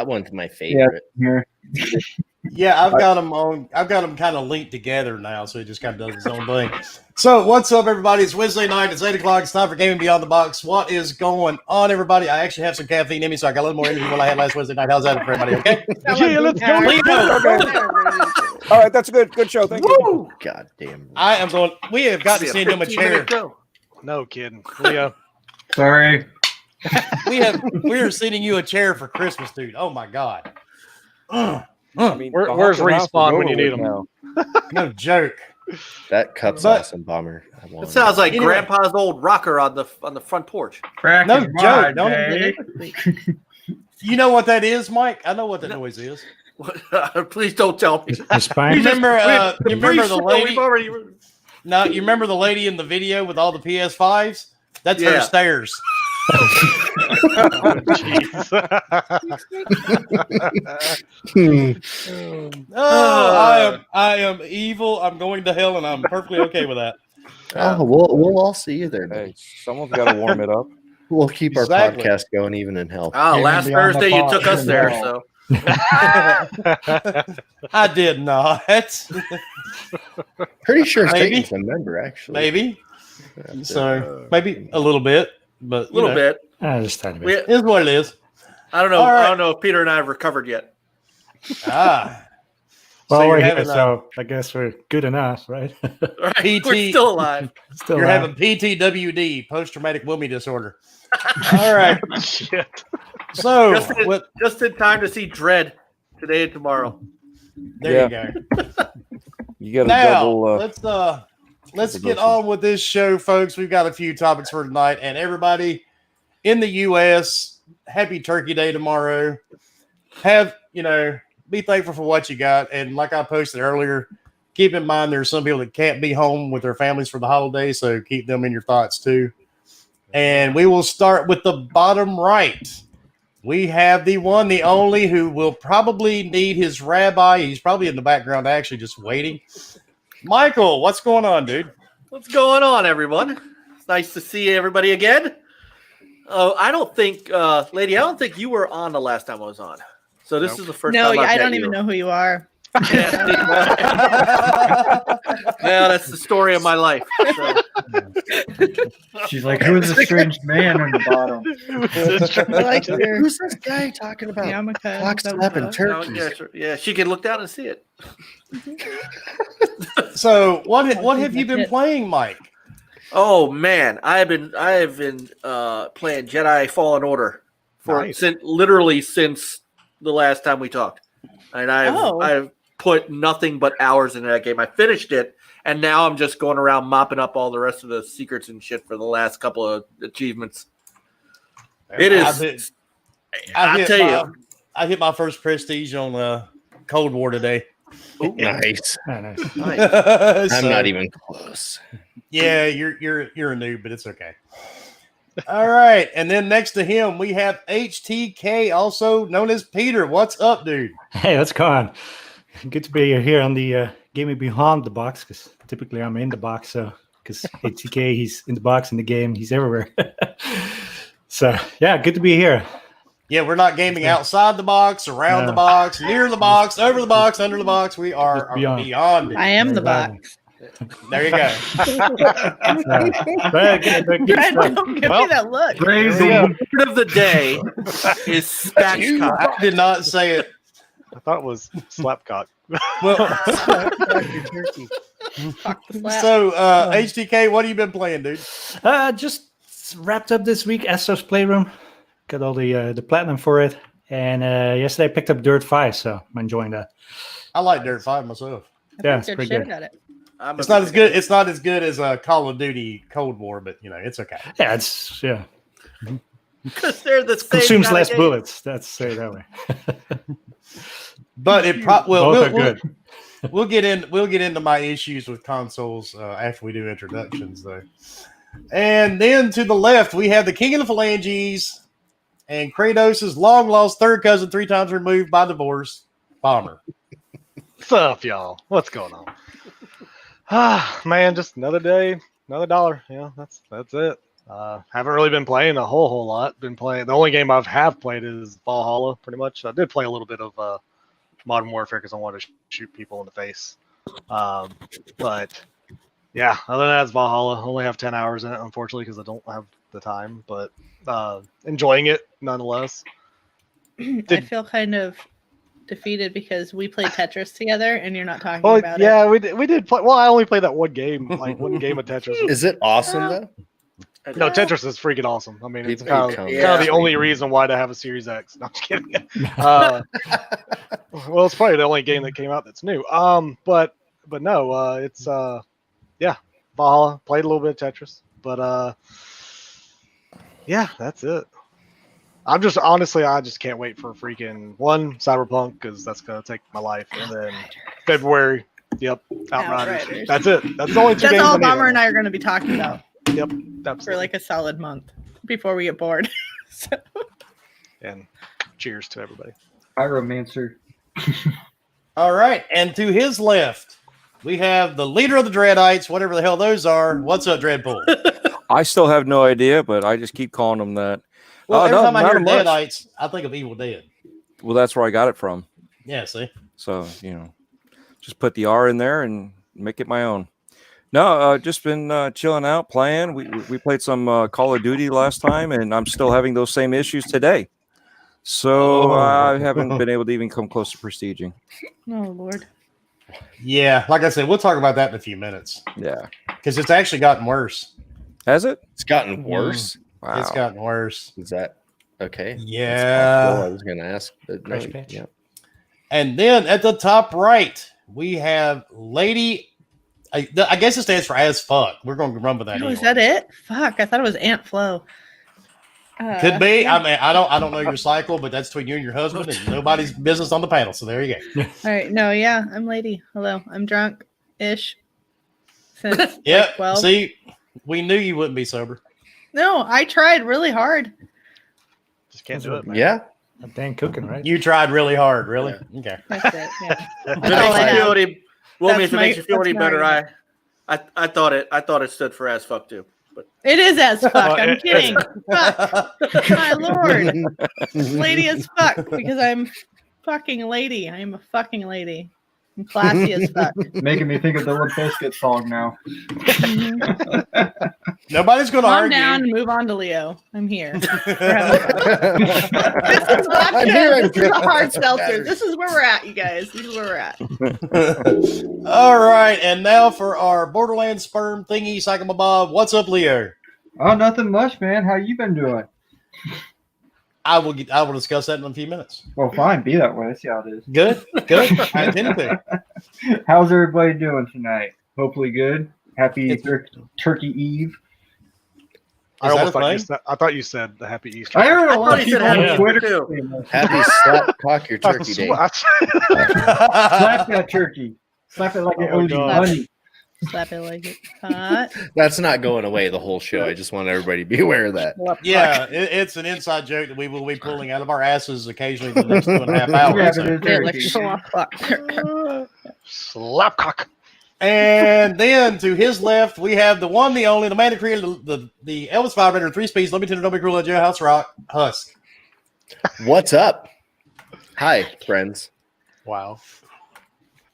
That one's my favorite. Yeah, I've got them on. I've got them kind of linked together now, so it just kind of does its own thing. So, what's up, everybody? It's Wednesday night. It's 8:00. It's time for Gaming Beyond the Box. What is going on, everybody? I actually have some caffeine in me, so I got a little more energy than what I had last Wednesday night. How's that for everybody? Okay. Yeah, let's go. Okay. All right, that's a good show. Thank you. God damn. I am going. We have got to send him a chair. No kidding, Leo. Sorry. We are sending you a chair for Christmas, dude. Oh my god. I mean, Where's Respawn when you need them? now. No joke. That cup's But- awesome, Bomber. I It want sounds like Anyway. Grandpa's old rocker on the front porch. Crack No is joke. wide, Don't babe. You know what that is, Mike? I know what that noise is. Please don't tell me. The spine. You remember the lady? We've already. No, you remember the lady in the video with all the PS5s? That's her Yeah. stairs. Oh, I am evil. I'm going to hell, and I'm perfectly okay with that. Oh, we'll all see you there, buddy. Hey, someone's got to warm it up. We'll keep Exactly. our podcast going even in hell. Oh, Gaming last Beyond the Thursday you Box took us in there, hell. so I did not. Pretty sure Maybe. Satan's a member, actually. Maybe. So maybe a little bit, but a little bit. Just tiny bit. We, It is what it is. I don't know. All right. I don't know if Peter and I have recovered yet. Ah. Well, So we're you're here, having so I guess we're good enough, right? Right? PT. We're still alive. Still You're alive. having PTWD, post-traumatic womb disorder. All right. Shit. So Just in time to see Dread today and tomorrow. there you go. You got a Now double. let's get on with this show, folks. We've got a few topics for tonight, and everybody in the U.S. Happy Turkey Day tomorrow. Be thankful for what you got, and like I posted earlier, keep in mind there's some people that can't be home with their families for the holidays, so keep them in your thoughts too. And we will start with the bottom right. We have the one, the only, who will probably need his rabbi. He's probably in the background, actually, just waiting. Michael, what's going on, dude? What's going on, everyone? It's nice to see everybody again. I don't think, lady, I don't think you were on the last time I was on. So this is the first No, time I've I met don't you. even know who you are. Yeah, that's the story of my life. So. She's like, who's the strange man on the bottom? I like your Who's this guy talking about? yarmulke. Fox slapping No, turkeys. yeah, sure. Yeah, she can look down and see it. So, what have you been playing, Mike? Oh man, I have been playing Jedi Fallen Order for Nice. literally since the last time we talked, and I've put nothing but hours into that game. I finished it, and now I'm just going around mopping up all the rest of the secrets and shit for the last couple of achievements. It is. I'll tell you. I hit my first prestige on Cold War today. Nice. Oh, nice. I'm not even close. Yeah, you're a noob, but it's okay. All right, and then next to him we have HTK, also known as Peter. What's up, dude? Hey, what's going on? Good to be here on the Gaming Beyond the Box, because typically I'm in the box, so because HTK, he's in the box in the game, he's everywhere. So yeah, good to be here. Yeah, we're not gaming outside the box, around the box, near the box, over the box, under the box. We are beyond it. I am the box. There you go. But good Brad, stuff. don't give me that look. Crazy. Word of the day is spatchcock. I did not say it. I thought it was slapcock. Well, Fuck the slap. so HTK, what have you been playing, dude? Just wrapped up this week, Astro's Playroom. Got all the platinum for it. And yesterday I picked up Dirt 5, so I'm enjoying that. I like Dirt 5 myself. Yeah, it's Good pretty shit good. at it. It's not as good. It's not as good as Call of Duty Cold War, but it's okay. Yeah, it's Because they're the same consumes kind of less game. bullets. That's say it that way. But it Both are good. We'll get into my issues with consoles after we do introductions, though. And then to the left, we have the King of the Phalanges and Kratos' long lost third cousin, 3 times removed by divorce, Bomber. What's up, y'all? What's going on? Man, just another day, another dollar. Yeah, that's it. Haven't really been playing a whole lot. Been playing. The only game I have played is Valhalla, pretty much. I did play a little bit of Modern Warfare because I wanted to shoot people in the face. But yeah, other than that, it's Valhalla. I only have 10 hours in it, unfortunately, because I don't have the time. But enjoying it nonetheless. I feel kind of defeated because we played Tetris together and you're not talking Well, about it. yeah, we did play. Well, I only played that one game, like one game of Tetris. Is it awesome though? No, Tetris is freaking awesome. I mean, it's People kind come- of the only reason why to have a Series X. No, I'm just kidding. Well, it's probably the only game that came out that's new. But no, it's yeah, Valhalla. Played a little bit of Tetris, but yeah, that's it. I just can't wait for freaking Cyberpunk because that's gonna take my life, and then February, Outriders. Outriders. That's it. That's the only two That's games all I need Bomber right and now. I are going to be talking about Yep, for absolutely. like a solid month before we get bored. So, And cheers to everybody. Pyromancer. All right, and to his left, we have the leader of the Dreadites, whatever the hell those are. What's up, Dreadpool? I still have no idea, but I just keep calling them that. Well, every no, time I hear not much. Deadites, I think of Evil Dead. Well, that's where I got it from. Yeah, see? So, just put the R in there and make it my own. No, just been chilling out, playing. We played some Call of Duty last time, and I'm still having those same issues today. So I haven't been able to even come close to prestiging. oh Lord. Yeah, like I said, we'll talk about that in a few minutes Yeah. because it's actually gotten worse. Has it? It's gotten worse. Wow. It's gotten worse. Is that okay? Yeah. That's possible. I was going to ask, but no, Fresh pitch. yeah. And then at the top right, we have Lady. I guess it stands for as fuck. We're going to run with that. Oh, is anyway. that it? Fuck, I thought it was Aunt Flo. Could be. I mean, I don't know your cycle, but that's between you and your husband, and nobody's business on the panel. So there you go. All right. No, yeah, I'm Lady. Hello. I'm drunk ish. Since Yeah. like 12. See, we knew you wouldn't be sober. No, I tried really hard. Just can't do it, man. Yeah. A dang cooking, right? You tried really hard, really. Okay. That's it. Yeah. If it That's all makes I you feel have. any, well, That's if it makes you feel that's any my better, argument. I thought it stood for as fuck too. But It is as fuck. Well, I'm it- kidding. Fuck. My lord. Lady as fuck because I'm fucking lady. I am a fucking lady. I'm classy as fuck. Making me think of the Limp Bizkit song now. Mhm. Nobody's going to Calm argue. down and move on to Leo. I'm here. We're having fun. This is vodka. I'm here. This is a hard seltzer. This is where we're at, you guys. This is where we're at. All right, and now for our Borderlands sperm thingy, Psycho Bob. What's up, Leo? Oh, nothing much, man. How you been doing? I will discuss that in a few minutes. Well, fine. Be that way. See how it is. Good. I intend to. How's everybody doing tonight? Hopefully good. Happy Turkey Eve. I Is that almost a thought you thing? said. I thought you said the Happy Easter. I heard a I lot thought of he said people on happy Twitter too. saying that. Happy slap cock your That's turkey the day. Slap that turkey. Slap it like it Oh, owes you God. money. Slap it like it hot. That's not going away the whole show. I just want everybody to be aware of that. Yeah, it's an inside joke that we will be pulling out of our asses occasionally for the next 2.5 hours. Yeah, So. but Yeah, like, it's oh, fuck. Slapcock. And then to his left, we have the one, the only, the man who created the Elvis vibrator 3-speed, limited to no big rule at Jailhouse Rock, Husk. What's up? Hi, friends. Wow.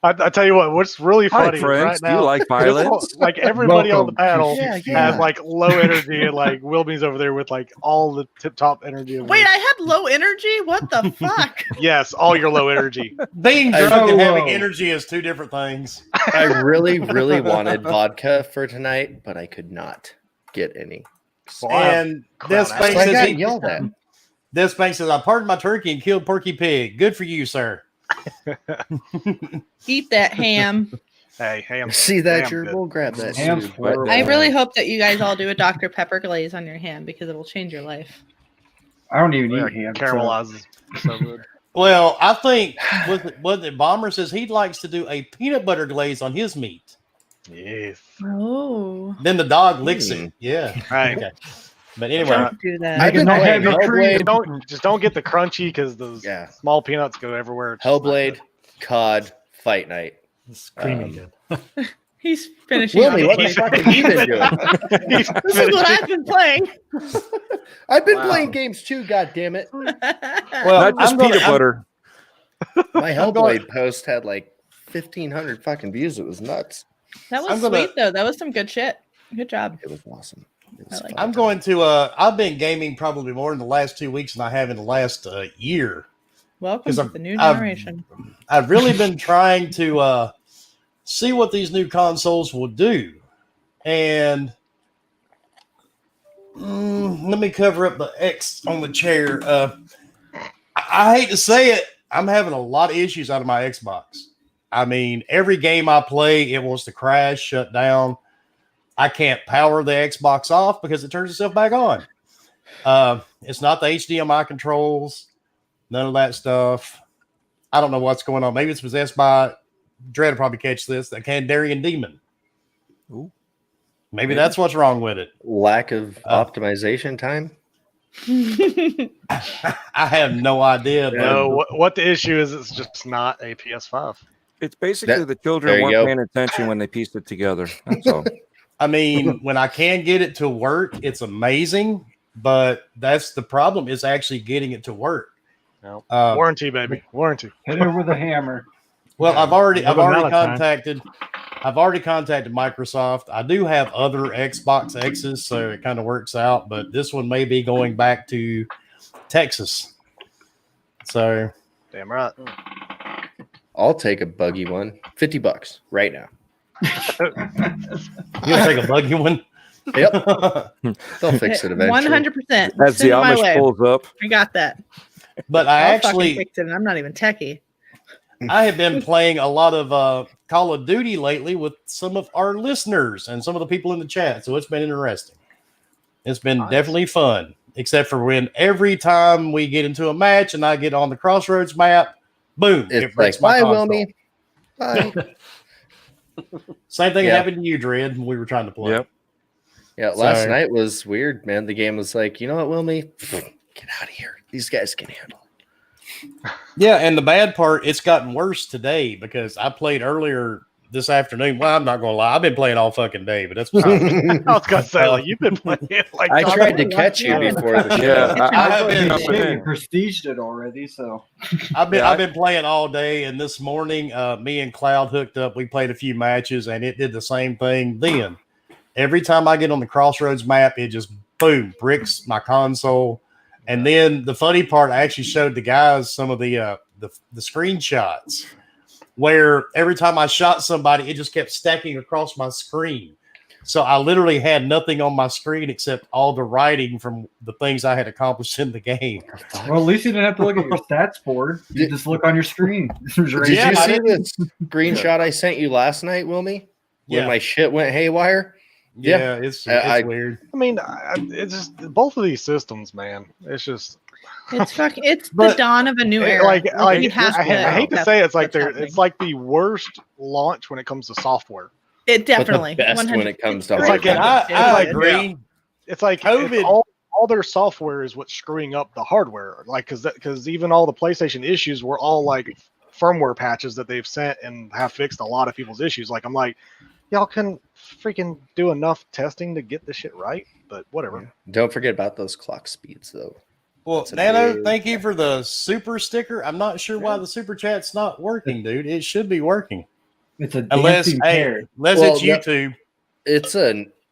I tell you what, what's really Hi, funny friends. right Do you now, like violence? like everybody on the Welcome. panel Yeah, has like low energy, and like Wilby's over there with like all the tip top energy. of Wait, it. I had low energy? What the fuck? Yes, all your low energy. Being I- drunk and having Whoa. energy is two different things. I really, really wanted vodka for tonight, but I could not get any. Well, I have And this crown bank So I says got he, yelled at. this bank says, I pardoned my turkey and killed Porky Pig. Good for you, sir. Eat that ham. Hey, ham. See that? Ham You're, good. we'll grab that. Ham's too, but- horrible. I really hope that you guys all do a Dr. Pepper glaze on your ham because it will change your life. I don't even Yeah, eat ham. so- caramelizes so good. Well, I think was it Bomber says he likes to do a peanut butter glaze on his meat. Yes. Oh. Then the dog licks it. Hmm. Yeah. Right. Okay. But anyway, Don't do that. I've been Not playing heavy cream. Hellblade, Don't get the crunchy because those Yeah. small peanuts go everywhere. It's just not Hellblade, good. COD, Fight Night. Screaming good. He's finishing. Wilmy, off what the his fuck plate. have you been doing? This is what I've been playing. I've been playing games too, god damn it. Well, Not just peanut butter. My I'm going- Hellblade post had like 1,500 fucking views. It was nuts. That was I'm gonna- sweet though. That was some good shit. Good job. It was awesome. It was I like fun. I'm going to. I've been gaming probably more in the last 2 weeks than I have in the last year. Welcome 'Cause to I've- the new I've- generation. I've really been trying to see what these new consoles will do, and let me cover up the X on the chair. I hate to say it, I'm having a lot of issues out of my Xbox. I mean, every game I play, it wants to crash, shut down. I can't power the Xbox off because it turns itself back on. It's not the HDMI controls, none of that stuff. I don't know what's going on. Maybe it's possessed by, Dredd will probably catch this, the Kandarian demon. Ooh. Maybe that's what's wrong with it. Lack of optimization time. I have no idea. But No, what the issue is? It's just not a PS5. It's basically That- the there children you weren't go. paying attention when they pieced it together. That's all. I mean, when I can get it to work, it's amazing. But that's the problem, is actually getting it to work. No. Uh, Warranty, baby, warranty. Hit her with a hammer. Well, I've already Valentine. contacted Microsoft. I do have other Xbox X's, so it kind of works out. But this one may be going back to Texas. So Damn right. I'll take a buggy one. $50 right now. you'll take a buggy one. Yep. They'll fix it eventually. 100%. As the Amish pulls up, I got that. But I I'll actually, fucking fix it, and I'm not even techie. I have been playing a lot of Call of Duty lately with some of our listeners and some of the people in the chat. So it's been interesting. It's been definitely fun, except for when every time we get into a match and I get on the Crossroads map, boom, It's it breaks like, my bye, console. Wilmy. Bye. Same thing Yeah. happened to you, Dredd, when we were trying to play. Yep. Yeah, last So- night was weird, man. The game was like, you know what, Wilmy? Get out of here. These guys can handle it. Yeah, and the bad part, it's gotten worse today because I played earlier this afternoon. Well, I'm not going to lie. I've been playing all fucking day, but that's fine. I was gonna say, like, you've been playing like I dog tried to food. catch you before the show. yeah, I have been- Shit, you prestiged it already, so I've been playing all day, and this morning, me and Cloud hooked up. We played a few matches, and it did the same thing. Then, every time I get on the Crossroads map, it just boom bricks my console. And then the funny part, I actually showed the guys some of the screenshots where every time I shot somebody, it just kept stacking across my screen. So I literally had nothing on my screen except all the writing from the things I had accomplished in the game. well, at least you didn't have to look at your stats board. You just look on your screen. There's your Did Yeah, you I see didn't- the screenshot I sent you last night, Wilmy? When my shit went haywire? Yeah, it's I- weird. I mean, it's just both of these systems, man. It's just It's fucking. It's the But- dawn of a new era. like we have I to hate to accept say it, it's like what's it's happening. like the worst launch when it comes to software. It definitely. But the best when 100%. it comes to It's like hardware. I like- agree. It's like COVID. it's all their software is what's screwing up the hardware. Like because even all the PlayStation issues were all like firmware patches that they've sent and have fixed a lot of people's issues. Like I'm like, y'all can freaking do enough testing to get this shit right, but whatever. Don't forget about those clock speeds, though. Well, That's a Nano, big- thank you for the super sticker. I'm not sure why the super chat's not working, dude. It should be working. it's a Unless, dancing pair. unless Well, it's no- YouTube.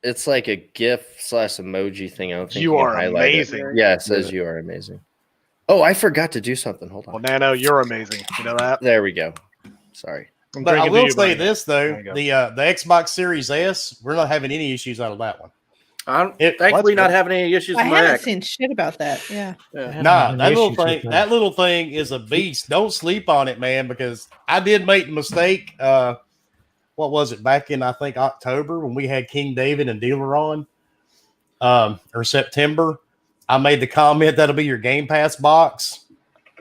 It's like a GIF/emoji thing. I don't think You can are highlight it. amazing. Yeah, it says you are amazing. Oh, I forgot to do something. Hold Well, on. Nano, you're amazing. You know that. There we go. Sorry. I'm But I drinking to will you, say buddy. this There though: you go. the Xbox Series S, we're not having any issues out of that one. I'm It- thankfully what's- not having any issues I with my haven't X. seen shit about that. Yeah. Nah, that little issues with thing, that little thing is a beast. Don't sleep on it, man, because I did make the mistake. What was it back in I think October when we had King David and Dealer on, or September? I made the comment that'll be your Game Pass box.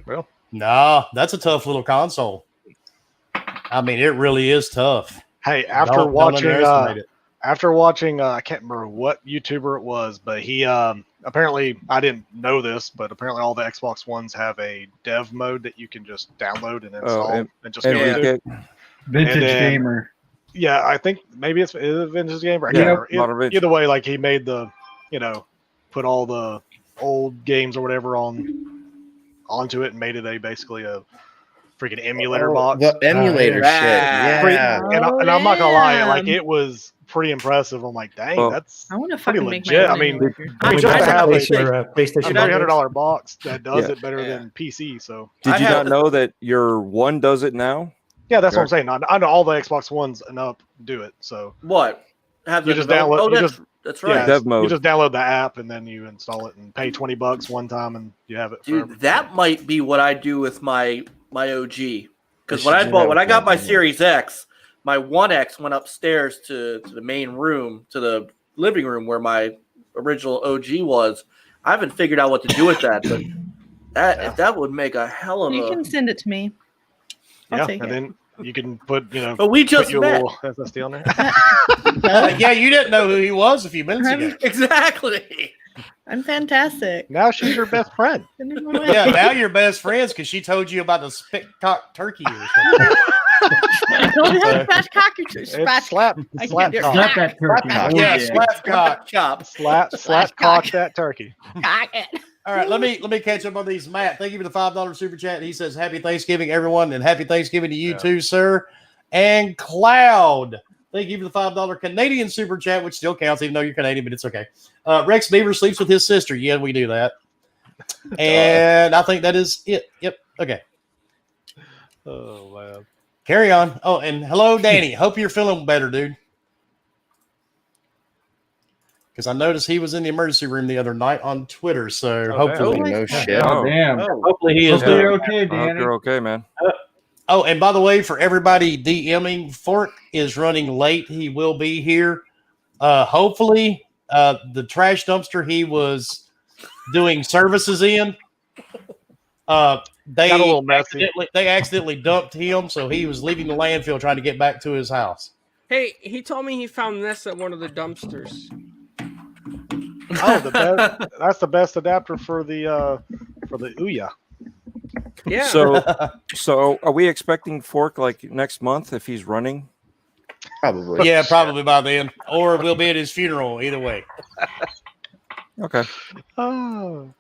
Well. Nah, that's a tough little console. I mean, it really is tough. Hey, after Don't watching underestimate it. after watching I can't remember what YouTuber it was, but he apparently, I didn't know this, but apparently all the Xbox Ones have a dev mode that you can just download and install and just go to. Enrique, Vintage and then- gamer. Yeah, I think maybe it's a vintage game. I Yeah, can't remember. modern vintage. Either way, like he made the, put all the old games or whatever onto it and made it basically a freaking emulator box. The emulator yeah. shit. Pretty- Yeah. and I'm not gonna lie, damn. like it was pretty impressive. I'm like, dang, Well, that's I want to pretty fucking make legit. my I own mean, emulator. I mean, Which just to I have place a your PlayStation. $300 box that does Yeah. it better Yeah. than PC. So Did I you have- not know that your one does it now? yeah, that's what I'm saying. I know all the Xbox Ones and up do it. So What? Have You the just develop- download- Oh, you that's yeah, right. Dev mode. you just download the app and then you install it and pay $20 one time and you have it forever. Dude, that might be what I do with my OG. Because We when should I do bought that when with I got my that, yeah. Series X, my 1X went upstairs to the main room, to the living room where my original OG was. I haven't figured out what to do with that, but that would make a hell of You a. can send it to me. I'll Yeah, take and it. then you can put But we put just your met. little SSD on there. Yeah, you didn't know who he was a few minutes ago. Exactly. I'm fantastic. Now she's your best friend. Yeah, now you're best friends because she told you about the spit-cock turkey or something. Don't have scratch cock your It's scratch. slap I slap can't do it. cock. Slap that turkey. Slap Oh, Yeah, yeah. slap cock. Chop. slap cock that turkey. Cock it. All right, let me catch up on these. Matt, thank you for the $5 super chat. He says, "Happy Thanksgiving, everyone, and happy Thanksgiving to you too, sir." And Cloud, thank you for the $5 Canadian super chat, which still counts, even though you're Canadian, but it's okay. Rex Beaver sleeps with his sister. Yeah, we do that. And I think that is it. Yep. Okay. Oh man. Carry on. Oh, and hello, Danny. Hope you're feeling better, dude. Because I noticed he was in the emergency room the other night on Twitter. So hopefully, No shit. Oh, damn. hopefully he is Hopefully good. you're okay, I hope Danny. you're okay, man. Oh, and by the way, for everybody DMing, Fork is running late. He will be here. Hopefully, the trash dumpster he was doing services in, they Got a little messy. they accidentally dumped him, so he was leaving the landfill trying to get back to his house. Hey, he told me he found this at one of the dumpsters. Oh, that's the best adapter for the Ouya. Yeah. So are we expecting Fork like next month if he's running? Probably. Yeah, probably by then, or we'll be at his funeral. Either way. Okay. Oh,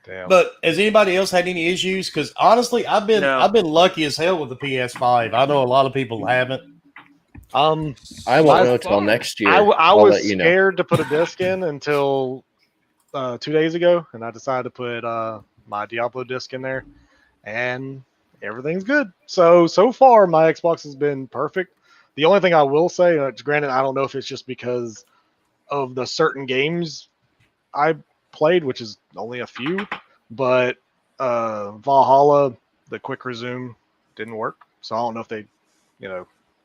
damn. But has anybody else had any issues? Because honestly, I've been lucky as hell with the PS5. I know a lot of people haven't. I won't my know till next year. I I'll was let you know. scared to put a disc in until 2 days ago, and I decided to put my Diablo disc in there, and everything's good. So far, my Xbox has been perfect. The only thing I will say, granted, I don't know if it's just because of the certain games I played, which is only a few, but Valhalla, the quick resume didn't work. So I don't know if they,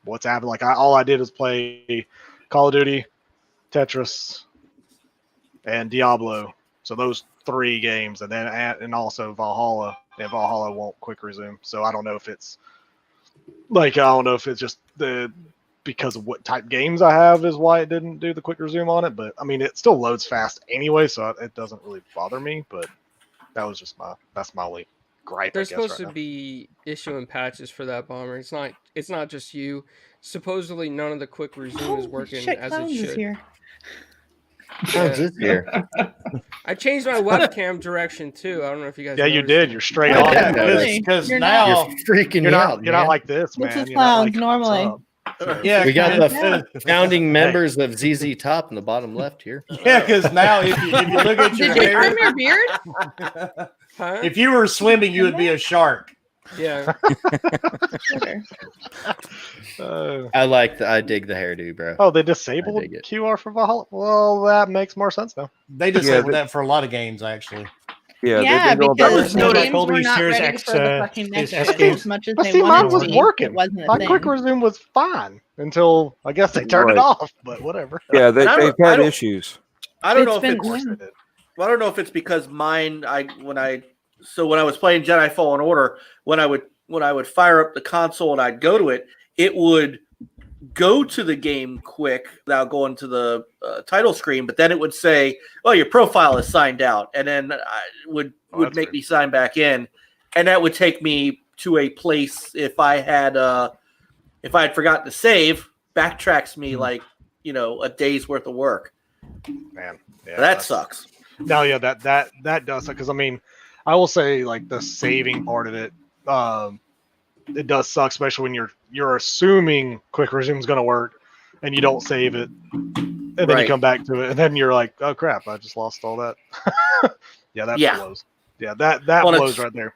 what's happened. Like all I did was play Call of Duty, Tetris, and Diablo. So those 3 games, and then and also Valhalla, and Valhalla won't quick resume. So I don't know if it's just because of what type games I have is why it didn't do the quick resume on it. But I mean, it still loads fast anyway, so it doesn't really bother me. But that was just that's my only gripe. They're I guess, supposed right to now. be issuing patches for that bomber. It's not just you. Supposedly none of the quick resume is working Shit, as Clowns it is should. here. Sounds this here. I changed my webcam direction too. I don't know if you guys. Yeah, you noticed did. it. You're straight Yeah, on. yeah, Really? Because You're now, You're freaking You're me not. out. You're man. not like this, This man. is You're not Clowns like normally. what's up. yeah, We got because- the founding members of ZZ Top in the bottom left here. yeah, because now if you look at your Did you hair, trim your beard? Huh? if you were swimming, you would be a shark. Yeah. Sure. I dig the hairdo, bro. Oh, they disabled dig it. QR for Valhalla. Well, that makes more sense now. They just Yeah, said that for a lot of games, actually. Yeah, Yeah, they've been going back. because Like games all were these not Series ready X, for the fucking next these S gen games. as much as But they see, mine wanted was to be. working. It wasn't a My thing. quick resume was fine until I guess they turned it Right. off. But whatever. Yeah, And I they've don't- I had don't- issues. I don't It's know if been- it's. Of course they did. Well, I don't know if it's because mine. When I was playing Jedi Fallen Order, when I would fire up the console and I'd go to it, it would go to the game quick without going to the title screen. But then it would say, "Oh, your profile is signed out," and then would that's make weird. me sign back in, and that would take me to a place if I had forgotten to save backtracks me like a day's worth of work. Man, yeah, That sucks. No, yeah, that does suck because I mean, I will say like the saving part of it, it does suck, especially when you're assuming quick resume is going to work and you don't save it, and then you come back to it, and then you're like, oh crap, I just lost all that. That blows. Yeah, that blows right there.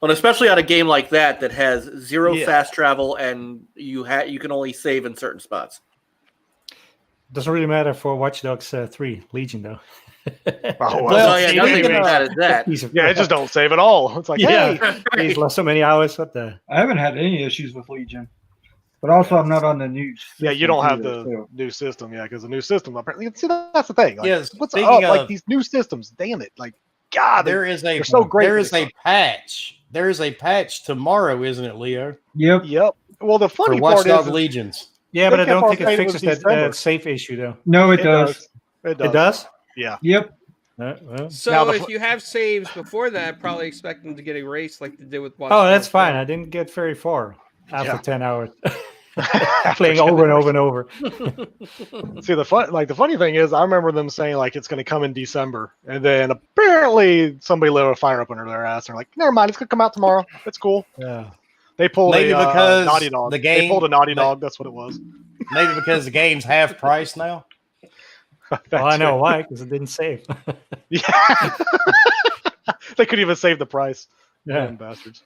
Well, especially on a game like that has zero fast travel and you can only save in certain spots. Doesn't really matter for Watch Dogs 3 Legion though. Nothing really matters that. Yeah, it just don't save at all. It's like, hey, he's lost so many hours. What the? I haven't had any issues with Legion, but also I'm not on the new. Yeah, you don't have the new system, because the new system apparently. See, that's the thing. Like, what's speaking up? of, like these new systems, damn it! Like, God, they're so great. There is a patch. There is a patch tomorrow, isn't it, Leo? Yep. Well, the funny Watch part Dog is Legions. Yeah, but I don't think it fixes that safe issue though. No, it does. It does. Yeah. Yep. So if you have saves before that, probably expect them to get erased like they did with Watch Dogs. That's fine. 4. I didn't get very far after 10 hours. Playing over and over and over. See, the funny thing is, I remember them saying like it's going to come in December, and then apparently somebody lit a fire up under their ass. They're like, "Never mind, it's going to come out tomorrow. It's cool." Yeah. They pulled because Naughty Dog. The game, they pulled a Naughty Dog. That's what it was. Maybe because the game's half price now. Well, I know why, because it didn't save. Yeah. They couldn't even save the price. Yeah, bastards.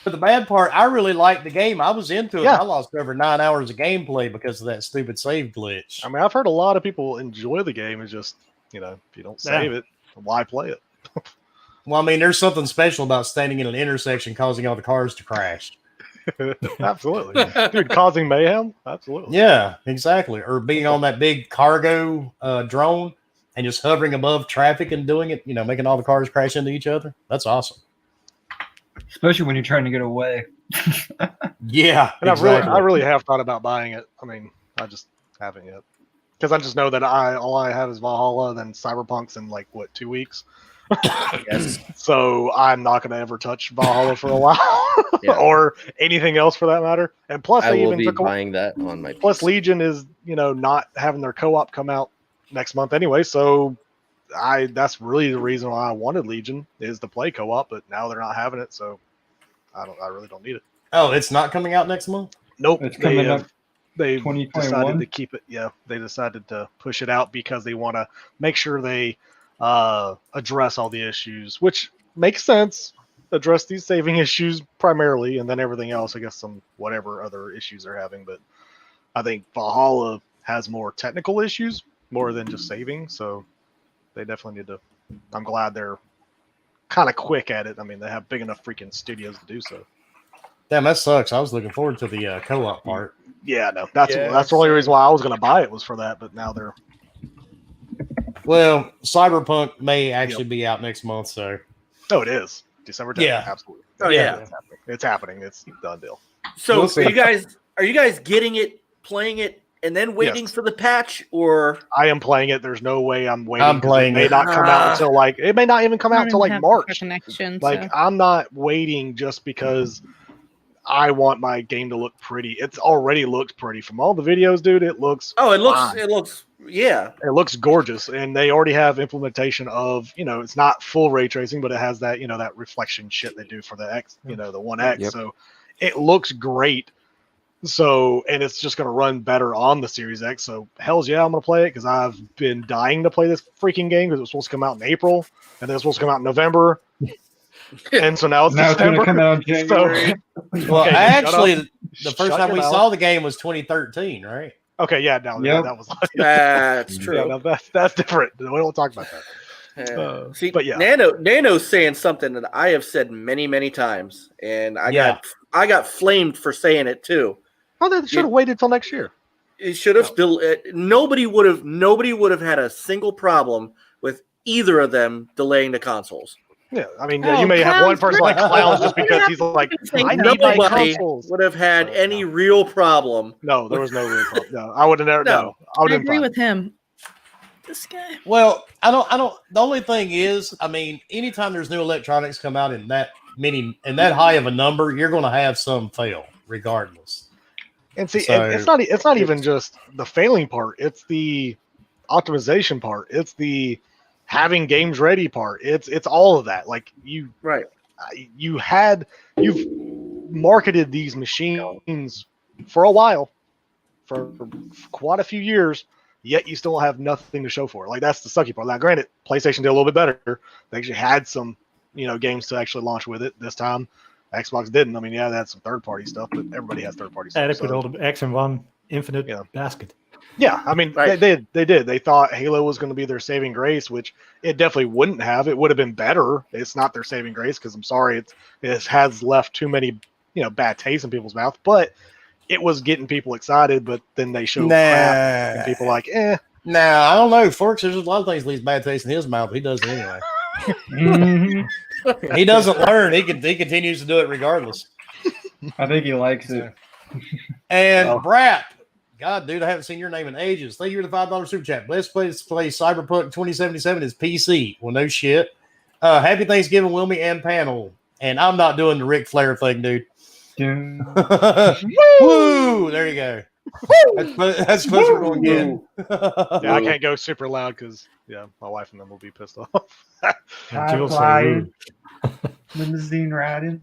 But the bad part, I really liked the game. I was into it. Yeah. I lost over 9 hours of gameplay because of that stupid save glitch. I mean, I've heard a lot of people enjoy the game. It's just, if you don't save it, why play it? Well, I mean, there's something special about standing in an intersection causing all the cars to crash. Absolutely. Dude, causing mayhem? Absolutely. Yeah, exactly. Or being on that big cargo drone and just hovering above traffic and doing it, making all the cars crash into each other. That's awesome. Especially when you're trying to get away. Yeah, and exactly. I really have thought about buying it. I mean, I just haven't yet. Because I just know that all I have is Valhalla, then Cyberpunk's in 2 weeks. Yes. So I'm not going to ever touch Valhalla for a while, or anything else for that matter. And plus, I will be buying that on my. Plus, PC. Legion is not having their co-op come out next month anyway. So that's really the reason why I wanted Legion is to play co-op. But now they're not having it, so I really don't need it. Oh, it's not coming out next month? Nope. It's coming up. They 2021? decided to keep it. Yeah, they decided to push it out because they want to make sure they address all the issues, which makes sense. Address these saving issues primarily, and then everything else, I guess, some whatever other issues they're having. But I think Valhalla has more technical issues more than just saving, so they definitely need to. I'm glad they're kind of quick at it. I mean, they have big enough freaking studios to do so. Damn, that sucks. I was looking forward to the co-op part. Yeah, no, that's the only reason why I was going to buy it was for that. But now they're. Well, Cyberpunk may actually be out next month, so. Oh, it is December 10th. Yeah, absolutely. Oh yeah, it's happening. It's a done deal. So are you guys getting it, playing it, and then waiting for the patch, or I am playing it. There's no way I'm waiting. I'm playing it. May not come out until it may not even come out until March. I'm not waiting just because I want my game to look pretty. It's already looked pretty from all the videos, dude. It looks. Oh, it fine. looks. Yeah, it looks gorgeous, and they already have implementation of it's not full ray tracing, but it has that that reflection shit they do for the X, the One X. Yep. So it looks great. So and it's just gonna run better on the Series X. So hell's yeah, I'm gonna play it because I've been dying to play this freaking game because it was supposed to come out in April and then it's supposed to come out in November. And so now it's going to come out in January. So, well, actually, the first time we saw the game was 2013, right? Okay, yeah, no, that was that's true. Yeah, no, that's different. We don't talk about that. See, but yeah, Nano's saying something that I have said many, many times, and I got flamed for saying it too. Oh, they should have waited till next year. It should have still. Nobody would have had a single problem with either of them delaying the consoles. Yeah, I mean, you may have one person like Clowns just because he's like, I need my consoles. Would have had any real problem. No, there was no real problem. No, I would have never. No, I would agree with him. This guy. Well, I don't. The only thing is, I mean, anytime there's new electronics come out in that high of a number, you're going to have some fail, regardless. And see, So- it's not even just the failing part. It's the optimization part. It's the having games ready part. It's all of that. Like you've marketed these machines for a while, for quite a few years, yet you still have nothing to show for it. Like that's the sucky part. Now, granted, PlayStation did a little bit better. They actually had some, games to actually launch with it this time. Xbox didn't. I mean, yeah, they had some third-party stuff, but everybody has third-party stuff. Yeah, they put all the eggs in one infinite Yeah. basket. Yeah, I mean, Right. they did. They thought Halo was going to be their saving grace, which it definitely wouldn't have. It would have been better. It's not their saving grace because I'm sorry, it has left too many bad taste in people's mouth. But it was getting people excited. But then they showed crap, and people like, Nah, I don't know. Forks, there's a lot of things leaves bad taste in his mouth. He does it anyway. Mhm. He doesn't learn. He continues to do it regardless. I think he likes it. And Oh. Brap, God, dude, I haven't seen your name in ages. Thank you for the $5 super chat. Let's play Cyberpunk 2077 is PC. Well, no shit. Happy Thanksgiving, Wilmy and panel. And I'm not doing the Ric Flair thing, dude. Dun. Woo! There you go. That's close we're going to get. yeah, I can't go super loud because my wife and them will be pissed off. And Jill say, flying. "Ooh." Limousine riding.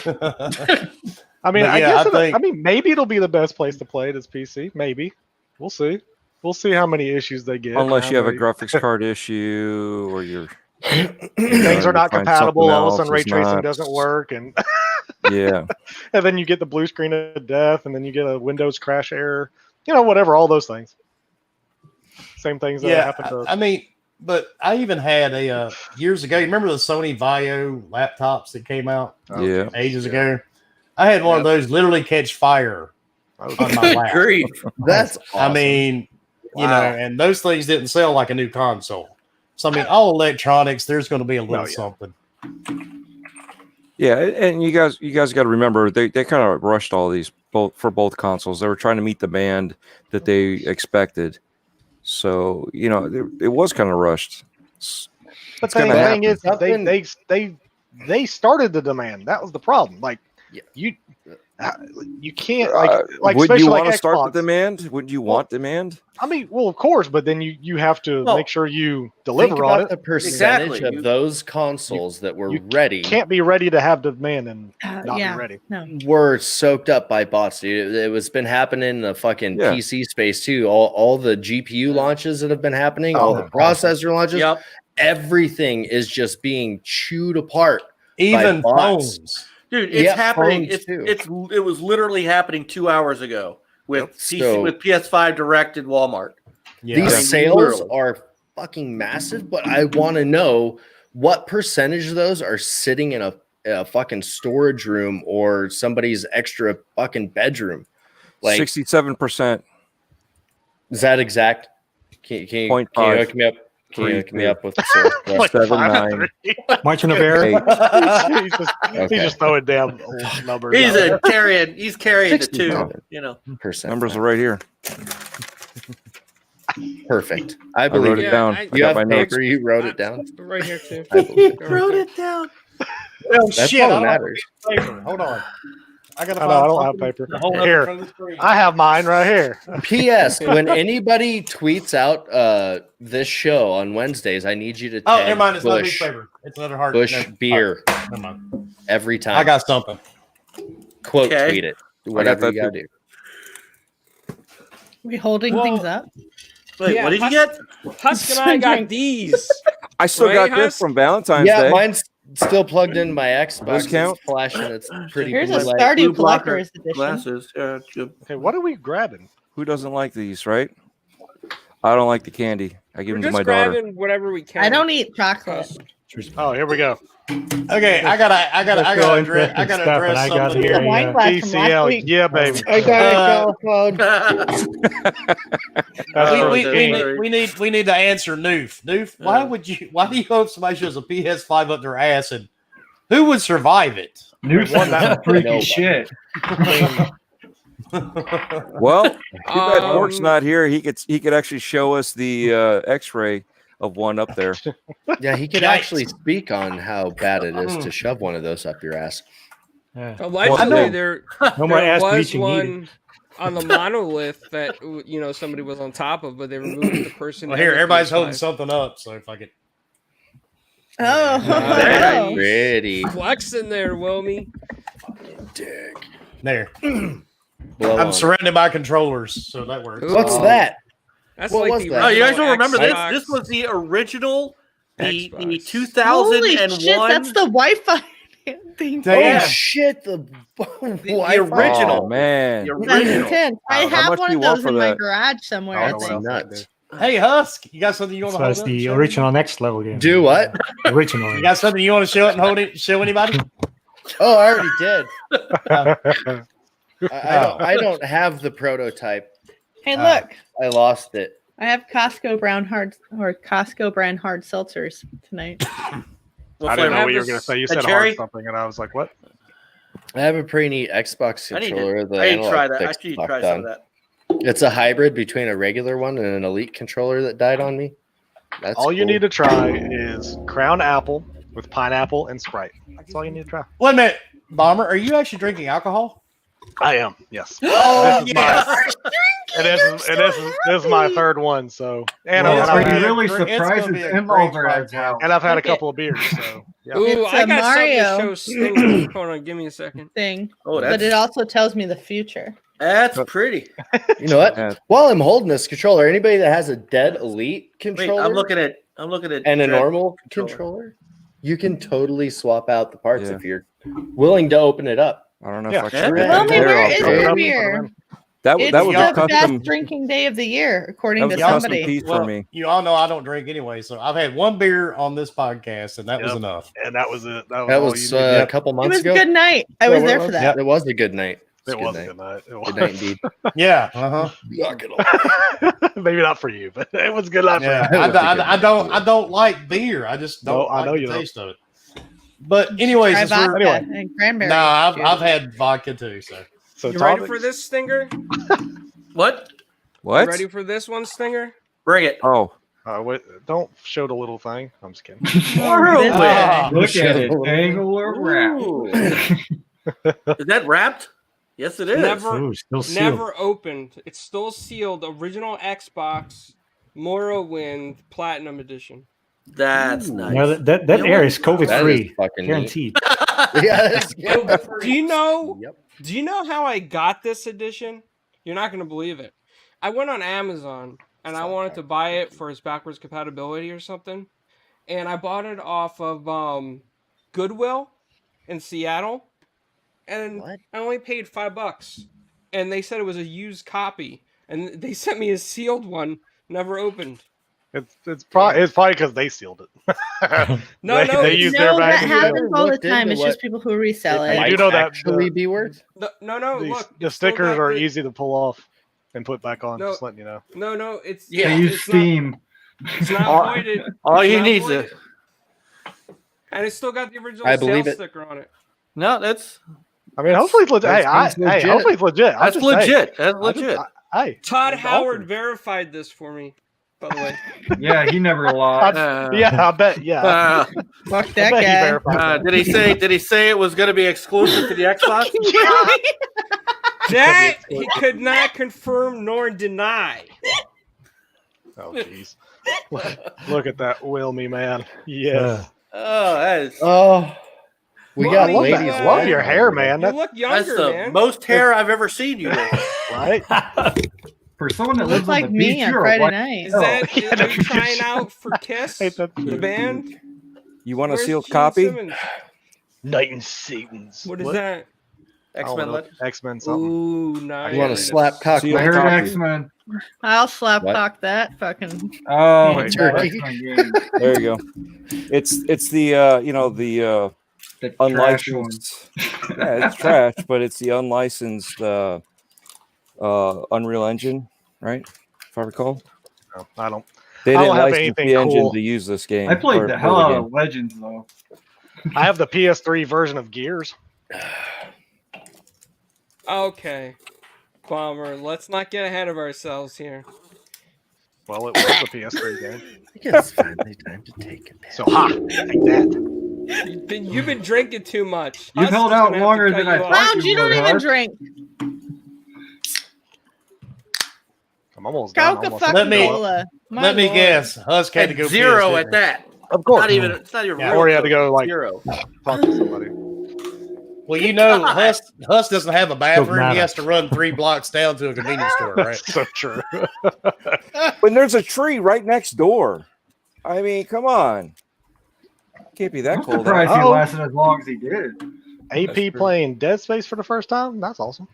I mean, But I yeah, guess I think- maybe it'll be the best place to play it is PC. Maybe we'll see. We'll see how many issues they get. Unless you have a how graphics card issue or you're many things are not find compatible. something All of a sudden, ray else is tracing not. doesn't work, and yeah. and then you get the blue screen of death, and then you get a Windows crash error. Whatever, all those things. Same things that Yeah, happened to. I mean, but I even had a years ago. You remember the Sony Vaio laptops that came out Yeah. ages ago? I had one of those literally catch fire on my Good lap. grief. That's awesome. I mean, Wow. and those things didn't sell like a new console. So I mean, all electronics, there's going to be a little Oh, yeah. something. Yeah, and you guys got to remember they kind of rushed all these for both consoles. They were trying to meet the demand that they expected. So, it was kind of rushed. But gonna the thing is, happen. they started the demand. That was the problem. Like Yeah. you can't like would especially you like want to start Xbox. the demand? Would you want demand? I mean, well, of course, but then you have to Well, make sure you Think deliver on about it. the percentage Exactly. of those consoles that were you ready Can't be ready to have demand and not yeah. be ready. No. were soaked up by bots, dude. It was been happening in the fucking Yeah. PC space too. All the GPU launches that have been happening, all the processor launches, Yep. everything is just being chewed apart. Even bots. phones. Dude, it's Yeah, happening. phones too. It was literally happening 2 hours ago with So- with PS5 Direct in Walmart. Yeah. These I mean, sales literally. are fucking massive, but I want to know what percentage of those are sitting in a fucking storage room or somebody's extra fucking bedroom. Like, 67%. is that exact? Can you 0.5. hook me up? Can you Three, hook me two. up with the source? Like 7, 5 9. 3. Marching of error. Eight. He's just throwing down numbers. He's out there. He's carrying the 67. two. Percent. Numbers are right here. Perfect. I I believe wrote it you. down. I- I You got have my notes. paper. You wrote it down. Right here too. I believe it. Wrote it down. Oh, That's shit, all I that don't have matters. paper. Hold on. I gotta I know, I don't have paper. Here. Here. I have mine right here. P.S. When anybody tweets out this show on Wednesdays, I need you to Oh, tag never mind. It's not Bush, newspaper. It's another hard Bush no, beer Never mind. every time. I got something. Quote Okay. tweet it. Whatever that you gotta too. do. We holding things up? Wait, Yeah, what did you get? Husk and I got these. I still Right, got this Husk? from Valentine's Yeah, Day. mine's still plugged in my Xbox. Those count? It's flashing. It's pretty Here's blue a light. Stardew Blue blocker Collector's Edition. Glasses. Yeah, it's good. Okay, what are we grabbing? Who doesn't like these, right? I don't like the candy. I give We're them to just my daughter. grabbing whatever we can. I don't eat chocolate. Husk. Oh, here we go. Okay, I gotta address I got something. here. Wine Yeah. glass from last TCL, week. yeah, baby. I got a phone. That's Oh, what We need to answer Noof. Noof, why do you hope somebody shows a PS5 up their ass and who would survive it? Noof's some freaky Nobody. shit. Well, too bad Mort's Um, not here. He could actually show us the X-ray of one up there. Yeah, he could Yikes. actually speak on how bad it is to shove one of those up your ass. Yeah. Allegedly, know. there No more ass was bleaching one. needed. on the monolith that somebody was on top of, but they removed the person. Well, here, and the everybody's PS5. holding something up, so if I could. Oh, Nice. Pretty. Flexing there, Wilmy. Dick. There. Blow I'm on. surrounded by controllers, so that works. Ooh. What's that? That's What like was the that? Oh, you guys original don't remember Xbox. this? This was the original, the Xbox. 2001. holy shit! That's the Wi-Fi thing. Damn. Oh shit! The original. Oh man. The That's original. intense. I How have much one do you of want those for in my that? garage somewhere. I I don't know think. what else I nuts. Hey, Husk, you got something you want to So hold it's up? the Show original next level game. Do what? Original. You got something you want to show it and hold it? Show anybody? Oh, I already did. I don't have the prototype. Hey, look! I lost it. I have Costco brand hard seltzers tonight. What I didn't know flavor? what you were going to say. You said cherry? hard something, and I was like, what? I have a pretty neat Xbox I need controller. to try that. I sticks need to fucked try some on. of that. It's a hybrid between a regular one and an Elite controller that died on me. That's All you cool. need to try is Crown Apple with pineapple and Sprite. That's all you need to try. Wait a minute, Bomber. Are you actually drinking alcohol? I am, yes. Oh, This is my- And this is my third one, so and, Well, and, are I've, you had, really it's gonna surprised be it's a in great over as podcast. well? and I've had a Look couple of beers, so yeah. Ooh, It's I a got something to Mario. show Stinger. Hold on, give me a second. Thing, Oh, but it also tells me the future. That's pretty. You know what? Yeah. While I'm holding this controller, anybody that has a dead Elite Wait, controller I'm looking at and a Dread normal controller, you can totally swap out the parts if you're willing to open it up. I don't know Yeah. if I can. Yeah. get Well, that maybe there where off is the- your Put it beer? up. That It's that was the a custom. best drinking day of the year, according That to was a custom somebody. piece for Well, me. you all know I don't drink anyway, so I've had one beer on this podcast, and that was Yep. enough. And that was it. That was, That all was you needed. a couple It months was a ago. good night. I Yeah, was what there it for was? that. It was a good night. It Good was a night. good night. It Good night, was. indeed. Yeah, uh huh. Maybe not for you, but it was a good night for Yeah, you. I don't like beer. I just don't No, I know like you the don't. taste of it. But anyways, Try since we're, vodka anyway. and cranberry. no, I've juice. had vodka too. So So You ready Tom, for this, Stinger? What? What? You ready for this one, Stinger? Bring it. Oh, wait, don't show the little thing. I'm just kidding. Morrowind. Ah, Look at it. Angular wrap. Ooh. Is that wrapped? Yes, it is. Never, Ooh, still sealed. never opened. It's still sealed. Original Xbox, Morrowind Platinum Edition. That's nice. No, that air is COVID That is free, fucking neat. guaranteed. Yeah, that's Do you know? Yep. Do you know how I got this edition? You're not gonna believe it. I went on Amazon and I wanted to buy it for its backwards compatibility or something, and I bought it off of Goodwill in Seattle, and What? I only paid $5, and they said it was a used copy, and they sent me a sealed one, never opened. It's probably because they sealed it. No, no, they it's- used their No, that bag. happens all the Looked time. into It's just what people who resell it it. I might do know that actually be worth. No, The look. the it's still stickers got are the- easy to pull off and put back on. No. Just letting you know. No, it's Yeah, They use it's Steam. It's not voided. All It's you not need voided. is And it's still got the original I believe sales it. sticker on it. no. That's I mean, hopefully it's legit. Hey, That's legit. hopefully it's legit. I'm that's just saying. legit. That's I just- legit. Hey, Todd it's Howard awesome. verified this for me, by the way. Yeah, he never lied. Yeah, I bet. Yeah, Fuck I that bet he guy. verified that. Did he say? Did he say it was going to be exclusive to the Xbox? That he could not confirm nor deny. Oh, jeez. Look at that Wilmy, man. Yes. Oh, that is. Oh, we Well, got I love ladies. that. Love your hair, man. You That's look That's younger, the man. most hair I've ever seen you with. right. For someone that Looks lives on like the me beach, on you're a Friday white. night. Is that Yeah, are that's you for trying sure. out for Kiss, Ain't that the band? you want a Where's sealed Gene copy? Simmons? Knight and Satan's. What is that? X-Men Legends. X-Men something. Ooh, nice. You want to slap cock? Sealed I heard copy. X-Men. I'll slap What? cock that fucking. Oh, Wait, that turkey. X-Men game. There you go. It's the the The trash one. unlicensed. Yeah, it's trash, but it's the unlicensed Unreal Engine, right? If I recall, No, I don't. they I didn't don't have license anything the engine cool. to use this game. I played or- the or hell out game. of Legends though. I have the PS3 version of Gears. Okay, Bomber. Let's not get ahead of ourselves here. Well, it was a PS3 game. I think it's finally time to take it. So, take that. You've been drinking too much. You've Us held is out gonna have to longer cut than I you thought. off. Lounge, you don't would, even Husk. drink. I'm almost done. Coca Almost. fucking me- cola. My Let me lord. guess. Husk had to And go zero piss, at didn't that. Of course. It's not even Yeah, real. or he had to go like zero. talk to somebody. he? Well, you know, Husk doesn't have a bathroom. matter. He has to run 3 blocks down to a convenience store, right? So true. When there's a tree right next door. I mean, come on. Can't be that I'm cold. surprised he Uh-oh. lasted as long as he did. AP playing Dead Space for the first time. That's awesome.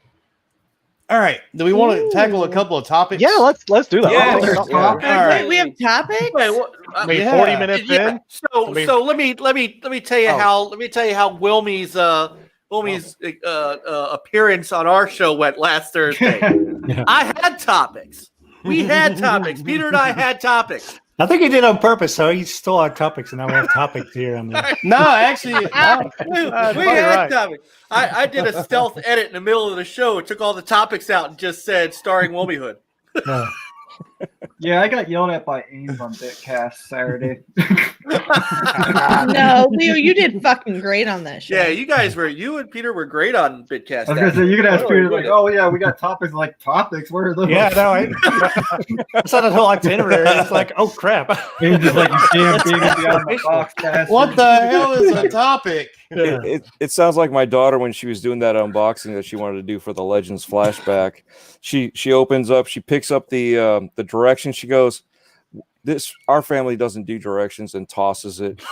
All right. Do we want to tackle a couple of topics? Yeah, let's do that. Yeah, Let's there's talk- topics? All right. Wait, we have topics? Wait, what? I mean, Yeah. 40 minutes Yeah. in. So I mean- so let me tell you Oh. how Wilmy's appearance on our show went last Thursday. Yeah. I had topics. We had topics. Peter and I had topics. I think he did on purpose, so he stole our topics, and now we have topics here. On the... No, actually, We probably had right. topics. I did a stealth edit in the middle of the show. Took all the topics out and just said starring Wilmyhood. Yeah. Yeah, I got yelled at by Ames on Bitcast Saturday. No, Leo, you did fucking great on that show. Yeah, you and Peter were great on Bitcast. I was gonna say you could ask Oh, Peter you like, did. oh yeah, we got topics. Like topics. Where are those? Yeah, no, I saw that whole itinerary. It's like, oh crap. Ames just like you damn big and beyond the box. bastard. what the hell is a topic? Yeah. It sounds like my daughter when she was doing that unboxing that she wanted to do for the Legends flashback. She opens up, she picks up the directions. She goes, our family doesn't do directions, and tosses it.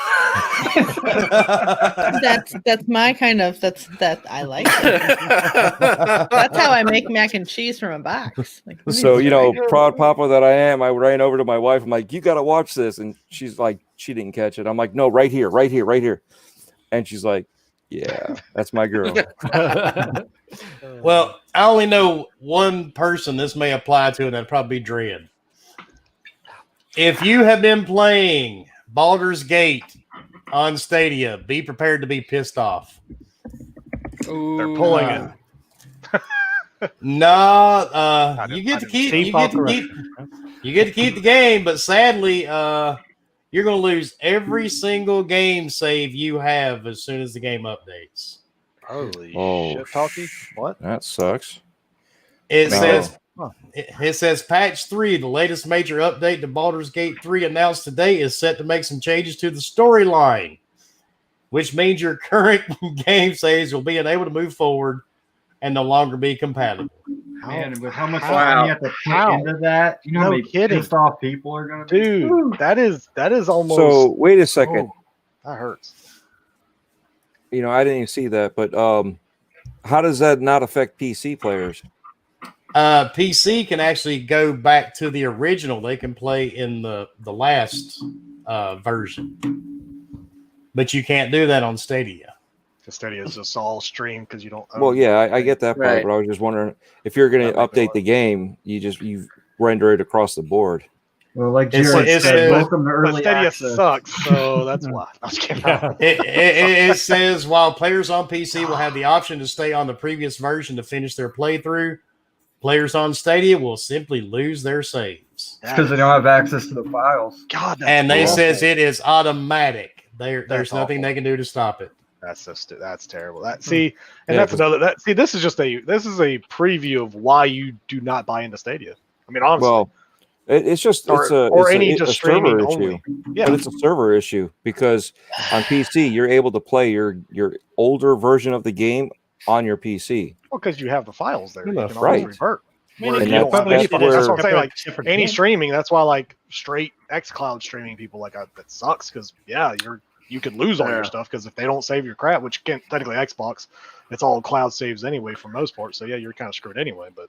That's my kind of that I like. That's how I make mac and cheese from a box. Like, So, proud papa that I am, I ran over to my wife. I'm like, you got to watch this. And she's like, she didn't catch it. I'm like, no, right here. And she's like, yeah, that's my girl. Well, I only know one person this may apply to, and that'd probably be Dread. If you have been playing Baldur's Gate on Stadia, be prepared to be pissed off. They're pulling it. No, I you get to didn't keep see you get to Falcon. keep you get to keep the game, but sadly, you're going to lose every single game save you have as soon as the game updates. Holy Oh, shit, talkie. What? That sucks. It No. says it says patch 3, the latest major update to Baldur's Gate 3 announced today, is set to make some changes to the storyline, which means your current game saves will be unable to move forward and no longer be compatible. Man, with how much Wow. time you have to put How? into that, you know how No many kidding. pissed off people are gonna be. Dude, that is almost. So wait a second. Oh, that hurts. I didn't even see that, but how does that not affect PC players? PC can actually go back to the original. They can play in the last version, but you can't do that on Stadia. The Stadia is just all streamed because you don't. own Well, yeah, I get that part, Right. but I was just wondering if you're going to That might be update why. the game, you render it across the board. Well, like It's- Jared it's- said, but- welcome to But early Stadia access. sucks, so that's why. I was kidding. Yeah. It says while players on PC will have the option to stay on the previous version to finish their playthrough, players on Stadia will simply lose their saves. because they don't have access to the files. God, that's And they awful. says it is automatic. There's That's nothing awful. they can do to stop it. That's terrible. That see, and Yeah, that's another. This is a preview of why you do not buy into Stadia. I mean, honestly, Well, it's just or it's any a just server streaming issue. only. Yeah, But it's a server issue because on PC you're able to play your older version of the game on your PC. because you have the files there. You Enough, can always right. revert. I mean, Whereas if you you don't have publish any it files. That's where- what I'm saying. Like Different any game. streaming, that's why like straight xCloud streaming people like that sucks because you could lose all your Yeah. stuff because if they don't save your crap, which you can't technically Xbox, it's all cloud saves anyway for most part. So yeah, you're kind of screwed anyway. But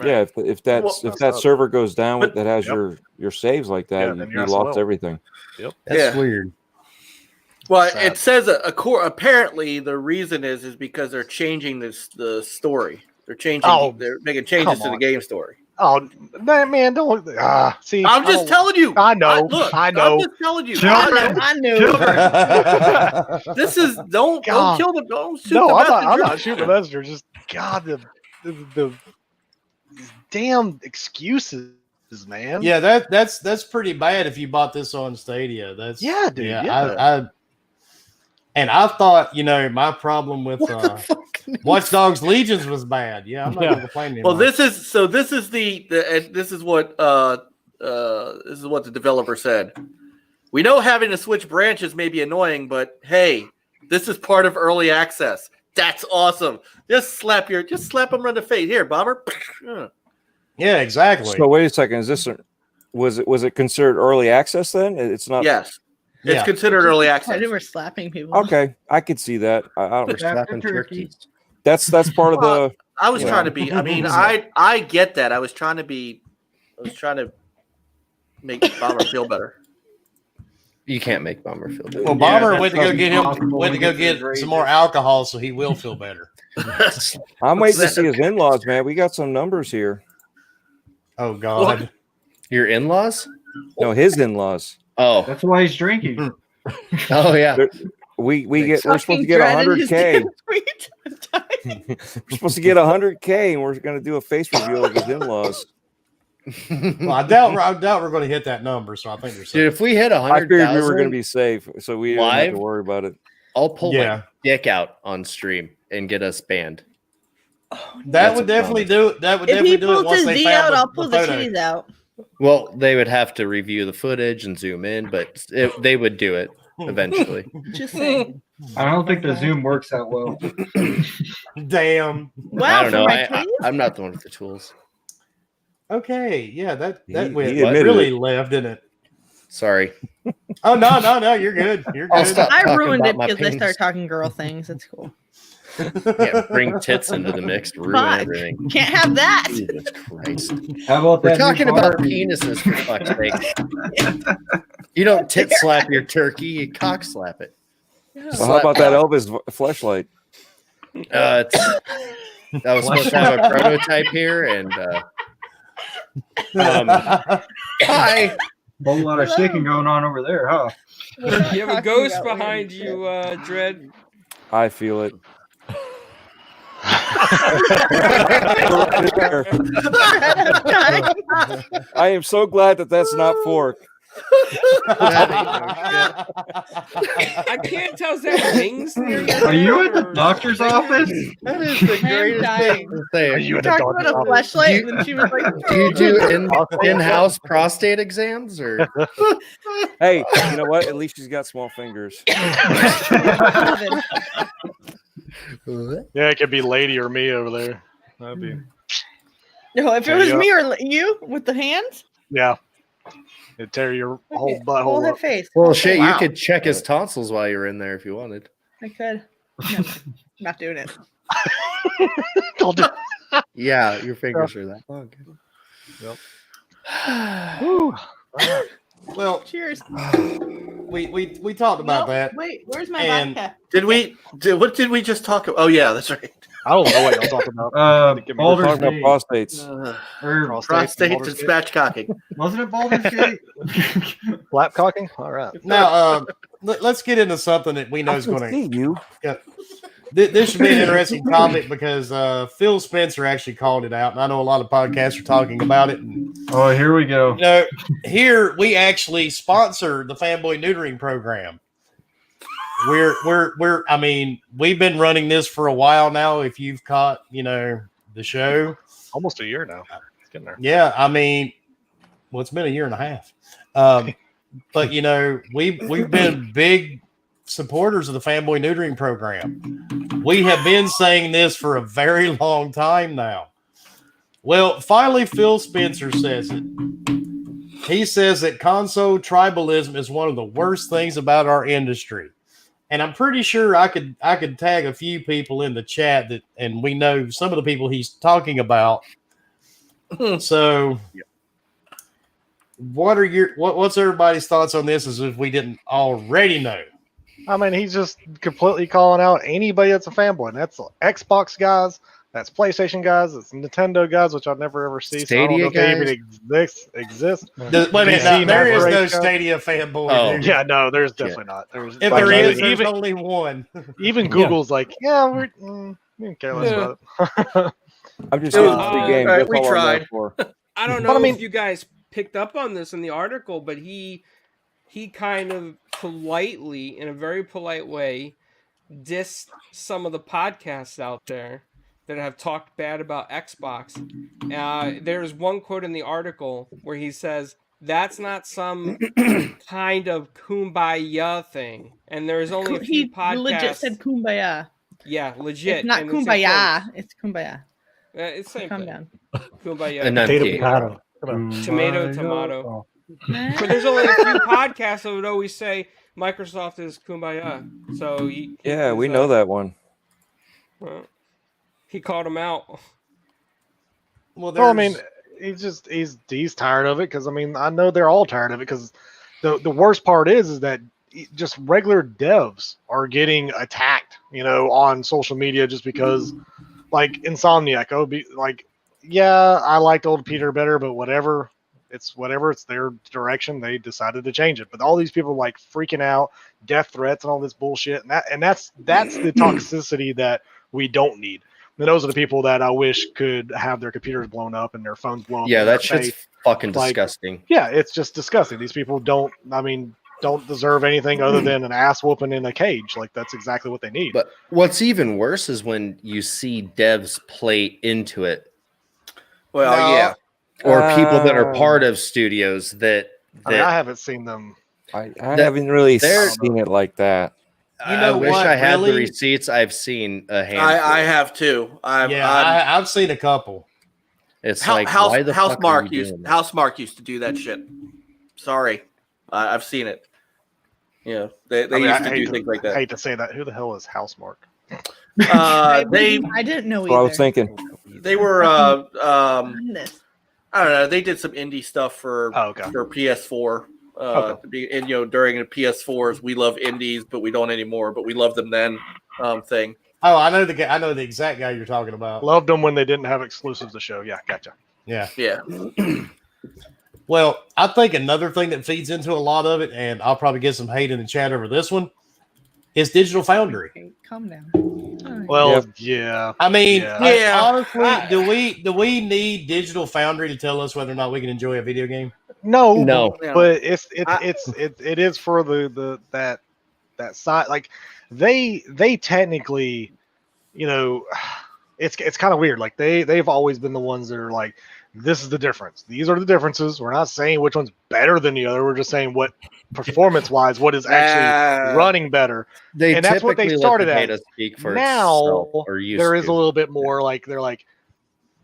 Yeah, if that Well, server goes down but- that has Yep. your saves like that, Yeah, then you you're lost SOL. everything. That's Yeah. weird. Well, Sad. it says apparently the reason is because they're changing the story. They're changing. Oh, they're making changes to come the on. game story. oh man, don't see. I'm I just don't- telling you. I know, Look, I know. I'm just telling you. Children. I knew. This is don't God. kill them. Don't shoot No, the I'm not messenger. shooting the messenger. Just God, the these damn excuses, man. Yeah, that's pretty bad if you bought this on Stadia. That's Yeah, dude, yeah. And I thought, my problem with Watch Dogs Legions was bad. Yeah, I'm not gonna complain anymore. Well, this is what the developer said. We know having to switch branches may be annoying, but hey, this is part of early access. That's awesome. Just slap them on the face. Here, Bomber. Yeah, exactly. So wait a second. Is this was it considered early access then? It's not. Yes, it's considered early access. We're slapping people. Okay, I could see that. We're slapping turkeys. That's part of the. I was trying to be. I mean, I get that. I was trying to make Bomber feel better. You can't make Bomber feel better. Well, Bomber went to go get some more alcohol, so he will feel better. I'm waiting to see his in-laws, man. We got some numbers here. Oh God, What? Your in-laws? No, his in-laws. Oh, That's why he's drinking. oh yeah. We're supposed to get 100K. We're supposed to get 100K, and we're going to do a face reveal of his in-laws. Well, I doubt we're going to hit that number. So I think you're safe. Dude, if we hit I figured we were 100,000, going to be safe, so we didn't have live? to worry about it. I'll pull my dick out on stream and get us banned. That would definitely do it. That would definitely do it once they found I'll pull the photo. titties out. Well, they would have to review the footage and zoom in, but they would do it eventually. Just saying. I don't think the Zoom works that well. Damn. Wow, I don't know. for my titties? I'm not the one with the tools. Okay. Yeah, that He went admitted really it. left, didn't it? Sorry. Oh no, you're good. You're I'll good. stop. I talking ruined about it my because I penis. started talking girl things. It's cool. Yeah, bring tits into the mix to ruin Fuck. everything. Can't have that. Jesus Christ. How about We're that? talking new about bar? penises for fuck's sake. You don't tit slap your turkey, you cock slap it. So how about that Elvis fleshlight? That was supposed to have a prototype here, and hi. Whole lot of shaking going on over there, huh? You have a ghost behind you, Dread. I feel it. I am so glad that that's not Fork. I can't tell. Is that wings near your Are you head, at the or- doctor's office? That is the greatest thing to say. you We at the talked doctor's about a office? flashlight, and then she was like, Do you do in-house prostate exams or? Hey, you know what? At least she's got small fingers. Yeah, it could be Lady or me over there. That'd be No, if it There was you me or you with the hands, yeah. It'd tear your whole hold butthole her up. face. Well, shit, Wow. you could check his tonsils while you were in there if you wanted. I could. No, not doing it. Don't do- Yeah, your fingers are that long. Whew. Well, Cheers. we talked about No, that. Wait, where's my And- vodka? What did we just talk about? Oh yeah, that's right. I don't know what y'all talking about. Baldur's We're talking about Gate. prostates. Or Prostate and Baldur's Gate. spatchcocking. wasn't it Baldur's Gate? Flap cocking? All right. Now, let's get into something that we know is going to. See you. This should be an interesting topic because Phil Spencer actually called it out, and I know a lot of podcasts are talking about it. And, Oh, here we go. here we actually sponsor the Fanboy Neutering Program. I mean, we've been running this for a while now. If you've caught, the show, Almost a year now. It's getting there. yeah, I mean, well, it's been a year and a half. But we've been big supporters of the Fanboy Neutering Program. We have been saying this for a very long time now. Well, finally, Phil Spencer says it. He says that console tribalism is one of the worst things about our industry. And I'm pretty sure I could tag a few people in the chat and we know some of the people he's talking about. So what's everybody's thoughts on this as if we didn't already know? I mean, he's just completely calling out anybody that's a fanboy. And that's Xbox guys, that's PlayStation guys, it's Nintendo guys, which I'll never ever see. So I don't know if they even exist. Wait a minute, PC there is no Maverick, Stadia fanboy. Oh. dude. Yeah, no, there's definitely not. There's, If like, there is, even, there's only one. even Google's like, yeah, we don't care less about it. I'm just Dude, getting free games. right, That's we all I'm there tried. for. I don't know if you guys picked up on this in the article, but he kind of politely, in a very polite way, diss some of the podcasts out there that have talked bad about Xbox. There's one quote in the article where he says, "That's not some kind of kumbaya thing." And there's only a few podcasts. He legit said kumbaya. Yeah, legit. It's not and kumbaya. It's kumbaya. It's same Calm thing. down. Kumbaya. Potato, potato. Tomato. Oh. But there's only a few podcasts that would always say Microsoft is kumbaya. So we know that one. Well, he called him out. Well, I mean, he's tired of it because I mean I know they're all tired of it because the worst part is that just regular devs are getting attacked, on social media just because, like Insomniac, yeah, I liked old Peter better, but whatever. It's their direction. They decided to change it. But all these people like freaking out, death threats and all this bullshit. And that's the toxicity that we don't need. And those are the people that I wish could have their computers blown up and their phones blown up. Yeah, that shit's fucking disgusting. Yeah, it's just disgusting. These people don't deserve anything other than an ass whooping in a cage. Like that's exactly what they need. But what's even worse is when you see devs play into it. Well, yeah. Or people that are part of studios that I haven't seen them. I haven't really seen it like that. I wish I had the receipts. I've seen a handful. I have too. I've seen a couple. It's like why the fuck are you doing that? Housemarque used to do that shit. Sorry, I've seen it. Yeah, they used to do things like that. I hate to say that. Who the hell is Housemarque? I didn't know either. I was thinking they were I don't know. They did some indie stuff for PS4. And during the PS4s, we love indies, but we don't anymore. But we loved them then. Thing. Oh, I know the exact guy you're talking about. Loved them when they didn't have exclusives to show. Yeah, gotcha. Yeah. Well, I think another thing that feeds into a lot of it, and I'll probably get some hate in the chat over this one, is Digital Foundry. Okay, calm down. Well, yeah. I mean, honestly, I- do we need Digital Foundry to tell us whether or not we can enjoy a video game? No. But it is for that side. Like they technically, it's kind of weird. Like they've always been the ones that are like, this is the difference. These are the differences. We're not saying which one's better than the other. We're just saying what performance-wise, what is actually running better. And that's what they started at. Now there is a little bit more like they're like,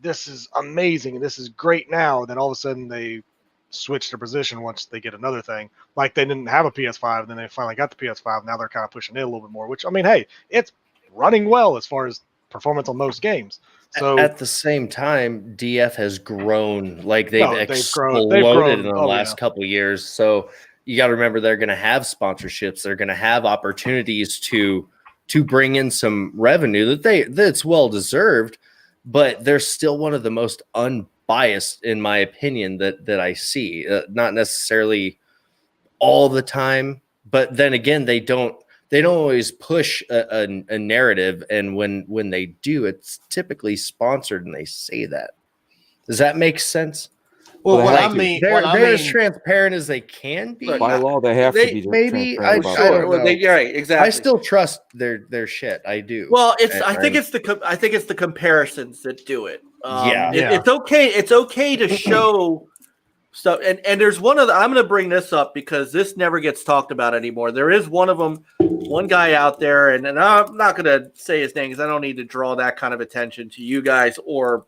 this is amazing. This is great now. Then all of a sudden they switch their position once they get another thing. Like they didn't have a PS5, then they finally got the PS5. Now they're kind of pushing it a little bit more, which I mean, hey, it's running well as far as performance on most games. So at the same time, DF has grown. Like they've exploded in the last couple of years. So you got to remember they're going to have sponsorships. They're going to have opportunities to bring in some revenue that's well deserved. But they're still one of the most unbiased, in my opinion, that I see. Not necessarily all the time, but then again, they don't always push a narrative, and when they do, it's typically sponsored, and they say that. Does that make sense? Well, they're as transparent as they can be. By law, they have to be. Maybe transparent about I don't know. You're right, exactly. I still trust their shit. I do. Well, I think it's the comparisons that do it. It's okay. It's okay to show stuff. And there's one other. I'm going to bring this up because this never gets talked about anymore. There is one of them, one guy out there, and I'm not going to say his name because I don't need to draw that kind of attention to you guys or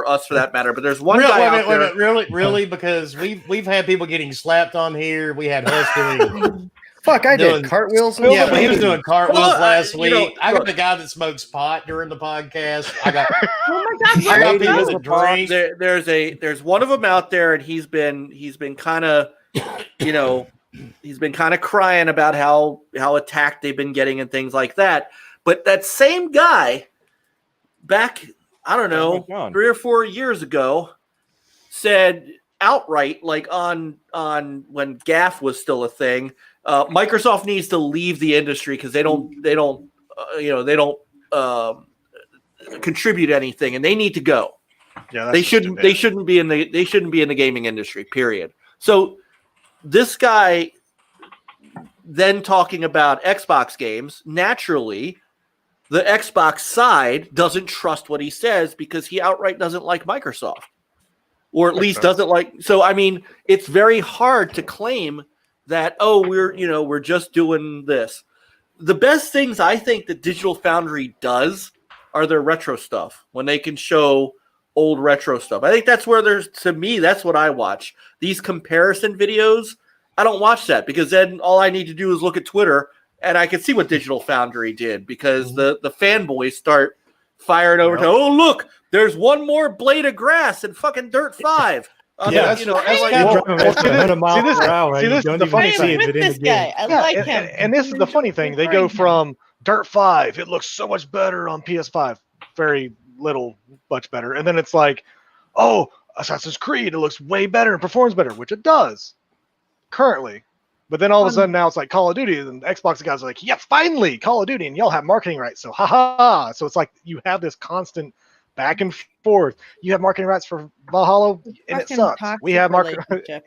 us for that matter. But there's one guy out there. Really, because we've had people getting slapped on here. We had Huss doing. Fuck, I did cartwils. Yeah, but he was doing cartwheels last week. I got the guy that smokes pot during the podcast. I got. Oh my God! I got people with drinks. There's one of them out there, and he's been kind of, he's been kind of crying about how attacked they've been getting and things like that. But that same guy, back, I don't know, 3 or 4 years ago, said outright, like on when GAF was still a thing, Microsoft needs to leave the industry because they don't contribute anything, and they need to go. Yeah, they shouldn't be in the gaming industry. Period. So this guy then talking about Xbox games, naturally, The Xbox side doesn't trust what he says because he outright doesn't like Microsoft, or at least doesn't like. So I mean, it's very hard to claim that we're just doing this. The best things I think that Digital Foundry does are their retro stuff when they can show old retro stuff. I think that's where that's what I watch. These comparison videos, I don't watch that because then all I need to do is look at Twitter and I can see what Digital Foundry did because the fanboys start firing over to, oh, look, there's one more blade of grass in fucking Dirt 5. See, this is the funny thing. I like him. And this is the funny thing. They go from Dirt 5, it looks so much better on PS5. Very little, much better. And then it's like, oh, Assassin's Creed, it looks way better and performs better, which it does currently. But then all of a sudden now it's like Call of Duty, and the Xbox guys are like, yeah, finally Call of Duty, and y'all have marketing rights. So haha. So it's like you have this constant back and forth. You have marketing rights for Valhalla, and it sucks. We have marketing.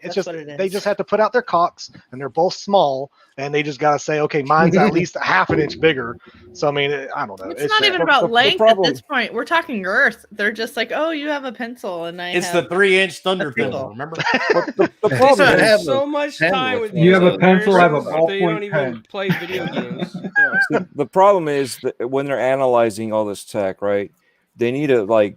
It's just they just have to put out their cocks, and they're both small, and they just gotta say, okay, mine's at least half an inch bigger. So I mean, I don't know. It's not even about length at this point. We're talking girth. They're just like, oh, you have a pencil, and it's the 3-inch Thunder pencil. Remember? the problem is so much time with you have a pencil. I have a ballpoint they don't even pen. play video games. The problem is that when they're analyzing all this tech, right? They need to like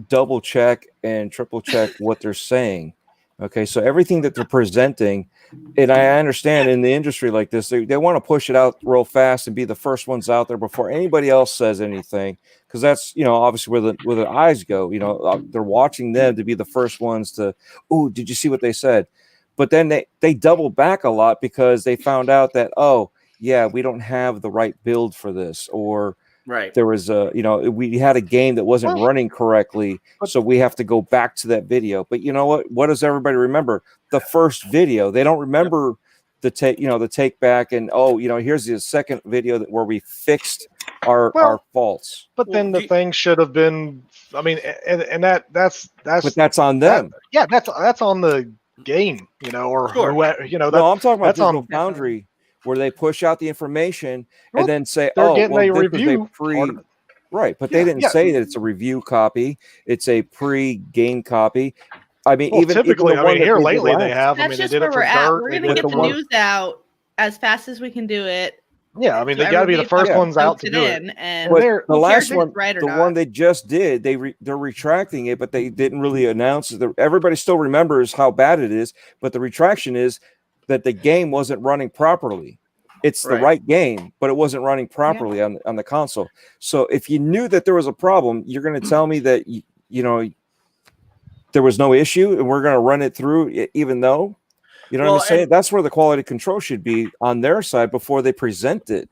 double check and triple check what they're saying. Okay, so everything that they're presenting, and I understand in the industry like this, they want to push it out real fast and be the first ones out there before anybody else says anything, because that's obviously where the eyes go. They're watching them to be the first ones to, oh, did you see what they said? But then they double back a lot because they found out that, oh yeah, we don't have the right build for this, or right, there was we had a game that wasn't running correctly, so we have to go back to that video. But you know what does everybody remember? The first video. They don't remember the take back, and here's the second video where we fixed our faults. But then the thing should have been, I mean, and that's but that's on them. That's on the game, or whoever, no, I'm talking about Digital Foundry, where they push out the information and then say, getting a review. Right, but they didn't say that it's a review copy. It's a pre-game copy. I mean, typically, even here lately they have. That's just where we're at. We're going to get the news out as fast as we can do it. Yeah, I mean, they got to be the first ones out to do it. And the last one, the one they just did, they're retracting it, but they didn't really announce it. Everybody still remembers how bad it is, but the retraction is that the game wasn't running properly. It's the right game, but it wasn't running properly on the console. So if you knew that there was a problem, you're going to tell me that there was no issue and we're going to run it through, even though, what I'm saying? That's where the quality control should be on their side before they present it.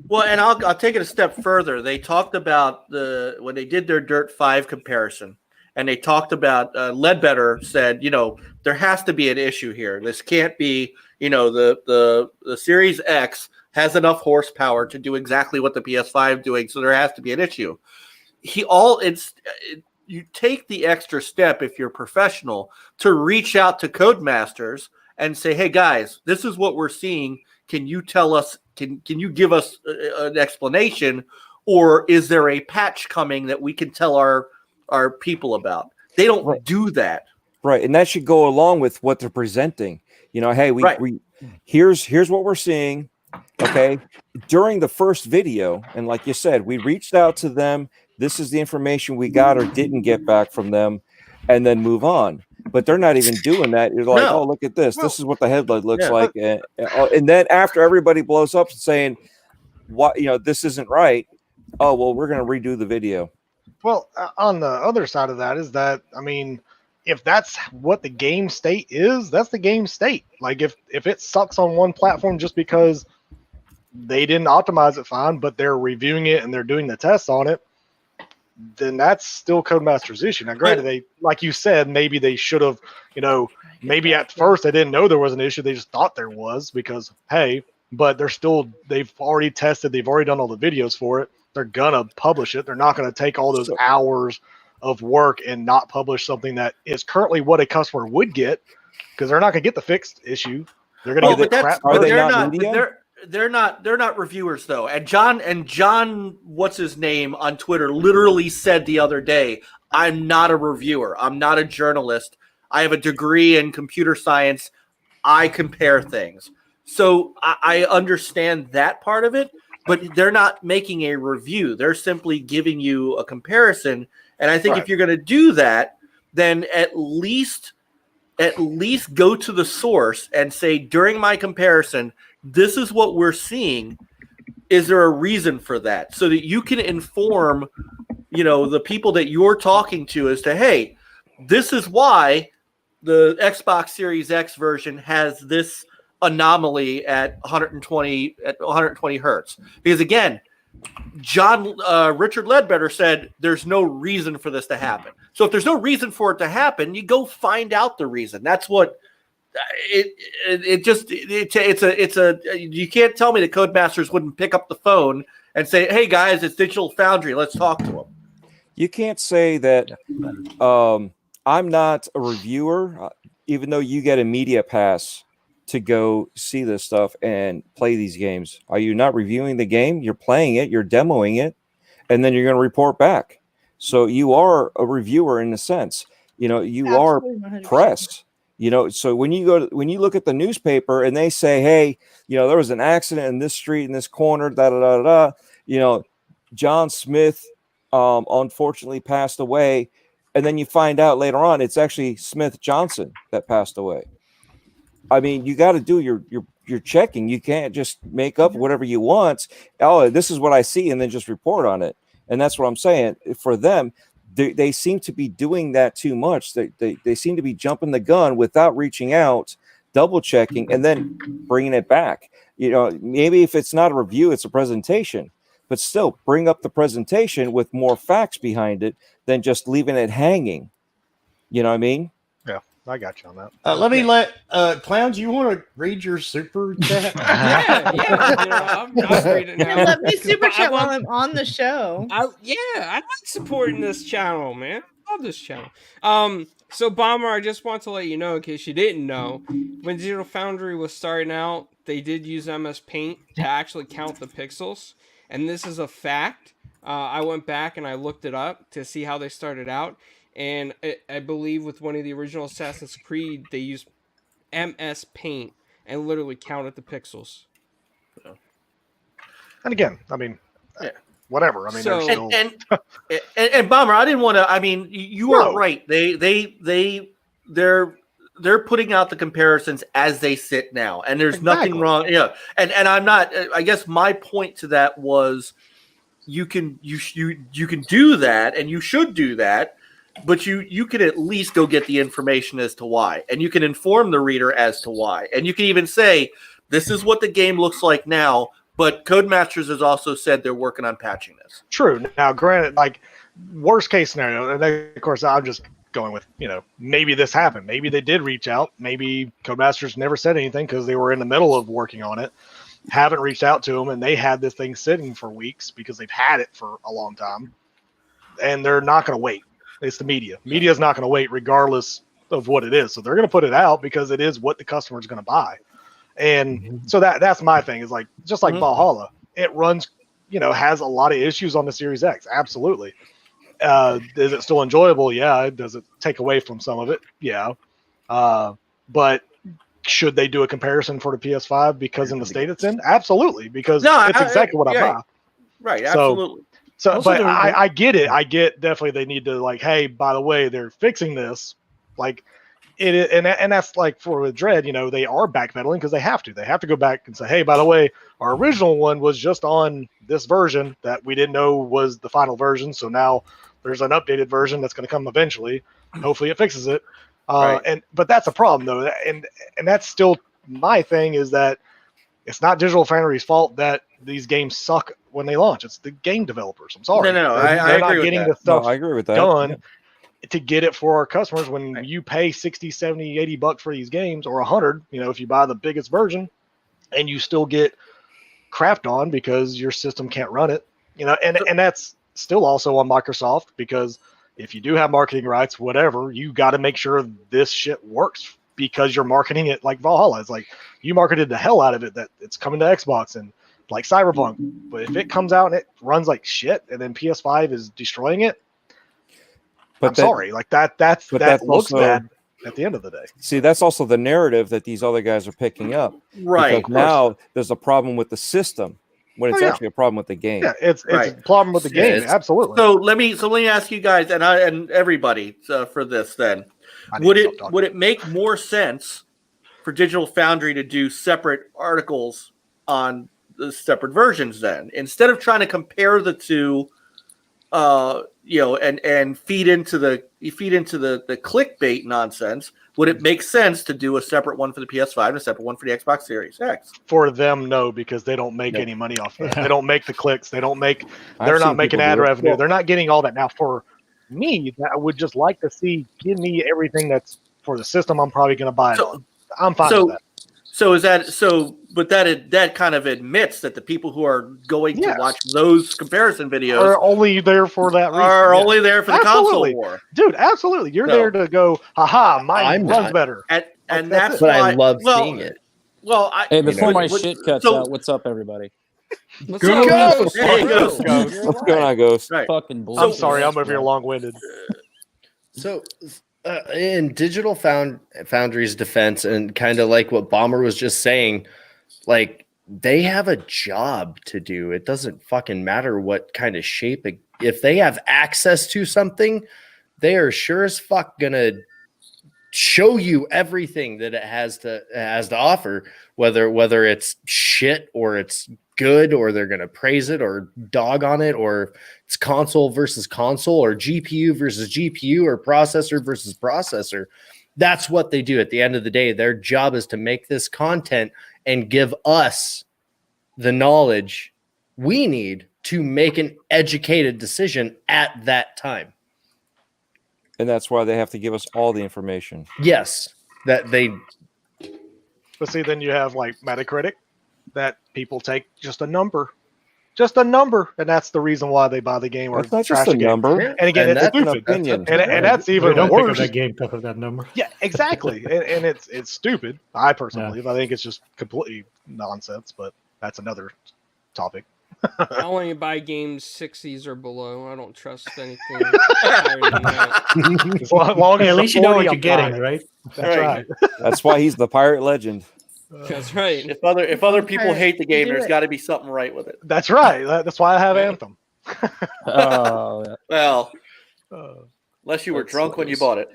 Well, and I'll take it a step further. They talked about when they did their Dirt 5 comparison. And they talked about Ledbetter said, there has to be an issue here. This can't be, the Series X has enough horsepower to do exactly what the PS5 is doing, so there has to be an issue. You take the extra step if you're professional to reach out to Codemasters and say, hey guys, this is what we're seeing. Can you tell us? Can you give us an explanation, or is there a patch coming that we can tell our people about? They don't do that. Right. And that should go along with what they're presenting. Hey, here's what we're seeing. Okay. During the first video, and like you said, we reached out to them. This is the information we got or didn't get back from them, and then move on. But they're not even doing that. You're like, oh, look at this. This is what the headlight looks like. And then after everybody blows up saying, what, this isn't right. Oh, well, we're going to redo the video. Well, on the other side of that is that, I mean, if that's what the game state is, that's the game state. Like if it sucks on one platform just because they didn't optimize it fine, but they're reviewing it and they're doing the tests on it, then that's still Codemasters' issue. Now, granted, they, like you said, maybe they should have, maybe at first they didn't know there was an issue. They just thought there was because, hey, but they've already tested, they've already done all the videos for it. They're gonna publish it. They're not gonna take all those hours of work and not publish something that is currently what a customer would get, because they're not gonna get the fixed issue. They're gonna get the crap. Are they not media? they're not reviewers though. And John, what's his name on Twitter, literally said the other day, "I'm not a reviewer. I'm not a journalist. I have a degree in computer science. I compare things." So I understand that part of it, but they're not making a review. They're simply giving you a comparison. And I think if you're going to do that, then at least go to the source and say, during my comparison, this is what we're seeing. Is there a reason for that? So that you can inform, the people that you're talking to as to, hey, this is why the Xbox Series X version has this anomaly at 120 hertz. Because again, Richard Ledbetter said there's no reason for this to happen. So if there's no reason for it to happen, you go find out the reason. That's what you can't tell me the Codemasters wouldn't pick up the phone and say, "Hey guys, it's Digital Foundry. Let's talk to them." You can't say that I'm not a reviewer, even though you get a media pass to go see this stuff and play these games. Are you not reviewing the game? You're playing it, you're demoing it, and then you're going to report back. So you are a reviewer in a sense. You are 100%. press. So when you look at the newspaper and they say, "Hey, there was an accident in this street, in this corner, da da da da," John Smith unfortunately passed away, and then you find out later on it's actually Smith Johnson that passed away. I mean, you got to do your checking. You can't just make up whatever you want. Oh, this is what I see, and then just report on it. And that's what I'm saying. For them, they seem to be doing that too much. They seem to be jumping the gun without reaching out, double checking, and then bringing it back. Maybe if it's not a review, it's a presentation. But still, bring up the presentation with more facts behind it than just leaving it hanging. You know what I mean? Yeah, I got you on that. Let me Clowns, you want to read your super chat? yeah. I'm reading now. Let me super chat while I'm on the show. I like supporting this channel, man. I love this channel. So Bomber, I just want to let you know, in case you didn't know, when Digital Foundry was starting out, they did use MS Paint to actually count the pixels, and this is a fact. I went back and I looked it up to see how they started out. And I believe with one of the original Assassin's Creed, they used MS Paint and literally counted the pixels. And again, I mean, whatever. I mean, so, still... and Bomber, I didn't want to. I mean, you are right. They're putting out the comparisons as they sit now, and there's nothing wrong. Yeah, and I'm not. I guess my point to that was, you can do that, and you should do that. But you can at least go get the information as to why, and you can inform the reader as to why, and you can even say, "This is what the game looks like now." But Codemasters has also said they're working on patching this. True. Now, granted, like worst case scenario, and then, of course, I'm just going with maybe this happened. Maybe they did reach out. Maybe Codemasters never said anything because they were in the middle of working on it. Haven't reached out to them, and they had this thing sitting for weeks because they've had it for a long time, and they're not going to wait. It's the media. Media is not going to wait regardless of what it is. So they're going to put it out because it is what the customer is going to buy. And so that's my thing, is like, just like Valhalla, it runs, has a lot of issues on the Series X. Absolutely. Is it still enjoyable? Yeah. Does it take away from some of it? Yeah. But should they do a comparison for the PS5 because in the state it's in? Absolutely. Because it's exactly what I buy. Right. Absolutely. So, but I get it. I get definitely they need to, like, hey, by the way, they're fixing this. Like, it, and that's like for Dread, they are backpedaling because they have to. They have to go back and say, hey, by the way, our original one was just on this version that we didn't know was the final version. So now there's an updated version that's going to come eventually. Hopefully it fixes it. But that's a problem though, and that's still my thing, is that it's not Digital Foundry's fault that these games suck when they launch. It's the game developers. I'm sorry. No, they're not getting the stuff I agree with that. done to get it for our customers. When you pay 60, 70, $80 for these games, or 100, if you buy the biggest version, and you still get crapped on because your system can't run it, and that's still also on Microsoft, because if you do have marketing rights, whatever, you got to make sure this shit works because you're marketing it like Valhalla. It's like you marketed the hell out of it that it's coming to Xbox and like Cyberpunk. But if it comes out and it runs like shit and then PS5 is destroying it, I'm sorry. Like that looks bad at the end of the day. See, that's also the narrative that these other guys are picking up. Right. Because now there's a problem with the system when it's actually a problem with the game. Yeah, it's a problem with the game. Absolutely. So let me ask you guys and everybody for this then. Would it make more sense for Digital Foundry to do separate articles on the separate versions then, instead of trying to compare the two, and feed into the clickbait nonsense? Would it make sense to do a separate one for the PS5 and a separate one for the Xbox Series X? For them, no, because they don't make any money off of that. They don't make the clicks. They're not making ad revenue. They're not getting all that. Now, for me, I would just like to see, give me everything that's for the system I'm probably going to buy. I'm fine with that. So is that so? But that kind of admits that the people who are going to watch those comparison videos are only there for that reason. Only there for the console war, dude. Absolutely, you're there to go. Haha, mine runs better, and that's but why I love seeing it. Well, hey, before my shit cuts out, what's up, everybody? Let's go. What's going on, Ghost? Right. Fucking bullshit. I'm sorry, I'm over here long-winded. So, in Digital Foundry's defense, and kind of like what Bomber was just saying, like they have a job to do. It doesn't fucking matter what kind of shape. If they have access to something, they are sure as fuck gonna show you everything that it has to offer, whether it's shit or it's good, or they're gonna praise it or dog on it, or it's console versus console, or GPU versus GPU, or processor versus processor. That's what they do. At the end of the day, their job is to make this content and give us the knowledge we need to make an educated decision at that time. And that's why they have to give us all the information. Yes, that they. But see, then you have like Metacritic, that people take just a number, and that's the reason why they buy the game. Or that's not just a number. And again, it's an opinion, and that's even don't worse. Pick up that game because of that number. Yeah, exactly. and it's stupid. I personally believe. I think it's just completely nonsense. But that's another topic. I only buy games 60s or below. I don't trust anything higher than that. As long as at least you know what you're getting, right? That's right. That's why he's the pirate legend. That's right. If other people hate the game, there's got to be something right with it. That's right. That's why I have Anthem. Well, unless you were drunk when you bought it.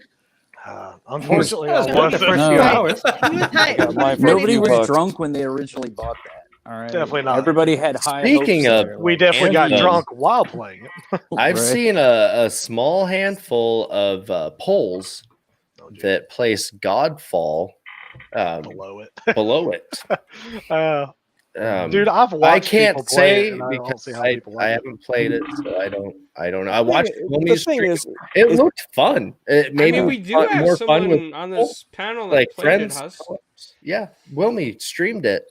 Unfortunately, I The first few hours. Nobody was drunk when they originally bought that. All right. Definitely not. Everybody had high Speaking hopes of, there. We definitely got drunk while playing it. I've seen a small handful of polls that place Godfall below it. Dude, I've watched. I can't people play say it, because I haven't played it, so I don't know. I watched the thing is, it looked fun. Maybe we do have more fun someone with on this panel that like played friends. it, Hus. Yeah, Wilmy streamed it,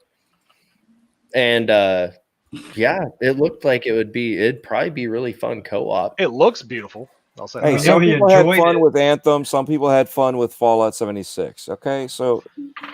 and it looked like it'd probably be really fun co-op. It looks beautiful. I'll say. Hey, some people had fun with Anthem. Some people had fun with Fallout 76. Okay, so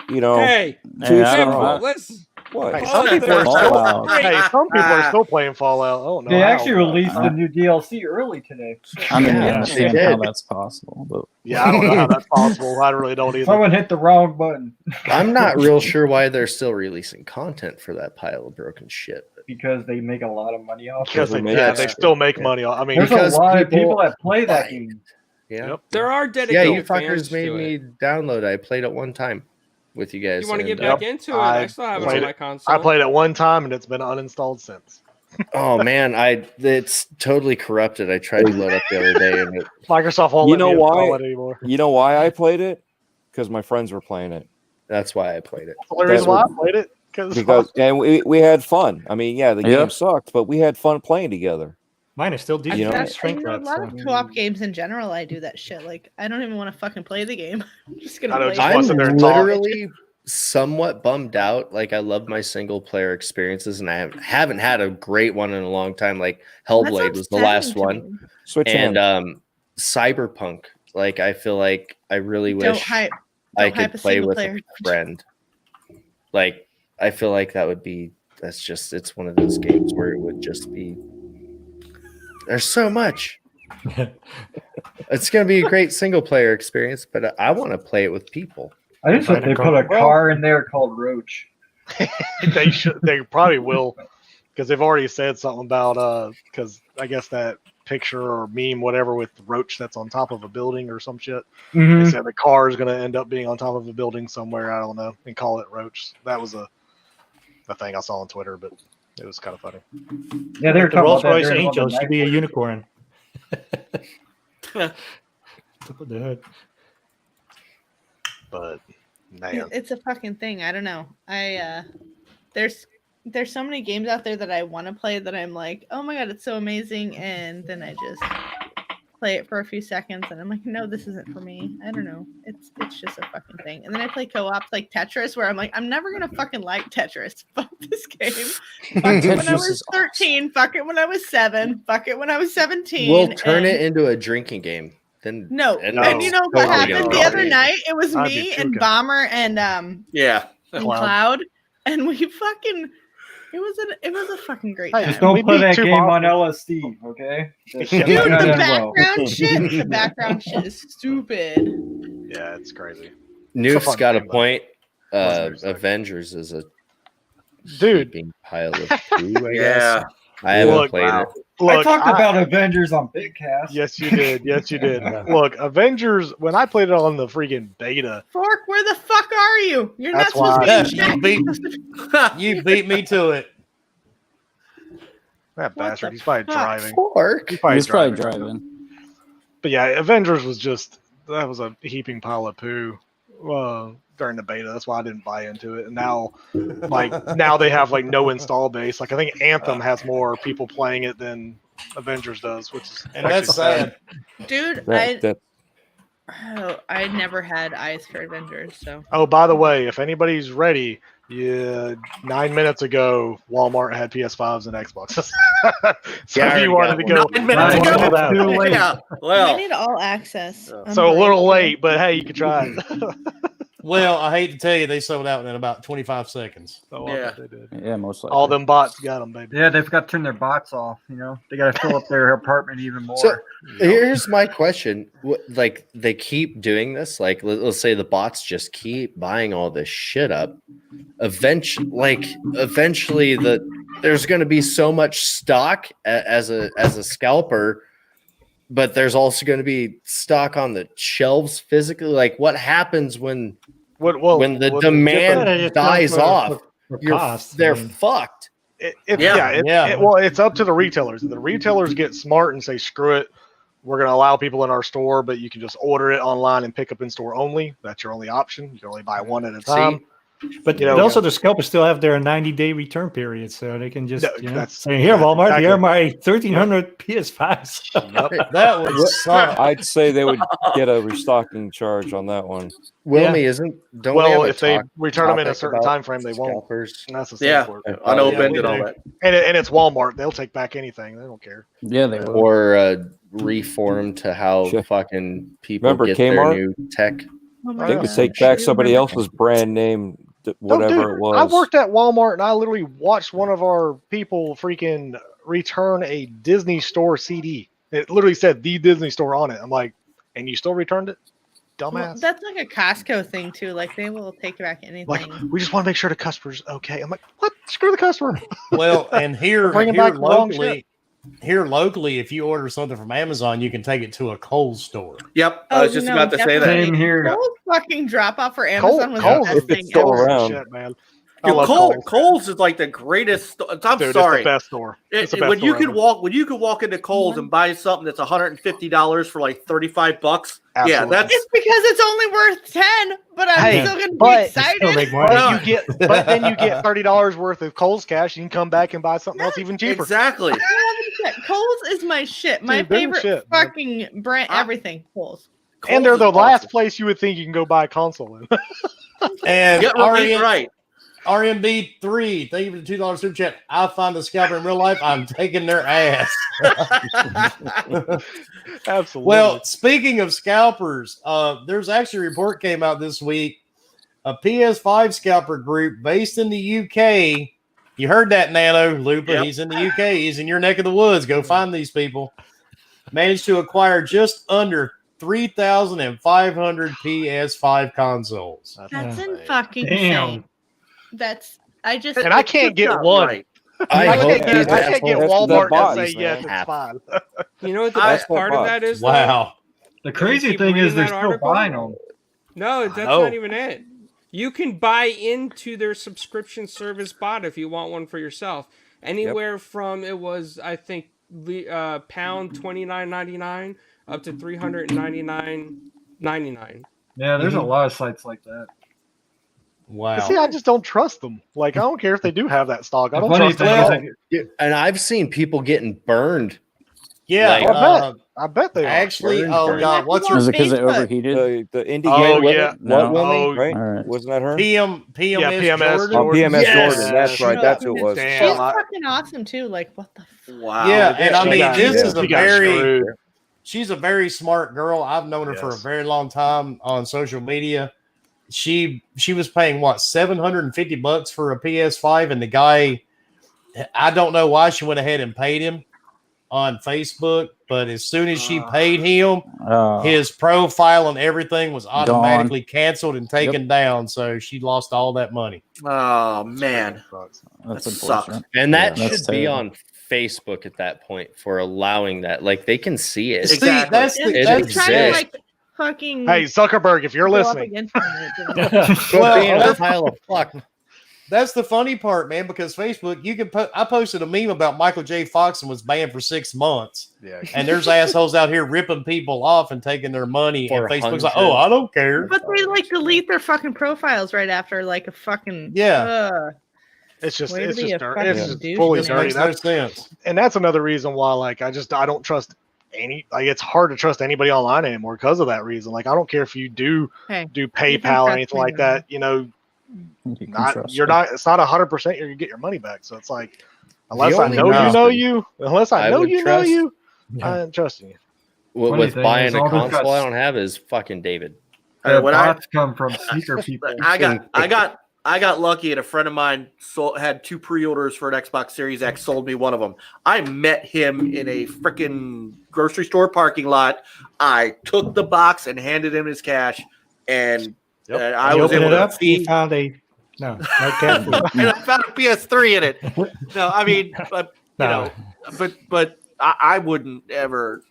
Hey, let's. What? Hey, some people are still playing Fallout. Oh no! They actually released the new DLC early today. I mean, I understand how that's possible, but I don't know how that's possible. I really don't either. Someone hit the wrong button. I'm not real sure why they're still releasing content for that pile of broken shit. Because they make a lot of money off. Because they still make money. I mean, there's a lot of people that play that game. Yeah, there are dedicated. Yeah, you fuckers made me download it. I played it one time with you guys. You want to get back into it? I still have it on my console. I played it one time and it's been uninstalled since. Oh man, it's totally corrupted. I tried to load up the other day and Microsoft won't let me install it anymore. You know why I played it? Because my friends were playing it. That's why I played it. That's the only reason why I played it. Because we had fun. I mean, the game sucked, but we had fun playing together. Mine is still decent. A lot of co-op games in general, I do that shit. Like, I don't even want to fucking play the game. I'm just gonna play. I'm literally somewhat bummed out. Like, I love my single player experiences, and I haven't had a great one in a long time. Like, Hellblade was the last one, and Cyberpunk. Like, I feel like I really wish. I could play with a friend. Like, I feel like it's one of those games where it would just be, there's so much. It's going to be a great single player experience, but I want to play it with people. I just hope they put a car in there called Roach. They should. They probably will, because they've already said something about because I guess that picture or meme, whatever, with the roach that's on top of a building or some shit. Mm-hmm. They said the car is going to end up being on top of a building somewhere. I don't know, and call it Roach. That was a thing I saw on Twitter, but it was kind of funny. Yeah, they were talking about Rolls-Royce Angel should be a unicorn. But man, it's a fucking thing. I don't know. There's so many games out there that I want to play that I'm like, oh my god, it's so amazing, and then I just play it for a few seconds and I'm like, no, this isn't for me. I don't know. It's just a fucking thing. And then I play co-ops like Tetris, where I'm like, I'm never gonna fucking like Tetris. Fuck this game. Fuck it when I was 13. Fuck it when I was 7. Fuck it when I was 17. We'll turn it into a drinking game. Then no. And you know what happened the other night? It was me and Bomber and and Cloud, and we fucking. It was a fucking great time. Just don't play that game on LSD, okay? Dude, the background shit is stupid. Yeah, it's crazy. Noof's got a point. Avengers is a dude pile of poo, I guess. I haven't played it. Look, I talked about Avengers on Bitcast. Yes, you did. Yes, you did. Look, Avengers, when I played it on the freaking beta. Fork, where the fuck are you? You're not supposed to be You beat me to it. That bastard. He's probably driving. Fork. He's probably driving. But yeah, Avengers was that was a heaping pile of poo during the beta. That's why I didn't buy into it. And now they have like no install base. Like I think Anthem has more people playing it than Avengers does, which is that's sad. Dude, I never had eyes for Avengers, so. Oh, by the way, if anybody's ready, 9 minutes ago, Walmart had PS5s and Xboxes. So if you wanted to go 9 minutes ago, yeah. Well, I need all access. So a little late, but hey, you can try it. Well, I hate to tell you, they sold out in about 25 seconds. Oh, yeah, they did. Yeah, most likely. All them bots got them, baby. Yeah, they've got to turn their bots off. You know, they got to fill up their apartment even more. So here's my question: like they keep doing this? Like let's say the bots just keep buying all this shit up. Eventually, there's going to be so much stock as a scalper. But there's also going to be stock on the shelves physically. Like, what happens when the demand dies off? They're fucked. Well, it's up to the retailers. The retailers get smart and say, "Screw it, we're going to allow people in our store, but you can just order it online and pick up in store only. That's your only option. You can only buy one at a time." But the scalpers still have their 90-day return period, so they can just say, "Here, Walmart, here are my 1,300 PS5s." That was. I'd say they would get a restocking charge on that one. Wilmy if they return them in a certain time frame, they won't. And that's the unopened and all that. And it's Walmart; they'll take back anything. They don't care. Yeah, they will. Or reform to how fucking people get their new tech. They could take back somebody else's brand name. Whatever it was. I worked at Walmart and I literally watched one of our people freaking return a Disney Store CD. It literally said the Disney Store on it. I'm like, and you still returned it? Dumbass. Well, that's like a Costco thing too. Like they will take back anything. Like we just want to make sure the customer's okay. I'm like, what? Screw the customer. Well, and here locally, if you order something from Amazon, you can take it to a Kohl's store. Yep, I was just about to say that. Same here. Kohl's fucking drop off for Amazon was the best thing still ever. around. Shit, man. Kohl's is like the greatest. Dude, sorry, it's the best store. When you could walk into Kohl's and buy something that's $150 for like $35. Absolutely. Yeah, that's it's because it's only worth 10, but I'm still gonna be excited. But then you get $30 worth of Kohl's cash. You can come back and buy something else even cheaper. Exactly. Kohl's is my shit. My favorite fucking brand. Everything Kohl's. And they're the last place you would think you can go buy a console in. And right. RMB3, thank you for the $2 super chat. I find the scalper in real life, I'm taking their ass. Absolutely. Well, speaking of scalpers, there's actually a report came out this week a PS5 scalper group based in the UK. You heard that, Nano Lupa. Yep. He's in the UK. He's in your neck of the woods. Go find these people. Managed to acquire just under 3,500 PS5 consoles. That's fucking insane. And I can't get one. Right. I can't get Walmart to say yes, it's fine. You know what the best part of that is? Wow. The crazy thing is they're still buying them. No, that's not even it. You can buy into their subscription service bot if you want one for yourself. Anywhere from it was, I think, pound $29.99 up to $399.99. Yeah, there's a lot of sites like that. Wow. See, I just don't trust them. Like, I don't care if they do have that stock. I don't funny trust thing them. And I've seen people getting burned. Yeah, Like, I bet they actually. Burned, Oh burned. God, what's Was her it because it overheated? The indie Oh, game, yeah. No. woman, right? All right. Wasn't that her? PMS PMS Jordan? Oh, PMS Yes. Jordan. That's right. That's who it was. Damn. She's fucking awesome too. Like, what the Wow. Yeah, and I She mean, got- this yeah, is a she got very. screwed. She's a very smart girl. I've known her for a Yes. very long time on social media. She was paying what $750 for a PS5, and the guy, I don't know why she went ahead and paid him on Facebook, but as soon as she paid him, his profile and everything was automatically canceled and taken down. So she lost all that money. Oh man, That's that unfortunate. sucks. And that Yeah, that's should be terrible. on Facebook at that point for allowing that. Like they can see it. See, that's And the It they're that's trying to exists. like fucking Hey, Zuckerberg, if you're go up listening, against it. Well, Being a that's- pile of fuck. That's the funny part, man, because Facebook, you can I posted a meme about Michael J. Fox and was banned for 6 months. yeah, And there's assholes out here ripping people off and taking their money. For And Facebook's like, 100. oh, I don't care. But they like delete their fucking profiles right after like a fucking Yeah. it's just Way to be a dirty. It's fucking just douche, fully It man. dirty. makes no sense. And that's another reason why, like, I don't trust it's hard to trust anybody online anymore because of that reason. Like, I don't care if you do Hey, PayPal or trust anything me like no more. that. You know, You can trust it's not 100% you're gonna get your money back. So it's like, unless I only know you trust know me you, unless I I know would you know trust- you, Yeah. I ain't trusting you. Funny With thing buying is, a all those console I guys- don't have is fucking David. The When I- bots come from sneaker people. I got lucky, and a friend of mine had 2 pre-orders for an Xbox Series X. Sold me one of them. I met him in a freaking grocery store parking lot. I took the box and handed him his cash, and I You was open able it to up. see. He found no cat food. And I found a PS3 in it. No, I mean, but you No. know, but I wouldn't ever.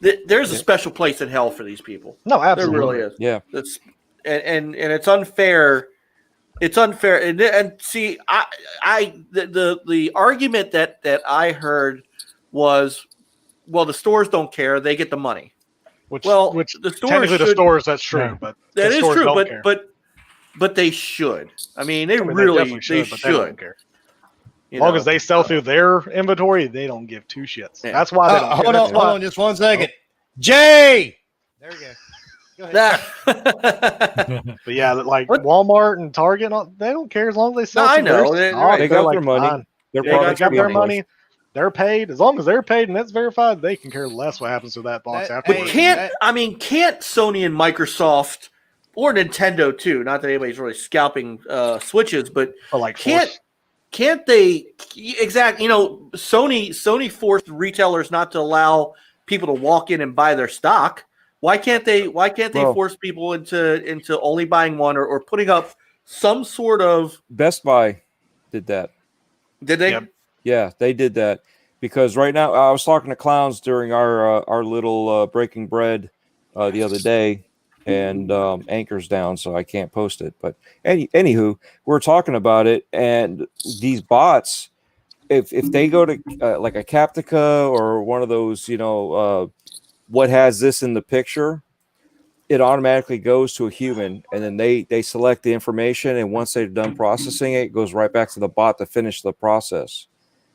There's a special place in hell for these people. No, There absolutely. really is. Yeah. It's and it's unfair. It's unfair. And see, the argument that I heard was, well, the stores don't care; they get the money. Which The stores technically the should- stores, that's true, Yeah. but That the is stores true, don't care. but they should. I mean, they I mean, really definitely should. but they don't care. You As long know. as they sell through their inventory, they don't give 2 shits. Yeah. That's why they don't. care. Hold That's on, why- just 1 second. Jay! There you go. Go ahead. But yeah, like Walmart and Target, they don't care as long as they sell. No, I through their know. stock. They They're got their money. fine. Their Yeah, they products got are their worthless. money. They're paid. As long as they're paid and that's verified, they can care less what happens to that box That- afterwards. hey, Can't Sony and Microsoft or Nintendo too? Not that anybody's really scalping switches, but But like can't they exactly? You know, Sony forced retailers not to allow people to walk in and buy their stock. Why can't they? Why can't they Well- force people into only buying one or putting up some sort of? Best Buy did that. Did they? Yep. Yeah, they did that because right now I was talking to Clowns during our little breaking bread the other day, and Anchor's down, so I can't post it. But anywho, we're talking about it, and these bots, if they go to like a Captica or one of those, what has this in the picture, it automatically goes to a human, and then they select the information, and once they're done processing it, it goes right back to the bot to finish the process.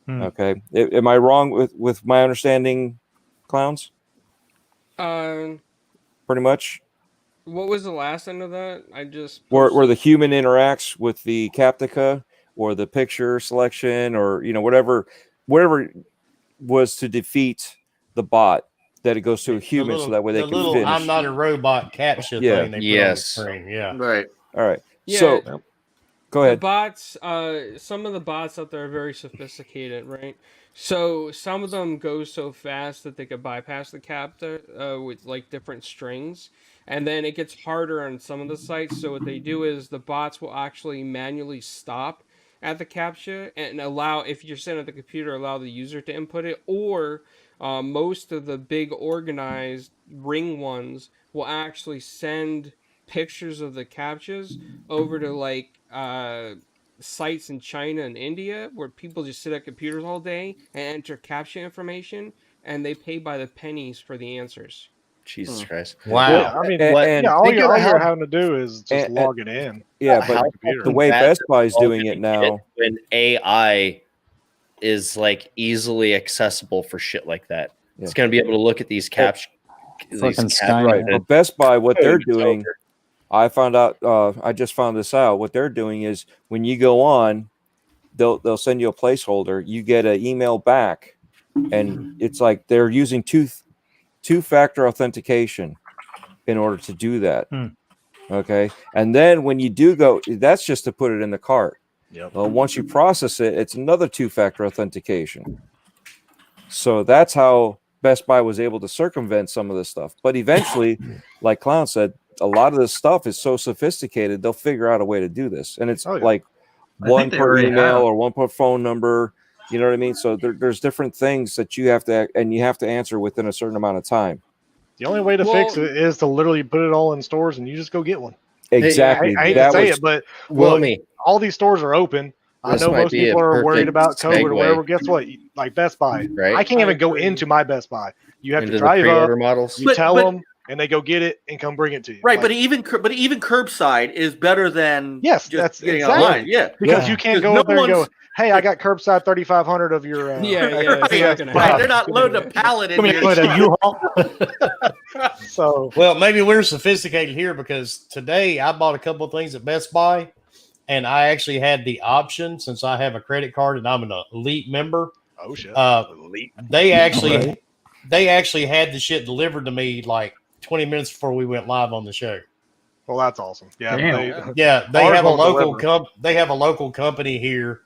Okay, am I wrong with my understanding, Clowns? Pretty much. What was the last end of that? I just Where the human interacts with the Captica or the picture selection or whatever was to defeat the bot. that it goes to a human, so that way they can finish. I'm not a robot captcha thing they put on the screen. Yeah. Right. All right. Yeah. So go ahead. The bots, some of the bots out there are very sophisticated, right? So some of them go so fast that they could bypass the captcha with like different strings, and then it gets harder on some of the sites. So what they do is the bots will actually manually stop at the captcha and allow, if you're sitting at the computer, allow the user to input it, or most of the big organized ring ones will actually send pictures of the captchas over to like sites in China and India where people just sit at computers all day and enter captcha information, and they pay by the pennies for the answers. Jesus Christ! Wow. Yeah, I mean, all you're having to do is just log it in. Yeah, but the way Best Buy is doing it now, when AI is like easily accessible for shit like that, it's going to be able to look at these captcha. Right. But Best Buy, what they're doing, I found out. I just found this out. What they're doing is when you go on, they'll send you a placeholder. You get an email back, and it's like they're using two-factor authentication in order to do that. Okay, and then when you do go, that's just to put it in the cart. Yep. Well, once you process it, it's another two-factor authentication. So that's how Best Buy was able to circumvent some of this stuff. But eventually, like Clown said, a lot of this stuff is so sophisticated, they'll figure out a way to do this. And it's like one per email or one per phone number. You know what I mean? So there's different things that you have to, and you have to answer within a certain amount of time. The only way to fix it is to literally put it all in stores and you just go get one. Exactly. I hate to say it, but all these stores are open. I know most people are worried about COVID or whatever. Guess what? Like Best Buy, I can't even go into my Best Buy. You have to drive up, you tell them, and they go get it and come bring it to you. Right, but even curbside is better than that's getting online. Yeah, because you can't go up there and go, hey, I got curbside 3,500 of your. They're not loading a pallet in here. So, well, maybe we're sophisticated here because today I bought a couple of things at Best Buy, and I actually had the option since I have a credit card and I'm an elite member. Oh shit! Elite. They actually had the shit delivered to me like 20 minutes before we went live on the show. Well, that's awesome. Yeah, they have a local they have a local company here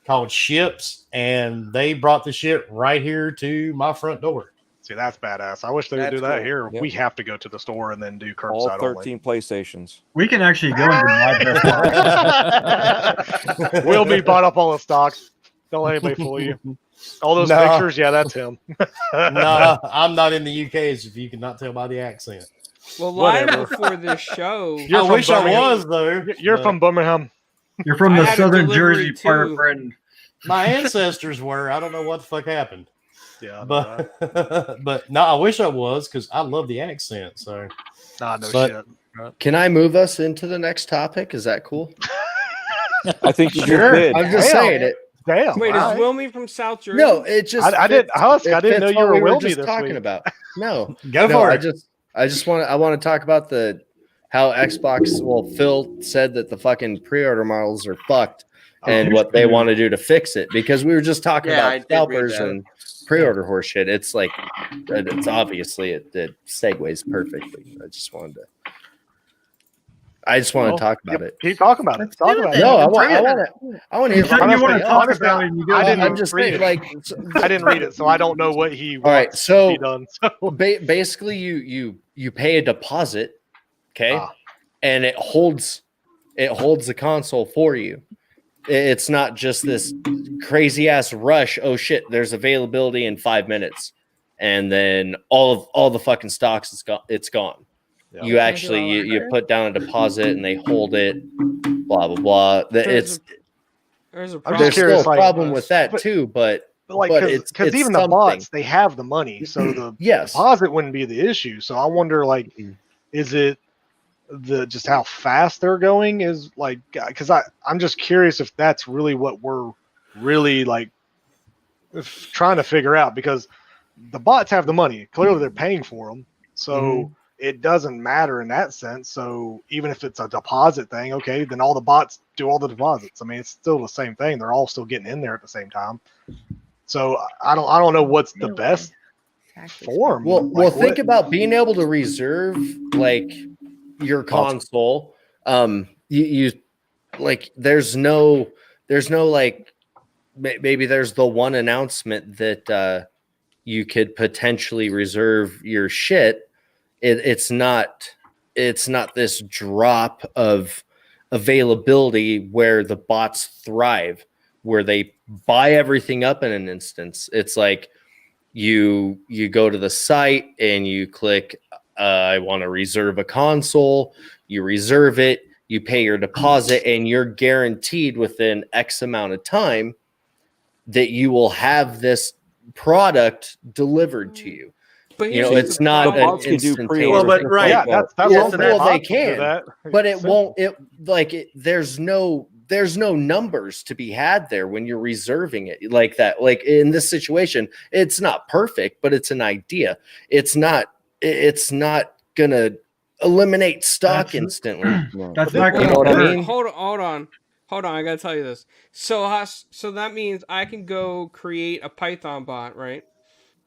called Ships, and they brought the shit right here to my front door. See, that's badass. I wish they would do that here. Yep. We have to go to the store and then do curbside. All 13 PlayStations. We can actually go into my Best Buy. We'll be bought up all the stocks. Don't let anybody fool you. All those pictures, yeah, that's him. No, I'm not in the UK, as if you cannot tell by the accent. Well, live before this show, I wish I was though. You're from Birmingham. You're from the southern Jersey part of Britain. My ancestors were. I don't know what the fuck happened. Yeah, but no, I wish I was because I love the accent. So, shit. Can I move us into the next topic? Is that cool? I think you did. I'm just saying it. Damn. Wait, is Wilmy from South Jersey? No, it just. I didn't know you were Wilmy this talking week. about. No, go for it. I just want to talk about how Xbox. Well, Phil said that the fucking pre-order models are fucked, and what they want to do to fix it, because we were just talking about scalpers and pre-order horse shit. It's like it's obviously it segues perfectly. I just want to talk about it. Keep talking about it. Talk about it. No, I want to hear. You want to talk about it? I didn't read it, so I don't know what he wants. All right, so to be done, so. Basically, you pay a deposit, okay, and it holds the console for you. It's not just this crazy ass rush. Oh shit, there's availability in 5 minutes, and then all the fucking stocks it's gone. Yeah. You actually you put down a deposit and they hold it. Blah blah blah. There's still a problem with that too, but it's because even the bots, they have the money, so the deposit wouldn't be the issue. So I wonder, like, is it just how fast they're going is like, because I'm just curious if that's really what we're really like trying to figure out, because the bots have the money, clearly they're paying for them, so it doesn't matter in that sense. So even if it's a deposit thing, okay, then all the bots do all the deposits. I mean, it's still the same thing, they're all still getting in there at the same time. So I don't know what's the best form. Well, think about being able to reserve like your console. You like there's no like maybe there's the one announcement that you could potentially reserve your shit. It's not this drop of availability where the bots thrive, where they buy everything up in an instance. It's like you go to the site and you click I want to reserve a console, you reserve it, you pay your deposit, and you're guaranteed within X amount of time that you will have this product delivered to you. But it's not an instantaneous. Well, but right, yeah, that's they can, but it won't. There's no numbers to be had there when you're reserving it like that. Like in this situation, it's not perfect, but it's an idea. It's not gonna eliminate stock instantly. That's not you know what I mean. Hold on. I gotta tell you this. So that means I can go create a Python bot, right?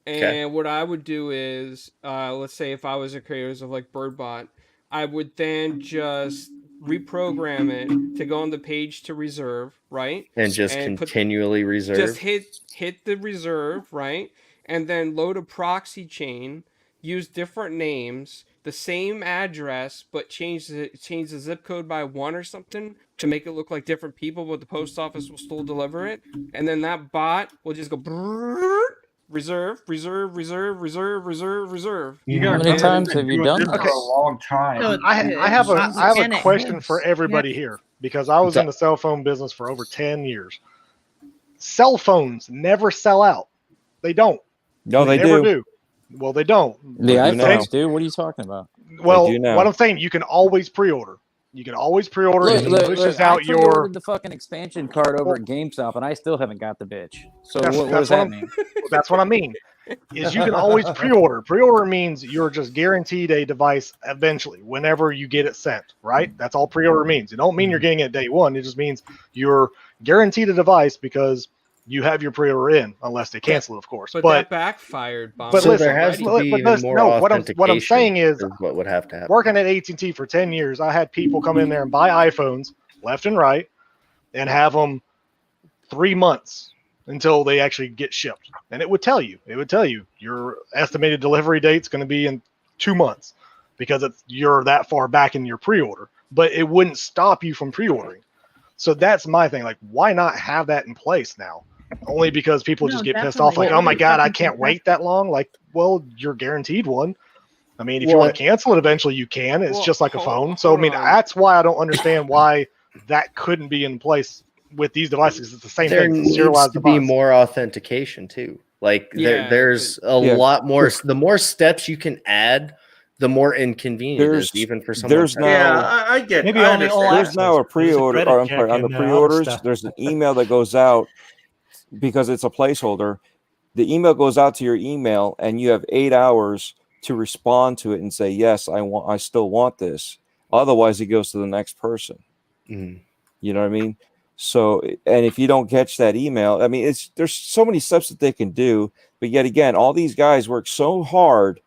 And what I would do is, let's say if I was a creator of like BirdBot, I would then just reprogram it to go on the page to reserve, right? And continually reserve. Just hit the reserve, right? And then load a proxy chain, use different names, the same address, but change the zip code by 1 or something to make it look like different people, but the post office will still deliver it. And then that bot will just go reserve. How many times have you done this? For a long time. I have a question for everybody here, because I was in the cell phone business for over 10 years. Cell phones never sell out. They don't. No, they never do. Well, they don't. The iPhones do. What are you talking about? Well, what I'm saying, you can always pre-order. You can always pre-order. It pushes out your the fucking expansion card over at GameStop, and I still haven't got the bitch. So what does that mean? That's what I mean. Is you can always pre-order. Pre-order means you're just guaranteed a device eventually, whenever you get it sent. Right? That's all pre-order means. It don't mean you're getting it day one. It just means you're guaranteed a device because you have your pre-order in, unless they cancel it, of course. But that backfired, Bob. But so listen, there has to be even more authentication. What I'm saying is what would have to happen. Working at AT&T for 10 years, I had people come in there and buy iPhones left and right and have them 3 months until they actually get shipped. And it would tell you your estimated delivery date's going to be in 2 months because you're that far back in your pre-order. But it wouldn't stop you from pre-ordering. So that's my thing. Like, why not have that in place now? Only because people just get pissed off, like, oh my God, I can't wait that long. Like, well, you're guaranteed one. I mean, if you want to cancel it eventually, you can. It's just like a phone. So, I mean, that's why I don't understand why that couldn't be in place with these devices. It's the same thing. There needs to be more authentication too. Like, there's a lot more. The more steps you can add, the more inconvenient it is, even for someone. I get. Maybe there's now a pre-order. I'm sorry, on the pre-orders, there's an email that goes out because it's a placeholder. The email goes out to your email, and you have 8 hours to respond to it and say, "Yes, I still want this." Otherwise, it goes to the next person. Mm-hmm. You know what I mean? So, and if you don't catch that email, I mean, there's so many steps that they can do. But yet again, all these guys work so hard.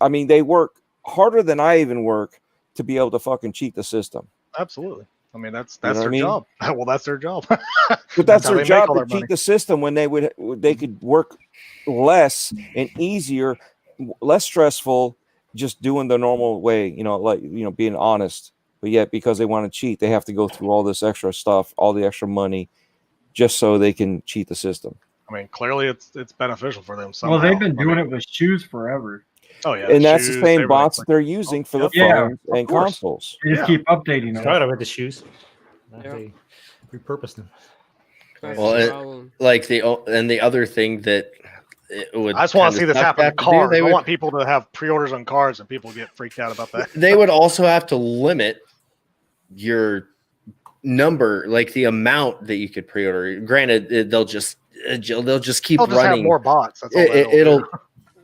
They work harder than I even work to be able to fucking cheat the system. Absolutely. I mean, that's their job. Well, that's their job. But that's their job to cheat the system when they could work less and easier, less stressful, just doing the normal way, being honest. But yet, because they want to cheat, they have to go through all this extra stuff, all the extra money, just so they can cheat the system. I mean, clearly it's beneficial for them somehow. Well, they've been doing it with shoes forever. Oh yeah, and that's the same bots that they're using for the phones and consoles. They just keep updating them. Started with the shoes. They repurposed them. Well, the other thing that I just want to see this happen in cars. I want people to have pre-orders on cars, and people get freaked out about that. They would also have to limit your number, like the amount that you could pre-order. Granted, they'll just keep running. Have more bots. That's all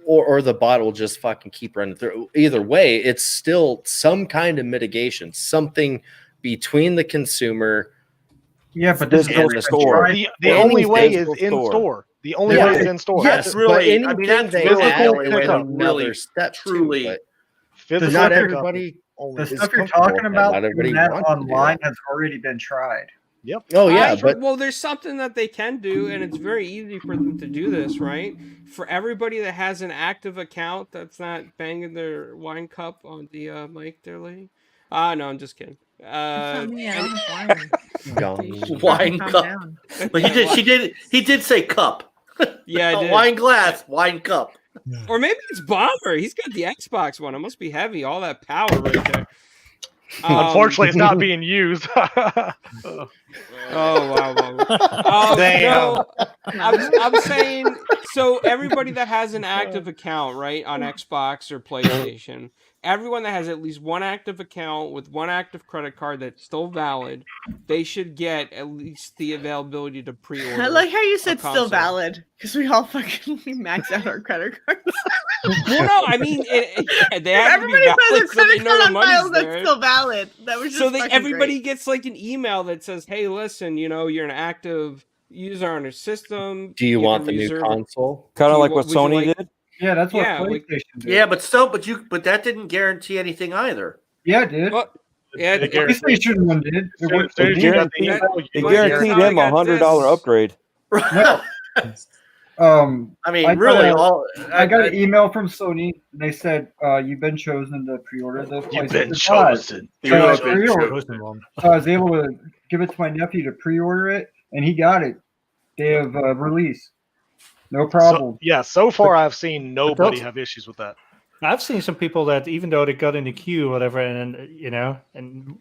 or the bot will just fucking keep running through. Either way, it's still some kind of mitigation, something between the consumer. Yeah, but this is the store. The only way is in store. The only way is in store. Yes, really. but anything that's they really add the only way is to another really step truly. too, Physical not pickup everybody. The is stuff you're comfortable talking with that. about Not everybody doing that wants to do online that. has already been tried. Yep. Oh yeah, but well, there's something that they can do, and it's very easy for them to do this, right? For everybody that has an active account that's not banging their wine cup on the mic there, lady. No, I'm just kidding. That's not me. I don't have wine. Wine Calm cup. down. But he did say cup. Yeah, I did. Wine glass, wine cup. Or maybe it's Bomber. He's got the Xbox one. It must be heavy. All that power right there. Unfortunately, it's not being used. Oh wow! No, I'm saying so. Everybody that has an active account, right, on Xbox or PlayStation, everyone that has at least one active account with one active credit card that's still valid, they should get at least the availability to pre-order. I like how you said console. still valid because we all fucking max out our credit cards. Well, no, I mean they have to be Everybody has valid, a so credit they know card the on money's file there. that's still valid. That was just So everybody great. gets like an email that says, "Hey, listen, you're an active user on our system. do you want can the new reserve- console? Kind of like would what you Sony did. Yeah, that's what Yeah, PlayStation did. Yeah, but that didn't guarantee anything either. Yeah, it did. Well, yeah, They The PlayStation one did. As soon as you got the email, It Well, guaranteed that's how I him got $100 this. upgrade. No. I mean, I really, got I got an email from Sony. And they said you've been chosen to pre-order the You've been PlayStation 5. chosen. So I You've been pre-ordered. So I was able to give it to my nephew to pre-order it, and he got it day of release. No problem. So far I've seen nobody have issues with that. I've seen some people that even though they got in the queue or whatever, and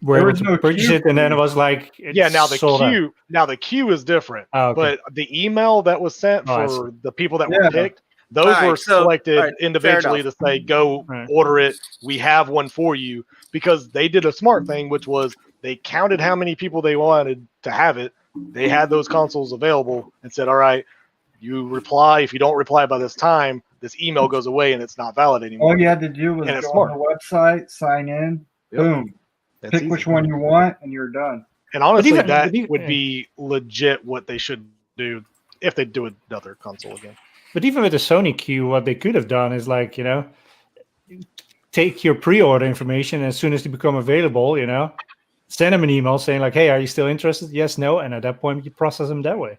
were There able was to no purchase queue it, and then it was like Now the queue is different. Oh, okay. But the email that was sent I for the people that Yeah. were picked, those All right, were so- selected all right, individually fair to say, go Right. order it. We have one for you, because they did a smart thing, which was they counted how many people they wanted to have it. They had those consoles available and said, all right, you reply. If you don't reply by this time, this email goes away and it's not valid anymore. All you had to do was And it's go on the website, sign in, boom, That's pick easy. which one you want, and you're done. And honestly, even- that but even- would be legit what they should do if they do another console again. But even with the Sony queue, what they could have done is like, take your pre-order information, and as soon as they become available, send them an email saying like, hey, are you still interested? Yes, no. And at that point, you process them that way.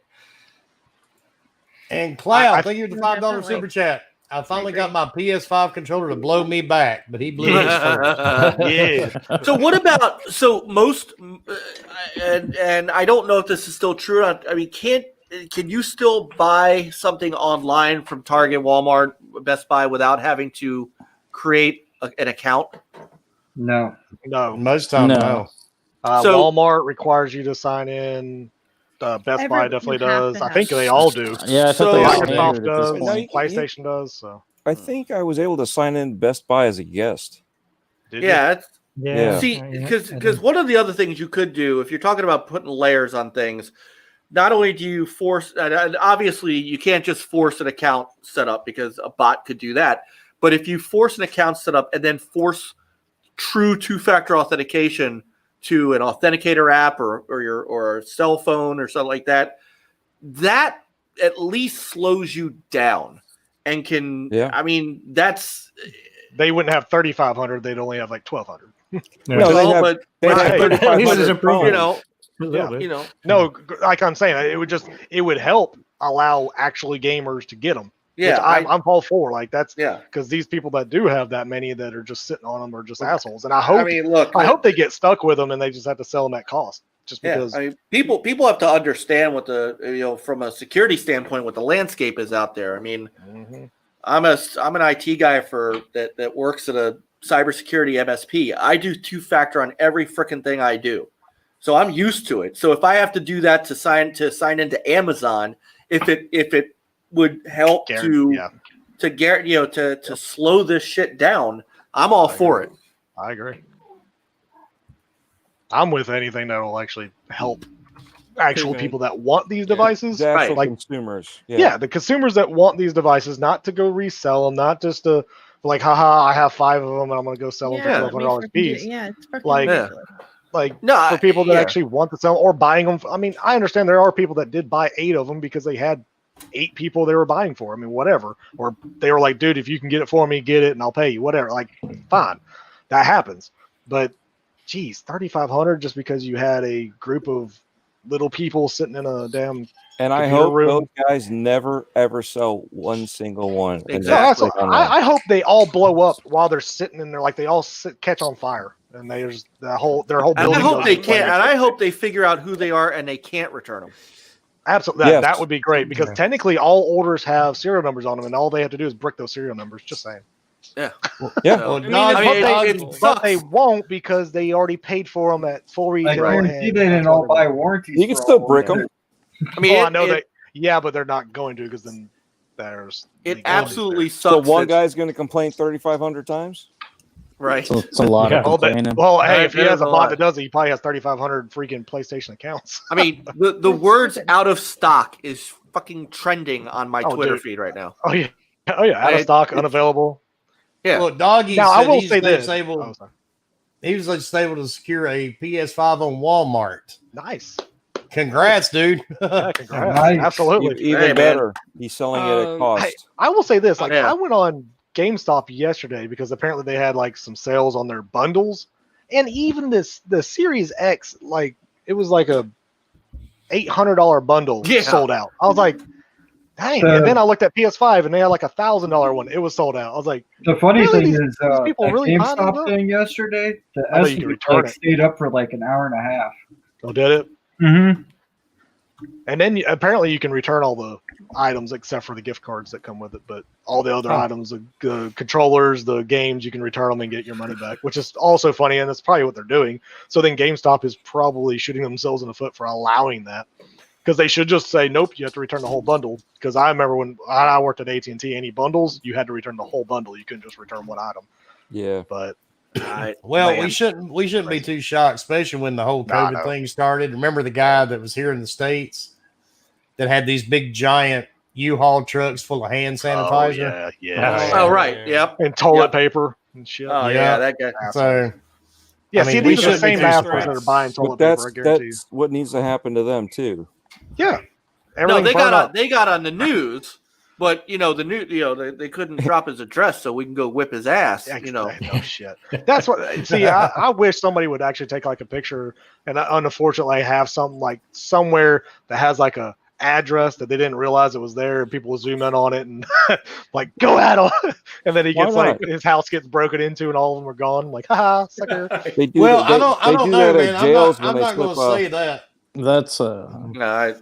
And Cloud, thank you for the $5 Definitely. super chat. I finally got my PS5 controller to blow me back, but he blew his first. Yeah. So what about most and I don't know if this is still true. I mean, can you still buy something online from Target, Walmart, Best Buy without having to create an account? No. No. Most time, No. no. So- Walmart requires you to sign in. Best Buy definitely you have does. to I think have- they all do. Yeah, I thought So- they were Microsoft standard at this does. point. No, you- PlayStation does. So I think I was able to sign in Best Buy as a guest. did you? Yeah. Yeah. See, because one of the other things you could do if you're talking about putting layers on things, not only do you force, and obviously you can't just force an account set up because a bot could do that. But if you force an account set up and then force true two-factor authentication to an authenticator app or a cell phone or something like that, that at least slows you down and can. Yeah. I mean, They wouldn't have 3,500. They'd only have like 1,200. Yeah. No, they well, have- but they have right, but- 3,500 This is improvement. you know, A little bit. No, like I'm saying, it would help allow actually gamers to get them. yeah, I'm all for. Like that's yeah. because these people that do have that many that are just sitting on them are just assholes. And I hope I mean, look, I hope they get stuck with them and they just have to sell them at cost. Just yeah, because I mean, people have to understand what from a security standpoint, what the landscape is out there. I mean, Mhm. I'm an IT guy that works at a cybersecurity MSP. I do two-factor on every freaking thing I do, so I'm used to it. So if I have to do that to sign into Amazon, if it would help to slow this shit down, I'm all for it. I agree. I'm with anything that will actually help actual Okay. people that want these devices. The actual Like, consumers. yeah, the consumers that want these devices, not to go resell them, not just to like, haha, I have 5 of them and I'm gonna go sell them Yeah. for $1,200 a piece. Yeah, it's fucking Like- ridiculous. Like No, for people that yeah. actually want to sell or buying them. I mean, I understand there are people that did buy 8 of them because they had 8 people they were buying for. I mean, whatever. Or they were like, dude, if you can get it for me, get it, and I'll pay you. Whatever. Like, fine, that happens. But, geez, 3,500 just because you had a group of little people sitting in a damn. And I hope those guys never ever sell one single one. Exactly. I hope they all blow up while they're sitting in there, like they all catch on fire, and their whole building. I hope they can't, and I hope they figure out who they are and they can't return them. Absolutely, that would be great because technically all orders have serial numbers on them, and all they have to do is brick those serial numbers. Just saying. Yeah. But they won't because they already paid for them at full retail. I guarantee they didn't all buy warranties. You can still brick them. I mean, I know that. Yeah, but they're not going to because then there's. It absolutely sucks. So one guy's going to complain 3,500 times. Right. So it's a lot of complaining. Well, hey, if he has a bot that does it, he probably has 3,500 freaking PlayStation accounts. I mean, the words "out of stock" is fucking trending on my Twitter feed right now. Oh yeah, out of stock, unavailable. Yeah. Well, Doggy now said I will say this: he was just able to secure a PS5 on Walmart. Nice. Congrats, dude. Congrats. Nice. Absolutely. Even better. He's selling it at cost. I will say this: I went on GameStop yesterday because apparently they had like some sales on their bundles, and even the Series X, like it was like a $800 bundle sold out. I was like, dang! And then I looked at PS5 and they had like $1,000 one. It was sold out. I was like, the funny thing is, people really GameStop thing yesterday, the S stayed up for like an hour and a half. Oh, did it? Mm-hmm. And then apparently you can return all the items except for the gift cards that come with it, but all the other items, the controllers, the games, you can return them and get your money back, which is also funny, and that's probably what they're doing. So then GameStop is probably shooting themselves in the foot for allowing that, because they should just say, nope, you have to return the whole bundle. Because I remember when I worked at AT&T, any bundles, you had to return the whole bundle. You couldn't just return one item. Yeah. But we shouldn't be too shocked, especially when the whole COVID thing started. Remember the guy that was here in the States that had these big giant U-Haul trucks full of hand sanitizer? Oh, yeah. Oh, right. Yep. And toilet paper and shit. Oh, yeah, that guy. So, these are the same assholes that are buying toilet paper, I guarantee. That's what needs to happen to them, too. Yeah. They got on the news. But they couldn't drop his address, so we can go whip his ass. No shit. That's what. See, I wish somebody would actually take like a picture, and unfortunately, I have something like somewhere that has like a address that they didn't realize it was there, and people will zoom in on it and like go at him, and then he gets like his house gets broken into, and all of them are gone. I'm like, haha, sucker. I don't know, man. I'm not going to say that. That's I'm not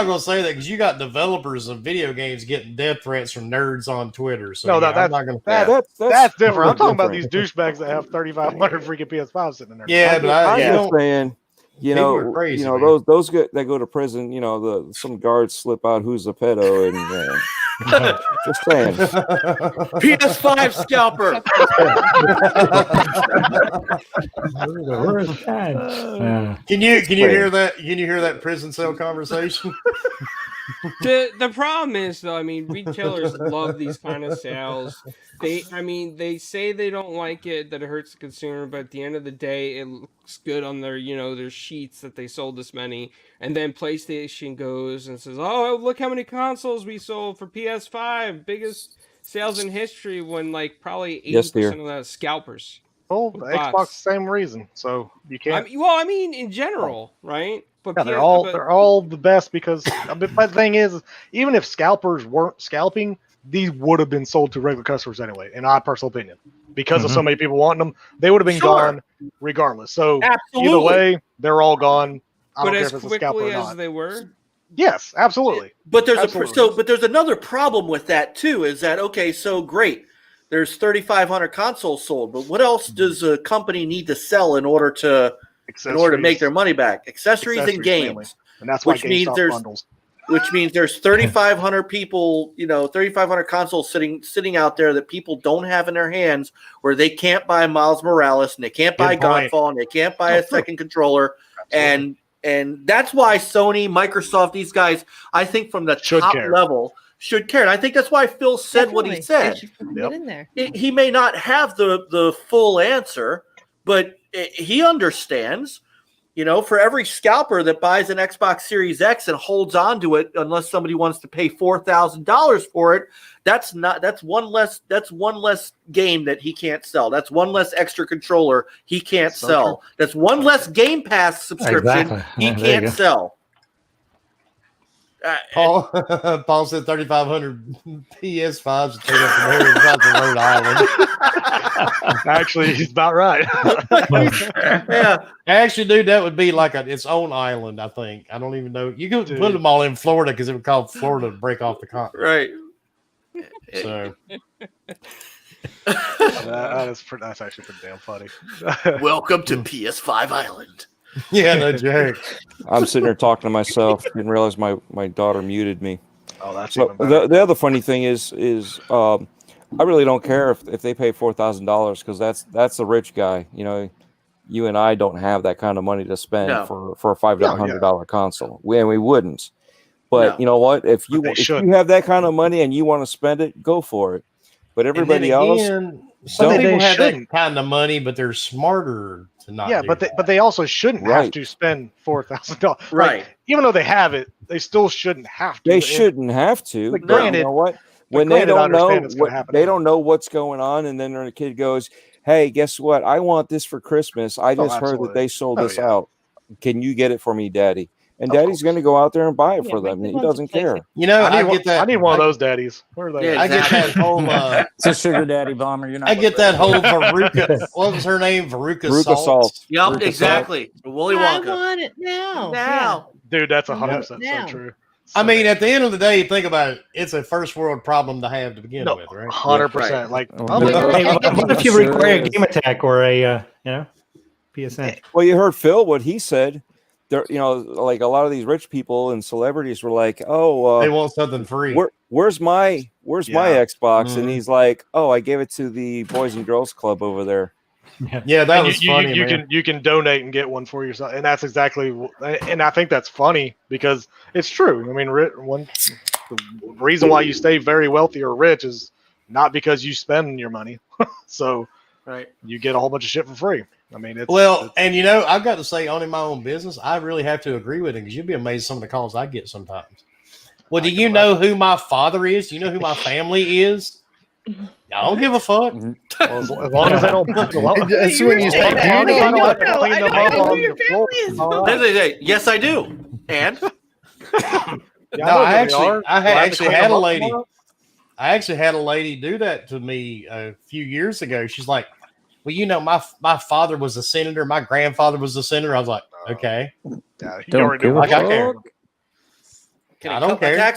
going to say that because you got developers of video games getting death threats from nerds on Twitter. So that's different. I'm talking about these douchebags that have 3,500 freaking PS5 sitting in there. Yeah, but I'm just saying, crazy, those that go to prison, some guards slip out who's a pedo, and just saying. PS5 scalper. Can you hear that? Can you hear that prison cell conversation? The problem is, though, I mean, retailers love these kind of sales. They say they don't like it, that it hurts the consumer, but at the end of the day, it looks good on their, their sheets that they sold this many. And then PlayStation goes and says, oh, look how many consoles we sold for PS5. Biggest sales in history, when like probably 80% of that is scalpers. Oh, Xbox, same reason. So you can't. In general, right? But they're all the best because the thing is, even if scalpers weren't scalping, these would have been sold to regular customers anyway, in my personal opinion. Because of so many people wanting them, they would have been gone regardless. So either way, they're all gone. I don't care if it's a scalper or not. As they were? Yes, absolutely. But there's another problem with that too, is that so great. There's 3,500 consoles sold, but what else does a company need to sell in order to make their money back? Accessories and games, mainly. And that's why bundles. Which means there's 3,500 people, 3,500 consoles sitting out there that people don't have in their hands, where they can't buy Miles Morales and they can't buy Godfall and they can't buy a second controller, and that's why Sony, Microsoft, these guys, I think from the top level, should care. And I think that's why Phil said what he said. In there. He may not have the full answer, but he understands. For every scalper that buys an Xbox Series X and holds on to it, unless somebody wants to pay $4,000 for it, that's one less game that he can't sell. That's one less extra controller he can't sell. That's one less Game Pass subscription he can't sell. Paul said 3,500 PS5s to take up from here to Rhode Island. Actually, he's about right. Yeah, actually, dude, that would be like its own island. I think. I don't even know. You could put them all in Florida because it would call Florida to break off the continent. Right. So that's actually pretty damn funny. Welcome to PS5 Island. Yeah, no joke. I'm sitting there talking to myself. Didn't realize my daughter muted me. Oh, that's so even better. The other funny thing is I really don't care if they pay $4,000 because that's the rich guy. You and I don't have that kind of money to spend for a $500 console. We wouldn't. But you know what? If you have that kind of money and you want to spend it, go for it. But everybody else, some people have that kind of money, but they're smarter to not. Yeah, but they also shouldn't have to spend $4,000. Right. Even though they have it, they still shouldn't have to. They shouldn't have to. But granted, you know what? When they don't know what's going on, and then the kid goes, "Hey, guess what? I want this for Christmas. I just heard that they sold this out. Can you get it for me, Daddy?" And Daddy's going to go out there and buy it for them. He doesn't care. I get that. I need one of those daddies. Where are they? Yeah, exactly. I get that whole. It's a sugar daddy bomber. You're not. I get that whole Veruca. What was her name? Veruca Salt. Yep, exactly. Willy Wonka. I want it now. Yeah. Dude, that's 100% so true. I mean, at the end of the day, think about it. It's a first world problem to have to begin with, right? 100%. Like, what if you require a Game Attack or a PSN? Well, you heard Phil what he said. There, like a lot of these rich people and celebrities were like, "Oh, they want something free. Where's my Xbox?" And he's like, "Oh, I gave it to the Boys and Girls Club over there." Yeah, that was funny. You can donate and get one for yourself, and that's exactly. And I think that's funny because it's true. I mean, the reason why you stay very wealthy or rich is not because you spend your money. So, you get a whole bunch of shit for free. I mean, I've got to say, owning my own business, I really have to agree with it because you'd be amazed some of the calls I get sometimes. Well, do you know who my father is? Do you know who my family is? I don't give a fuck. Well, as long as they don't. That's when you say, yes, I do. And I actually had a lady. I actually had a lady do that to me a few years ago. She's like, "Well, my father was a senator. My grandfather was a senator." I was like, "Okay, yeah, you already do. Like, I care. I don't care."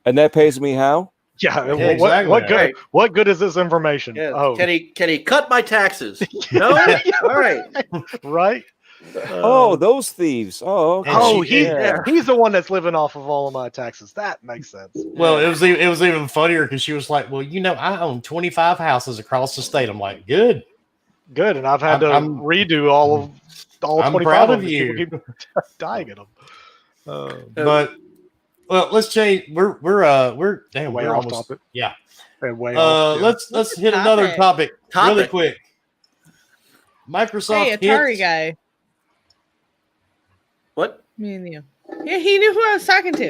And that pays me how? Yeah, exactly. What good is this information? Yeah. Oh, can he cut my taxes? No, all right, right. Those thieves. Oh, okay. He's the one that's living off of all of my taxes. That makes sense. Well, it was even funnier because she was like, "Well, I own 25 houses across the state." I'm like, "Good, and I've had to redo all 25 I'm proud of you. you." People keep dying at them. But let's change. We're way off topic. Yeah. Way off. Let's hit another topic really quick. Microsoft. Hey, Atari guy. What? Me and you. Yeah, he knew who I was talking to.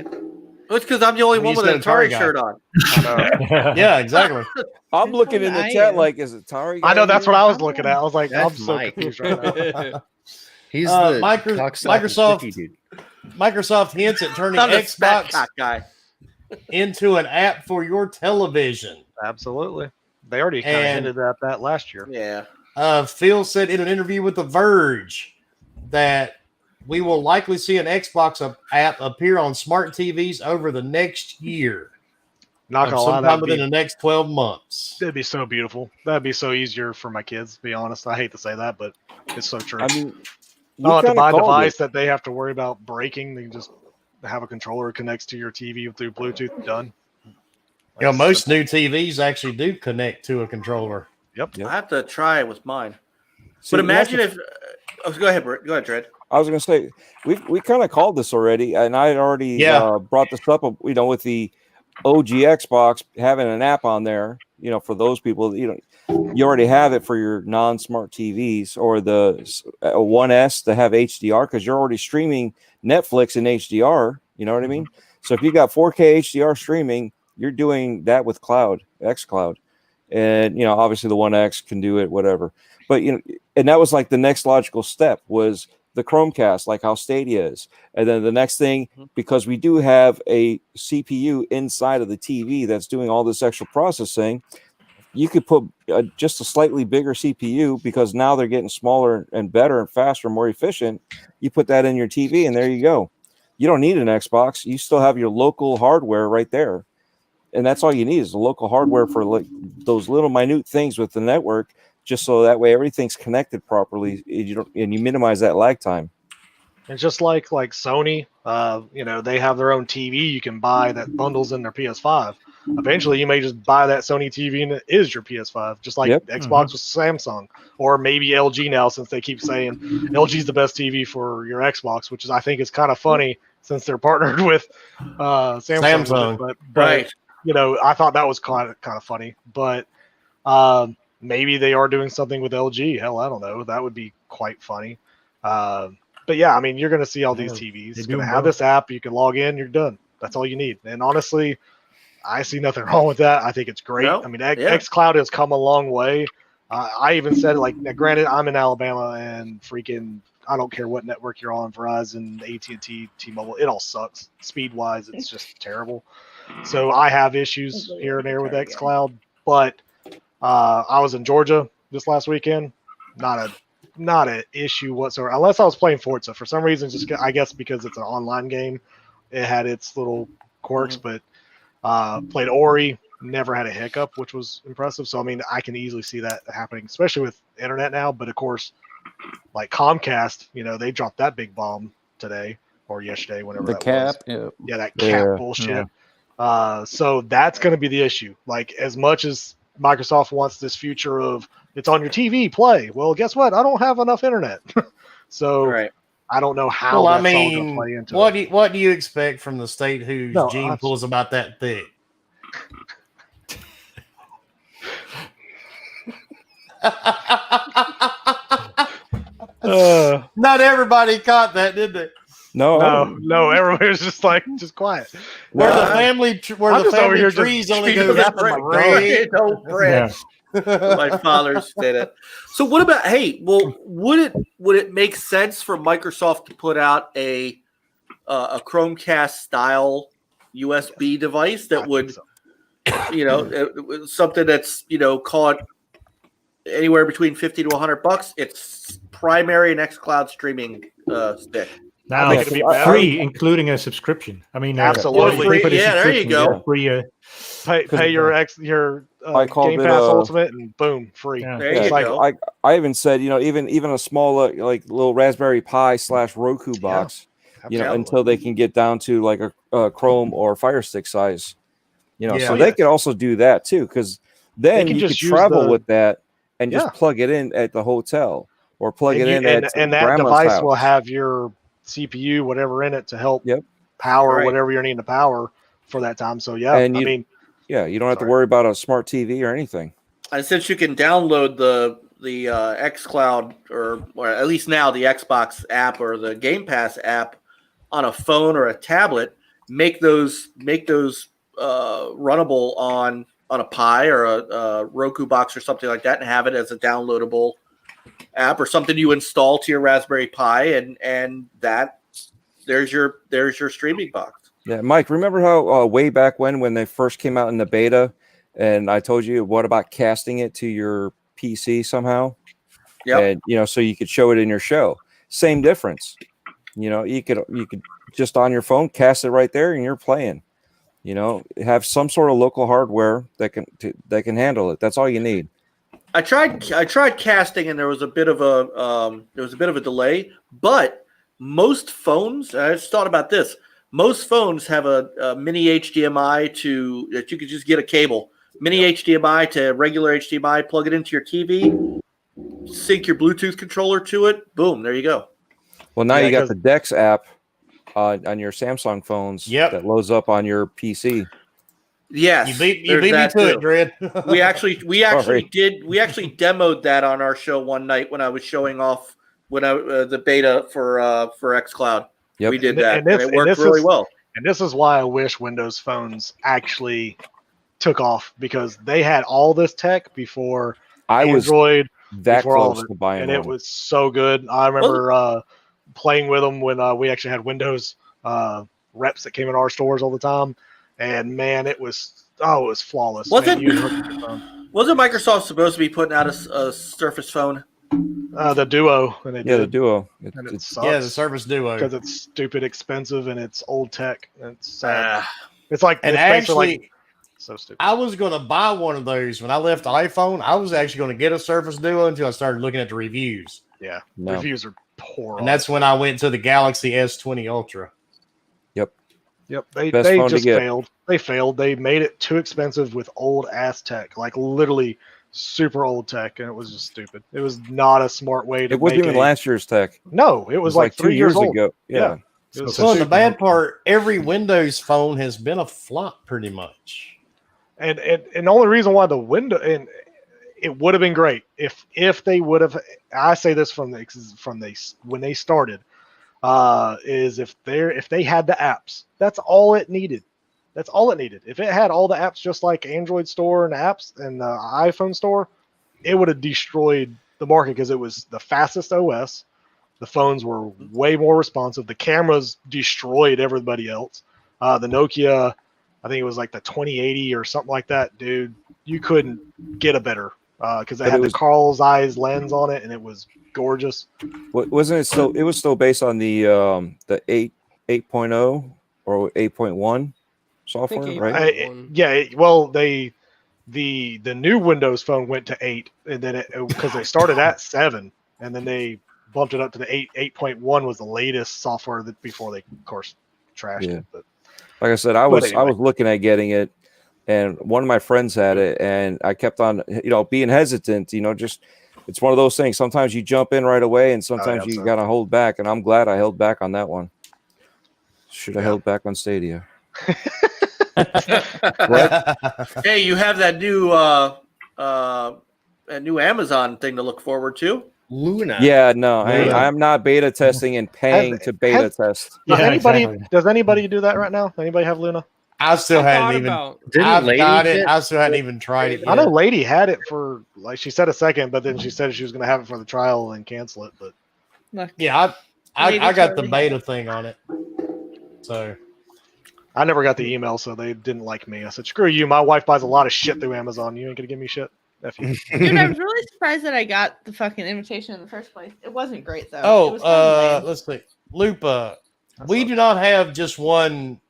It's because I'm the only one with an Atari shirt on. Yeah, exactly. I'm looking in the chat like, is Atari? I know that's what I was looking at. I was like, I'm so confused right now. He's the Microsoft. Dude. Microsoft hints at turning Xbox into an app for your television. Absolutely. They already kind of hinted at that last year. Yeah. Phil said in an interview with The Verge that we will likely see an Xbox app appear on smart TVs over the next year. Not gonna lie, sometime within the next 12 months. That'd be so beautiful. That'd be so easier for my kids, to be honest. I hate to say that, but it's so true. I mean, not to buy a device that they have to worry about breaking. They can just have a controller connects to your TV through Bluetooth. Done. Most new TVs actually do connect to a controller. Yep. I have to try it with mine. But imagine if. Go ahead, Brett. Go ahead, Dred. I was going to say we kind of called this already, and I had already brought this up. With the OG Xbox having an app on there, for those people, you already have it for your non-smart TVs or the 1S to have HDR because you're already streaming Netflix in HDR. You know what I mean? So if you got 4K HDR streaming, you're doing that with xCloud. And, obviously the 1X can do it, whatever. But, and that was like the next logical step was the Chromecast, like how Stadia is. And then the next thing, because we do have a CPU inside of the TV that's doing all this extra processing, you could put just a slightly bigger CPU because now they're getting smaller and better and faster, more efficient. You put that in your TV and there you go. You don't need an Xbox. You still have your local hardware right there. And that's all you need is the local hardware for like those little minute things with the network, just so that way everything's connected properly. And you minimize that lag time. And just like Sony, they have their own TV you can buy that bundles in their PS5. Eventually, you may just buy that Sony TV and it is your PS5, just like Xbox with Samsung, or maybe LG now, since they keep saying LG is the best TV for your Xbox, which I think is kind of funny since they're partnered with Samsung. But right. I thought that was kind of funny, but maybe they are doing something with LG. Hell, I don't know. That would be quite funny. But yeah, I mean, you're going to see all these TVs. It's going to have this app. You can log in. You're done. That's all you need. And honestly, I see nothing wrong with that. I think it's great. No, I mean, xCloud has come a long way. I even said, now, granted, I'm in Alabama and freaking, I don't care what network you're on, Verizon, AT&T, T-Mobile, it all sucks. Speed-wise, it's just terrible. So I have issues here and there with xCloud. But I was in Georgia this last weekend. Not an issue whatsoever, unless I was playing Forza. For some reason, I guess because it's an online game, it had its little quirks, but played Ori, never had a hiccup, which was impressive. So, I mean, I can easily see that happening, especially with internet now. But, of course, like Comcast, they dropped that big bomb today or yesterday, whenever the that cap, was. Yeah, that cap bullshit. Yeah. So that's going to be the issue. Like, as much as Microsoft wants this future of it's on your TV, play. Well, guess what? I don't have enough internet. So I don't know how that's all going to play into it. What do you expect from the state whose gene pool's about that thick? Not everybody caught that, did they? No. Everybody was just quiet. Where the family trees only go up in the bread. My father said it. So what about? Hey, well, would it make sense for Microsoft to put out a Chromecast style USB device that would, something that's call it anywhere between $50 to $100? It's primary and xCloud streaming stick. Now it's free, including a subscription. I mean, absolutely. There you go. Free. Pay your Game Pass Ultimate and boom, free. Yeah. There you go. I even said, even a small little Raspberry Pi / Roku box, until they can get down to like a Chrome or Fire Stick size, so they could also do that too, because then you could travel with that and just plug it in at the hotel or plug it in and that device will have your CPU, whatever in it to help power whatever you're needing to power for that time. So you don't have to worry about a smart TV or anything. And since you can download the xCloud or at least now the Xbox app or the Game Pass app on a phone or a tablet, make those runnable on a Pi or a Roku box or something like that, and have it as a downloadable app or something you install to your Raspberry Pi, and that there's your streaming box. Yeah, Mike, remember how way back when they first came out in the beta, and I told you what about casting it to your PC somehow? Yeah, and so you could show it in your show. Same difference. You could just on your phone cast it right there, and you're playing. Have some sort of local hardware that can handle it. That's all you need. I tried casting, and there was a bit of a delay. But most phones, I just thought about this. Most phones have a mini HDMI that you could just get a cable, mini HDMI to regular HDMI, plug it into your TV, sync your Bluetooth controller to it. Boom, there you go. Well, now you got the Dex app on your Samsung phones that loads up on your PC. Yes, you beat me to it, Dread. we actually demoed that on our show one night when I was showing off the beta for xCloud. Yep. We did that, and it worked really well. And this is why I wish Windows phones actually took off, because they had all this tech before Android. That close to buying and one. It was so good. I remember playing with them when we actually had Windows reps that came in our stores all the time, and man, it was flawless. Wasn't Microsoft supposed to be putting out a Surface phone? The Duo, and the Duo. It sucks, the Surface Duo, because it's stupid expensive and it's old tech. It's sad. It's like, and it's actually, so stupid. I was going to buy one of those when I left the iPhone. I was actually going to get a Surface Duo until I started looking at the reviews. Yeah, reviews are poor. And that's when I went to the Galaxy S20 Ultra. Yep, they just failed. They failed. They made it too expensive with old ass tech, like literally super old tech, and it was just stupid. It was not a smart way to. It wasn't even last year's tech. No, it was like 3 years old. ago. Yeah. So the bad part, every Windows phone has been a flop pretty much. And the only reason why it would have been great if they would have. I say this from when they started. Is if they had the apps, that's all it needed. That's all it needed. If it had all the apps just like Android Store and apps and the iPhone Store, it would have destroyed the market, because it was the fastest OS. The phones were way more responsive. The cameras destroyed everybody else. The Nokia, I think it was like the 2080 or something like that, dude. You couldn't get a better, because it had the Carl's Eyes lens on it, and it was gorgeous. Wasn't it still? It was still based on the 8.0 or 8.1 software, right? The new Windows phone went to 8, and then because they started at 7, and then they bumped it up to the 8.1 was the latest software that before they, of course, trashed it. But like I said, I was looking at getting it, and one of my friends had it, and I kept on being hesitant. Just. It's one of those things. Sometimes you jump in right away, and sometimes you got to hold back. And I'm glad I held back on that one. Should have held back on Stadia. Hey, you have that new Amazon thing to look forward to. Luna. Yeah, no, I'm not beta testing and paying to beta test. Does anybody do that right now? Anybody have Luna? I still hadn't even. I still hadn't even tried it yet. I know Lady had it for, like, she said a second, but then she said she was going to have it for the trial and cancel it. But yeah, I got the beta thing on it. So I never got the email, so they didn't like me. I said, "Screw you! My wife buys a lot of shit through Amazon. You ain't gonna give me shit." Dude, I was really surprised that I got the fucking invitation in the first place. It wasn't great though. Let's see, Lupa. We do not have just one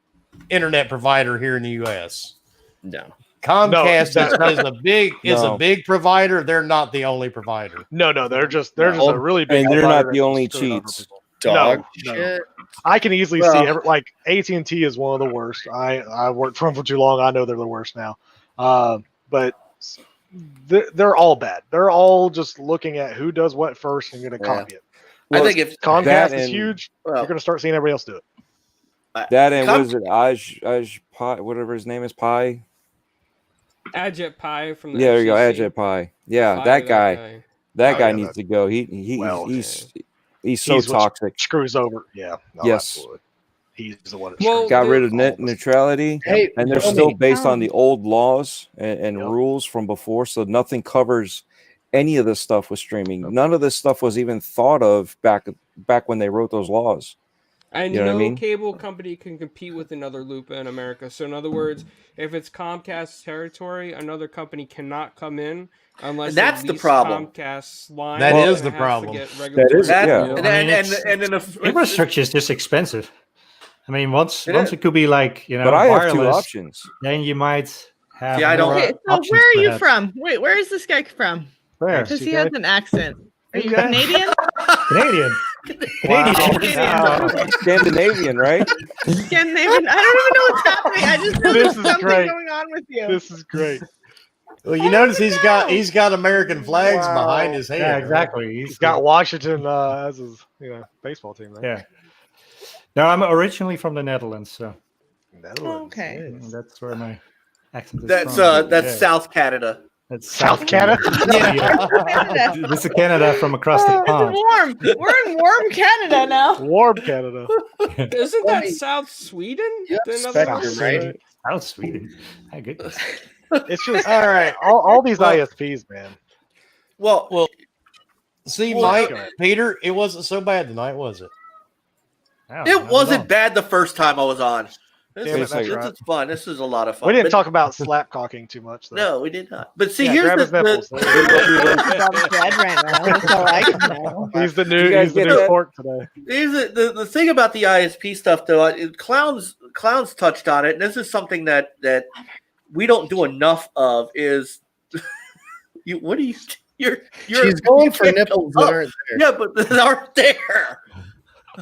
internet provider here in the U.S. No, Comcast is a big provider. They're not the only provider. No, they're just a really big. And they're not the only cheats. Dog shit. I can easily see like AT&T is one of the worst. I worked for them for too long. I know they're the worst now. But they're all bad. They're all just looking at who does what first and going to copy it. Well, I think if Comcast is huge, you're going to start seeing everybody else do it. That and what is it? Aj Pi, whatever his name is, Pi. Ajit Pi from the there you go, Ajit Pi. Yeah, that guy. That guy needs to go. He's so toxic. Screws over. Yeah. No, yes. Absolutely. He's the one that got rid of net neutrality. And they're still based on the old laws and rules from before. So nothing covers any of this stuff with streaming. None of this stuff was even thought of back when they wrote those laws. And no cable company can compete with another Lupa in America. So in other words, if it's Comcast's territory, another company cannot come in unless that's the problem. Comcast's line. That is the problem. And then infrastructure is just expensive. I mean, once it could be like but I have two options. Then you might have. Yeah, I don't. Okay, so where are you from? Wait, where is this guy from? Where? Because he has an accent. Are you Canadian? Canadian. Scandinavian, right? Scandinavian. I don't even know what's happening. I just know there's something going on with you. This is great. Well, you notice he's got American flags behind his head. Yeah, exactly. He's got Washington as his baseball team. Right? Yeah. No, I'm originally from the Netherlands, so. Okay. That's where my accent is That's strong. South Canada. That's South Canada. Canada. This is Canada from across the pond. Warm. We're in warm Canada now. Warm Canada. Isn't that South Sweden? Spectrum, right? South Sweden. My goodness. It's just all right. All these ISPs, man. Well, See, Well, Mike, go ahead. Peter, it wasn't so bad tonight, was it? it wasn't bad the first time I was on. This Damn it, is that's right. fun. This is a lot of fun. We didn't But- talk about slap cocking too much, though. No, we did not. But see, Yeah, here's grab his nipples. I'm dead right now. That's all I can know. He's the You guys he's the get new that? pork today. Here's the thing about the ISP stuff, though. Clowns touched on it, and this is something that we don't do enough of. Is you? What are you? You're She's going for can't nipples go that up. aren't there. Yeah, but they aren't there.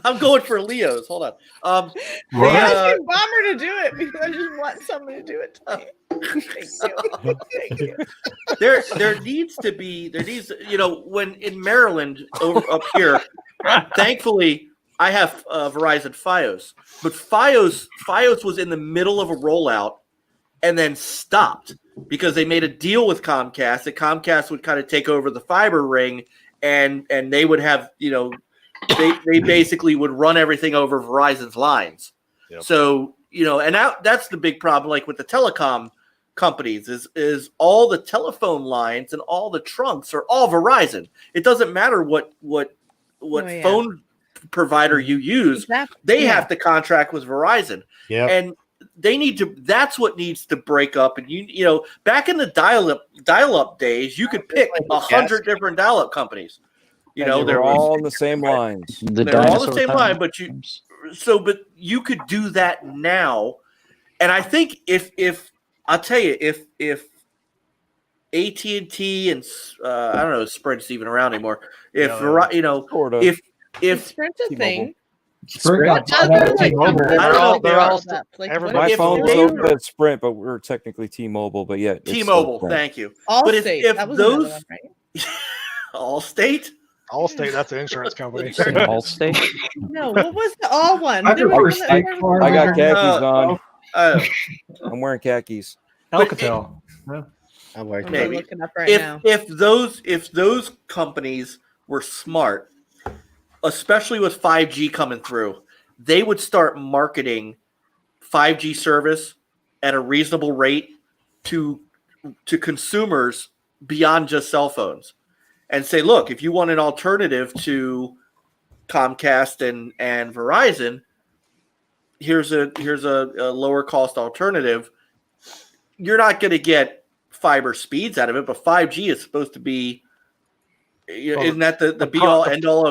I'm going for Leo's. Hold on. I'm asking Bomber to do it because I just want somebody to do it to me. Thank you. There needs when in Maryland over up here, thankfully I have Verizon Fios, but Fios was in the middle of a rollout and then stopped because they made a deal with Comcast that Comcast would kind of take over the fiber ring and they would have, they basically would run everything over Verizon's lines. Yep. So, and that's the big problem, like with the telecom companies is all the telephone lines and all the trunks are all Verizon. It doesn't matter what phone provider you use. Exactly. They have to contract with Verizon. Yeah. And they need to, that's what needs to break up. And back in the dial-up days, you could pick 100 different dial-up companies. They're all on the same lines. They're all the same line, but you could do that now. And I think if I'll tell you, if AT&T and I don't know if Sprint's even around anymore. If if Sprint's a thing. Sprint. They're all My if phone's they open were- at Sprint, but we're technically T-Mobile. But yet, it's T-Mobile, still Sprint. thank you. Allstate. if that was those- another one, right? Allstate. Allstate, that's an insurance company. Allstate. No, what was the all one? I There was prefer one that State was- Farm. I got khakis on. Uh, I'm wearing khakis. Alcatel. I'm like, I'm Maybe. looking up right now. if those companies were smart, especially with 5G coming through, they would start marketing 5G service at a reasonable rate to consumers beyond just cell phones, and say, look, if you want an alternative to Comcast and Verizon, here's a lower cost alternative. You're not going to get fiber speeds out of it, but 5G is supposed to be. Isn't that the be all end all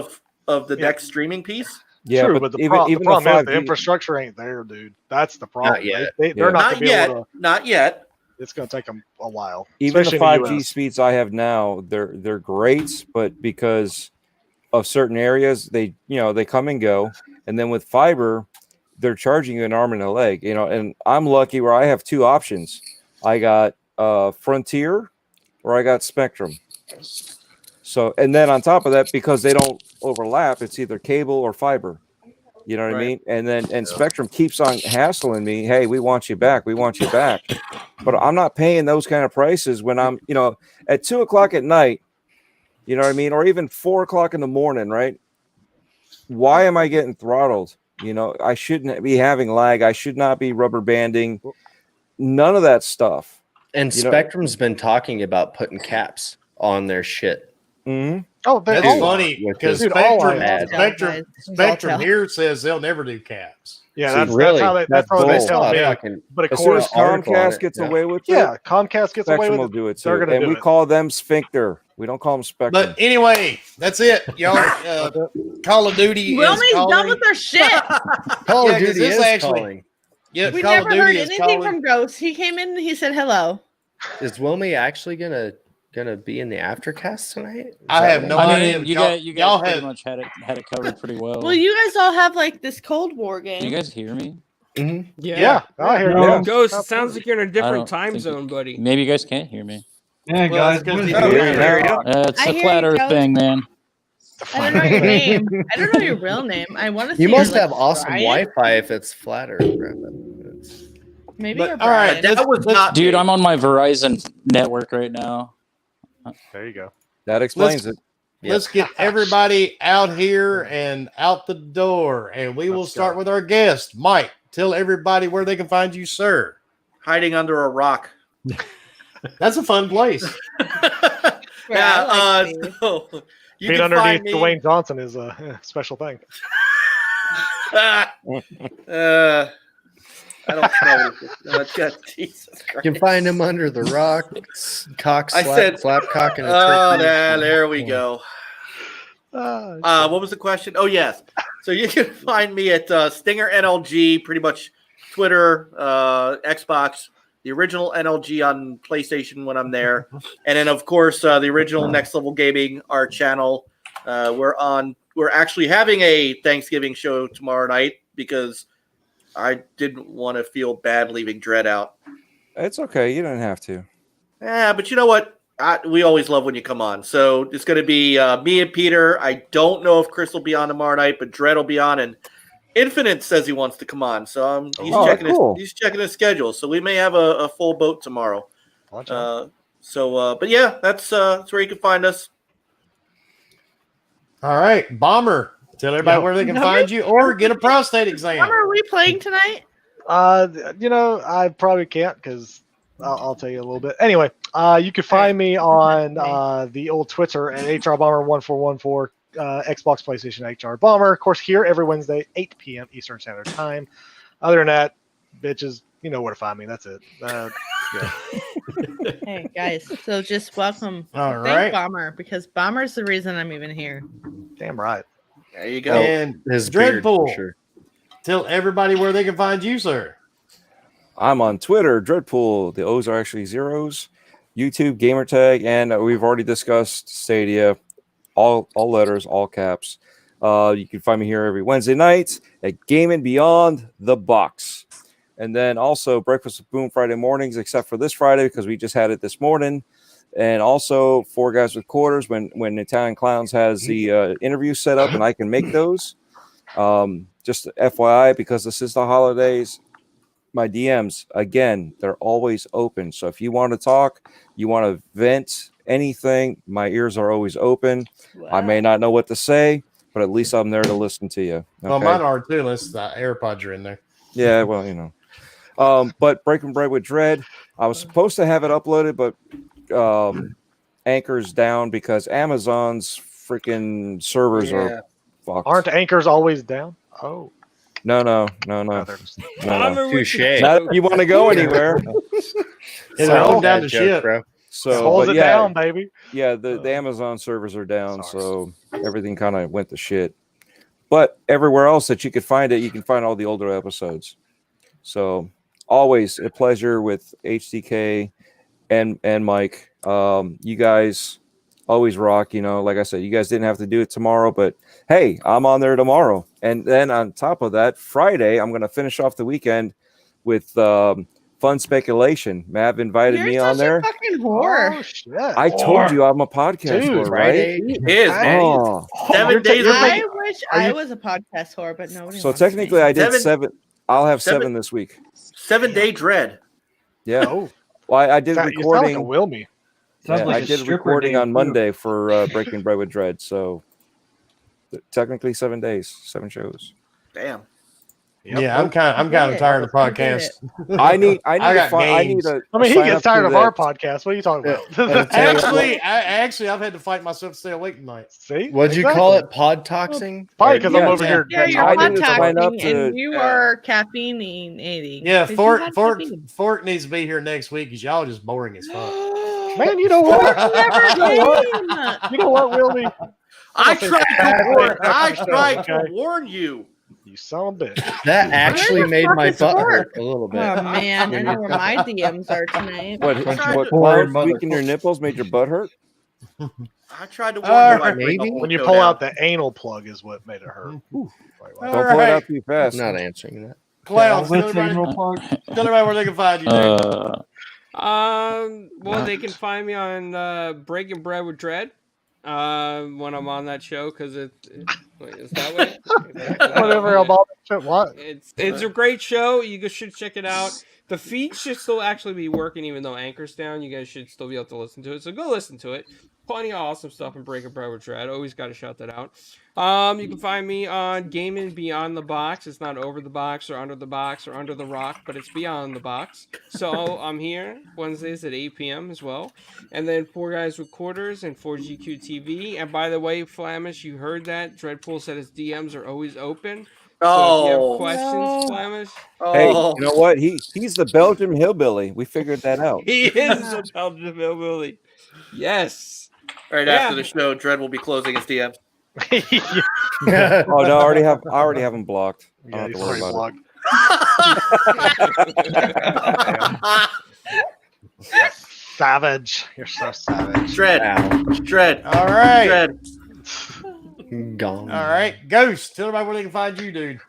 of the next streaming piece? Yeah, True, but but the even problem is the 5G infrastructure ain't there, dude. That's the problem. Not yet. They're Yeah. not Not going to be yet. able to. Not yet. It's going to take them a while. even the especially in 5G US. speeds I have now, they're great, but because of certain areas, they come and go. And then with fiber, they're charging you an arm and a leg. And I'm lucky where I have two options. I got Frontier, or I got Spectrum. So, and then on top of that, because they don't overlap, it's either cable or fiber. You know what I mean? And then Spectrum keeps on hassling me. Hey, we want you back. We want you back. But I'm not paying those kind of prices when I'm, at 2:00 at night, you know what I mean? Or even 4:00 in the morning, right? Why am I getting throttled? I shouldn't be having lag. I should not be rubber banding. None of that stuff. and Spectrum's been talking about putting caps on their shit. Mm-hmm. Oh, That's all funny because Dude, all Spectrum here says they'll never do caps. Yeah, See, that's really, how they that's tell me. fucking- But of As soon as course, article on Comcast it, gets yeah. away with it, yeah, Comcast gets away Spectrum with will it. do it They're too. gonna And do we it. call them Sphincter. We don't call them Spectrum. But anyway, that's it, y'all. Call of Duty is Wilmie's done calling. with our shit. Call Yeah, of 'cause Duty this is actually- calling. Yeah, We Call never of heard Duty is anything calling. from Ghost. He came in and he said hello. Is Wilmy actually gonna be in the aftercast tonight? Is I that have what- no I idea. mean, Y'all- you y'all guys pretty have- much had it covered pretty well. Well, you guys all have like this Cold War game. Can you guys hear me? Yeah, I hear Yeah. you. Ghost, it sounds like you're in a I different don't time think zone, buddy. Maybe you guys can't hear me. Yeah, Well, guys. it's 'cause what he's is here. it? There you go. It's I the hear flat you, Earth Ghost. thing, man. I don't know your name. I don't know your real name. I want to see. You must your, have awesome Brian. Wi-Fi if it's flat Earth. Brandon. Maybe But, you're all right, Brian. That was not Dude, me. I'm on my Verizon network right now. There you go. That explains it. Let's get everybody out here and out the door, and we will start with our guest, Mike. Tell everybody where they can find you, sir. Hiding under a rock. That's a fun place. Yeah, so you Being can underneath find me. Dwayne Johnson is a special thing. I don't know. Jesus Christ. You can find him under the rock, cock I slap, said- flap cock, and a Oh, turkey. there we go. What was the question? Oh, yes. So you can find me at Stinger NLG, pretty much Twitter, Xbox, the original NLG on PlayStation when I'm there. And then, of course, the original Next Level Gaming, our channel. We're actually having a Thanksgiving show tomorrow night because I didn't want to feel bad leaving Dread out. It's okay. You don't have to. Yeah, but you know what? We always love when you come on. So it's going to be me and Peter. I don't know if Chris will be on tomorrow night, but Dread will be on. And Infinite says he wants to come on. So he's checking his schedule. So we may have a full boat tomorrow. But yeah, that's where you can find us. All right, Bomber. Tell everybody where they can find you or get a prostate exam. Are we playing tonight? I probably can't because I'll tell you a little bit. Anyway, you can find me on the old Twitter at HRBomber1414, Xbox, PlayStation, HR Bomber. Of course, here every Wednesday, 8 p.m. Eastern Standard Time. Other than that, bitches, you know where to find me. That's it. Yeah. Hey guys, so just welcome. All Thank right. Bomber, because Bomber's the reason I'm even here. Damn right. There you go. And His beard, Dreadpool. for sure. Tell everybody where they can find you, sir. I'm on Twitter, Dreadpool. The O's are actually zeros. YouTube, gamertag, and we've already discussed Stadia. All letters, all caps. You can find me here every Wednesday night at Gaming Beyond the Box. And then also Breakfast with Boom Friday mornings, except for this Friday because we just had it this morning. And also Four Guys with Quarters when Italian Clowns has the interview set up and I can make those. Just FYI, because this is the holidays, my DMs, again, they're always open. So if you want to talk, you want to vent anything, my ears are always open. Wow. I may not know what to say, but at least I'm there to listen to you. Okay? Well, mine are too, unless the AirPods are in there. Yeah, well, you know. But Breaking Bread with Dread, I was supposed to have it uploaded, but Anchor's down because Amazon's freaking servers are fucked. Aren't anchors always down? Oh. No. Touche. Not if you want to go anywhere. Hold down the ship, bro. So hold it down, baby. Yeah, the Amazon servers are down, so everything kind of went to shit. But everywhere else that you could find it, you can find all the older episodes. So always a pleasure with HDK and Mike. You guys always rock. You know, like I said, you guys didn't have to do it tomorrow, but hey, I'm on there tomorrow. And then on top of that, Friday, I'm going to finish off the weekend with Fun Speculation. Mav invited me on there. Fucking whore. Oh, shit. I told you I'm a podcast whore, right? He is, man. Oh. 7 days a I week. wish I was a podcast whore, but nobody. So wants technically, me. I did 7. I'll have 7 this week. 7-day Dread. Yeah. Oh. Well, I did You sound like recording. a Wilmy. Sounds like I a did stripper recording day, on too. Monday for Breaking Bread with Dread. So technically 7 days, 7 shows. Damn. Yep. Yeah, I'm kind of tired of the podcast. I need I to got find. I need games. to. I mean, he sign gets up to tired of that. our podcast. What are you talking about? Actually, I've had to fight myself to stay awake tonight. See? What'd you call it? Pod toxing? Probably because I'm over here. Yeah, you're I pod need to sign up toxing and to- you are caffeine eating. Yeah, 'Cause you Fork had Fork caffeine. Fork needs to be here next week because y'all just boring as fuck. Man, you know what? Never You know what, Wilmy? I tried to warn you. You son of a bitch. That actually Where the made fuck my is butt Fork? hurt a little bit. Oh man, I know where my DMs are tonight. What Foreign tweaking your nipples made your butt hurt? I tried to warn you. Like, maybe. When you pull out the anal plug is what made it hurt. Don't All pull it right. out too fast. I'm not answering that. Clowns, tell What's everybody, anal plug? tell everybody where they can find you. Jake. Well, they can find me on Breaking Bread with Dread when I'm on that show because wait, is that way? Whatever about that shit. What? It's a great show. You should check it out. The feed should still actually be working, even though Anchor's down. You guys should still be able to listen to it. So go listen to it. Plenty of awesome stuff in Breaking Bread with Dread. Always got to shout that out. You can find me on Gaming Beyond the Box. It's not over the box or under the box or under the rock, but it's beyond the box. So I'm here Wednesdays at 8 p.m. as well. And then 4 Guys with Quarters and 4GQ TV. And by the way, Flamish, you heard that. Dreadpool said his DMs are always open. So if you have questions, Flamish. Hey, you know what? He's the Belgium hillbilly. We figured that out. He is the Belgium hillbilly. Yes. Right after the show, Dread will be closing his DMs. Oh no, I already have him blocked. Yeah, he's already blocked. Savage. You're so savage. Dread. All right. Dread. Gone. All right. Ghost, tell everybody where they can find you, dude.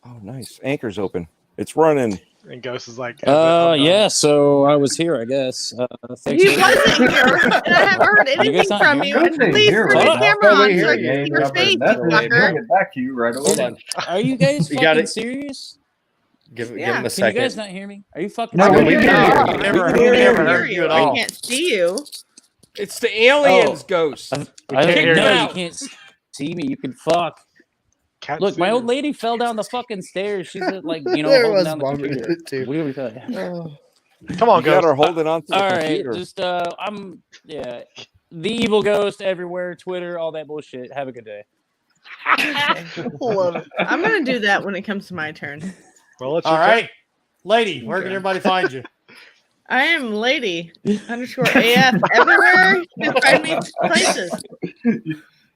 Oh, nice. Anchor's open. It's running. And Ghost is like, yeah, so I was here, I guess. Thanks You wasn't here, and I haven't heard anything from you. And please turn the camera on so I can see your face, fucker. Get back to you right away. Are you guys You fucking got it. serious? Give him a Can second. you guys not hear me? Are you fucking No, serious? we can hear you. Never hear you. at I all. can't see you. It's the aliens, Ghost. can't hear No, you. you can't see me. You can fuck. Look, my old lady fell down the fucking stairs. She's like, There holding was down the one computer. minute, too. What do we thought? Come on, You got Ghost. her holding on to the All right, computer. just the evil ghost everywhere, Twitter, all that bullshit. Have a good day. I'm gonna do that when it comes to my turn. All right. Lady, where can everybody find you? I am lady _AF everywhere. You can find me places.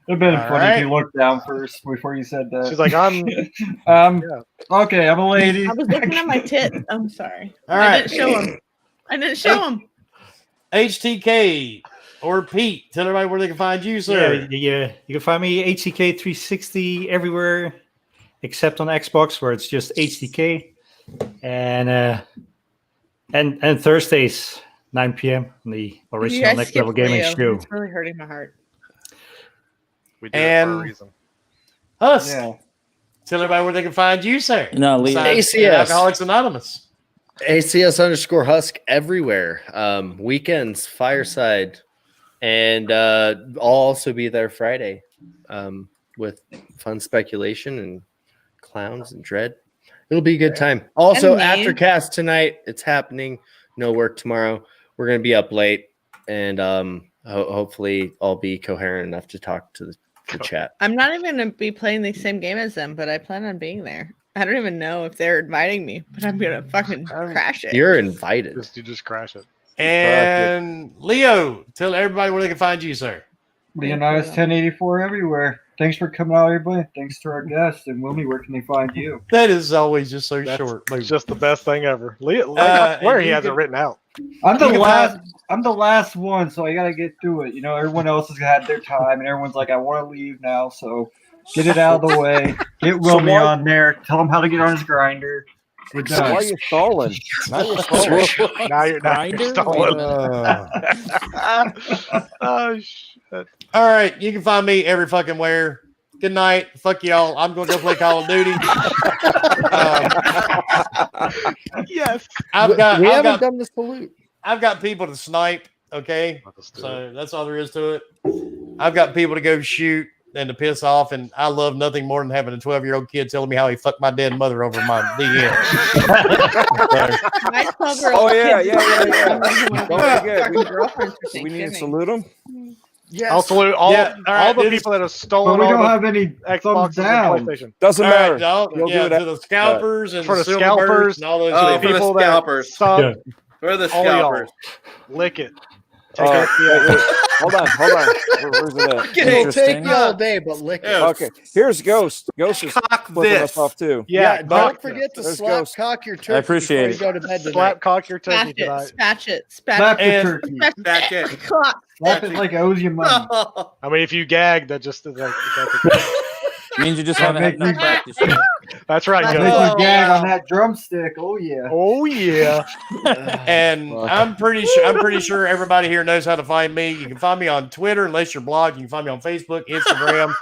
It'd been All funny right. if you looked down first before you said that. She's like, I'm. Okay, I'm a lady. I was looking at my tits. I'm sorry. All I right. didn't show them. HTK or Pete, tell everybody where they can find you, sir. Yeah. You can find me HTK 360 everywhere except on Xbox, where it's just HTK, and Thursdays 9 p.m. on the original Next Level Gaming show. It's really hurting my heart. We do it for a reason. Husk, Yeah. tell everybody where they can find you, sir. No, Leo. Besides ACS. Alcoholics Anonymous. ACS_Husk everywhere. Weekends, Fireside. And I'll also be there Friday with fun speculation and clowns and dread. It'll be a good time. Also, after cast tonight, it's happening. No work tomorrow. We're going to be up late. And hopefully I'll be coherent enough to talk to the chat. I'm not even going to be playing the same game as them, but I plan on being there. I don't even know if they're inviting me, but I'm going to fucking crash it. You're invited. You just crash it. And Leo, tell everybody where they can find you, sir. Leonidas 1084 everywhere. Thanks for coming out, everybody. Thanks to our guests. And Wilmy, where can they find you? That is always just so That's short. It's just the best thing ever. Where he has it written out. I'm the last one, so I gotta get through it. Everyone else has had their time, and everyone's like, I want to leave now, so get it out of the way. Get Wilmy on there. Tell him how to get on his grinder. We're So done. why are you stalling? Now you're stalling. Now you're stalling. Oh, shit. All right, you can find me every fucking where. Good night. Fuck y'all. I'm going to go play Call of Duty. Yes. I've got done the salute. I've got people to snipe. Okay, so that's all there is to it. I've got people to go shoot and to piss off, and I love nothing more than having a 12-year-old kid telling me how he fucked my dead mother over my DM. My 12-year-old Oh, yeah. kid We need to salute him. Yes. I'll salute all the people that have stolen But we all don't the have any Xboxes thumbs and down. PlayStation. Doesn't All matter. right, dog. You'll Yeah, do it to the scalpers and For the silver scalpers, birds and all those Oh, people. for the people that scalpers. sub, For the all y'all. scalpers. Lick it. Take it. wait. Hold on. Where's it at? It'll take you all day, but lick it. Okay, here's Ghost. Ghost is Cock flipping this. us off too. Yeah, Don't forget to There's slap Ghost. cock your turkey I appreciate before you go to bed tonight. Slap cock your turkey Spatch it, tonight. spatch it, Slap spatch the And- turkey. That's it. it. Slap it like it owes you money. I mean, if you gag, that just is like Means you just haven't had enough practice. that's right. Make Ghost. you gag on that drumstick. Oh yeah. Oh yeah. And I'm pretty sure everybody here knows how to find me. You can find me on Twitter, unless you're blogged. You can find me on Facebook, Instagram.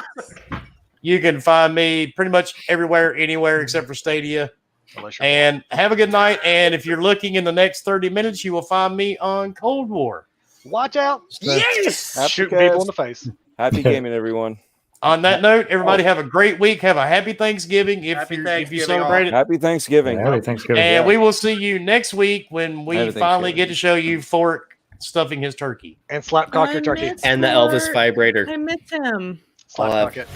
You can find me pretty much everywhere, anywhere except for Stadia. And have a good night. And if you're looking in the next 30 minutes, you will find me on Cold War. Watch out. Yes. Shooting people in the face. Happy gaming, everyone. On that note, everybody have a great week. Have a happy Thanksgiving if you celebrate it. Happy Thanksgiving. Happy Thanksgiving. And we will see you next week when we finally get to show you Fork stuffing his turkey. And slapcock your turkey. And the Elvis vibrator. I miss him. Slapcock it.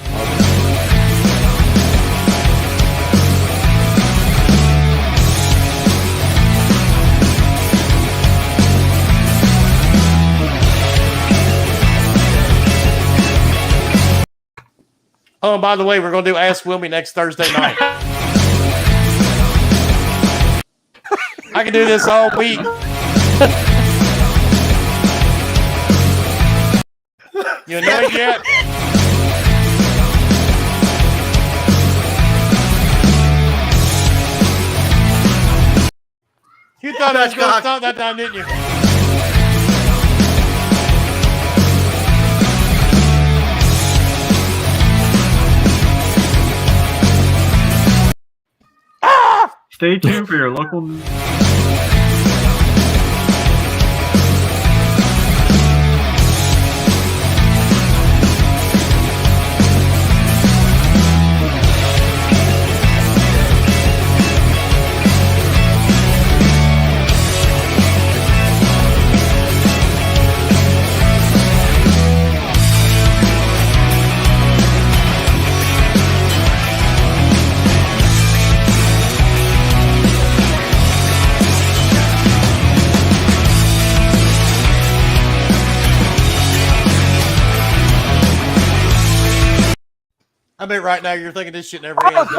Oh, and by the way, we're going to do Ask Wilmy next Thursday night. I can do this all week. You annoyed yet? You thought I was going to stop that time, didn't you? Stay tuned for your local news. I bet right now you're thinking this shit never ends.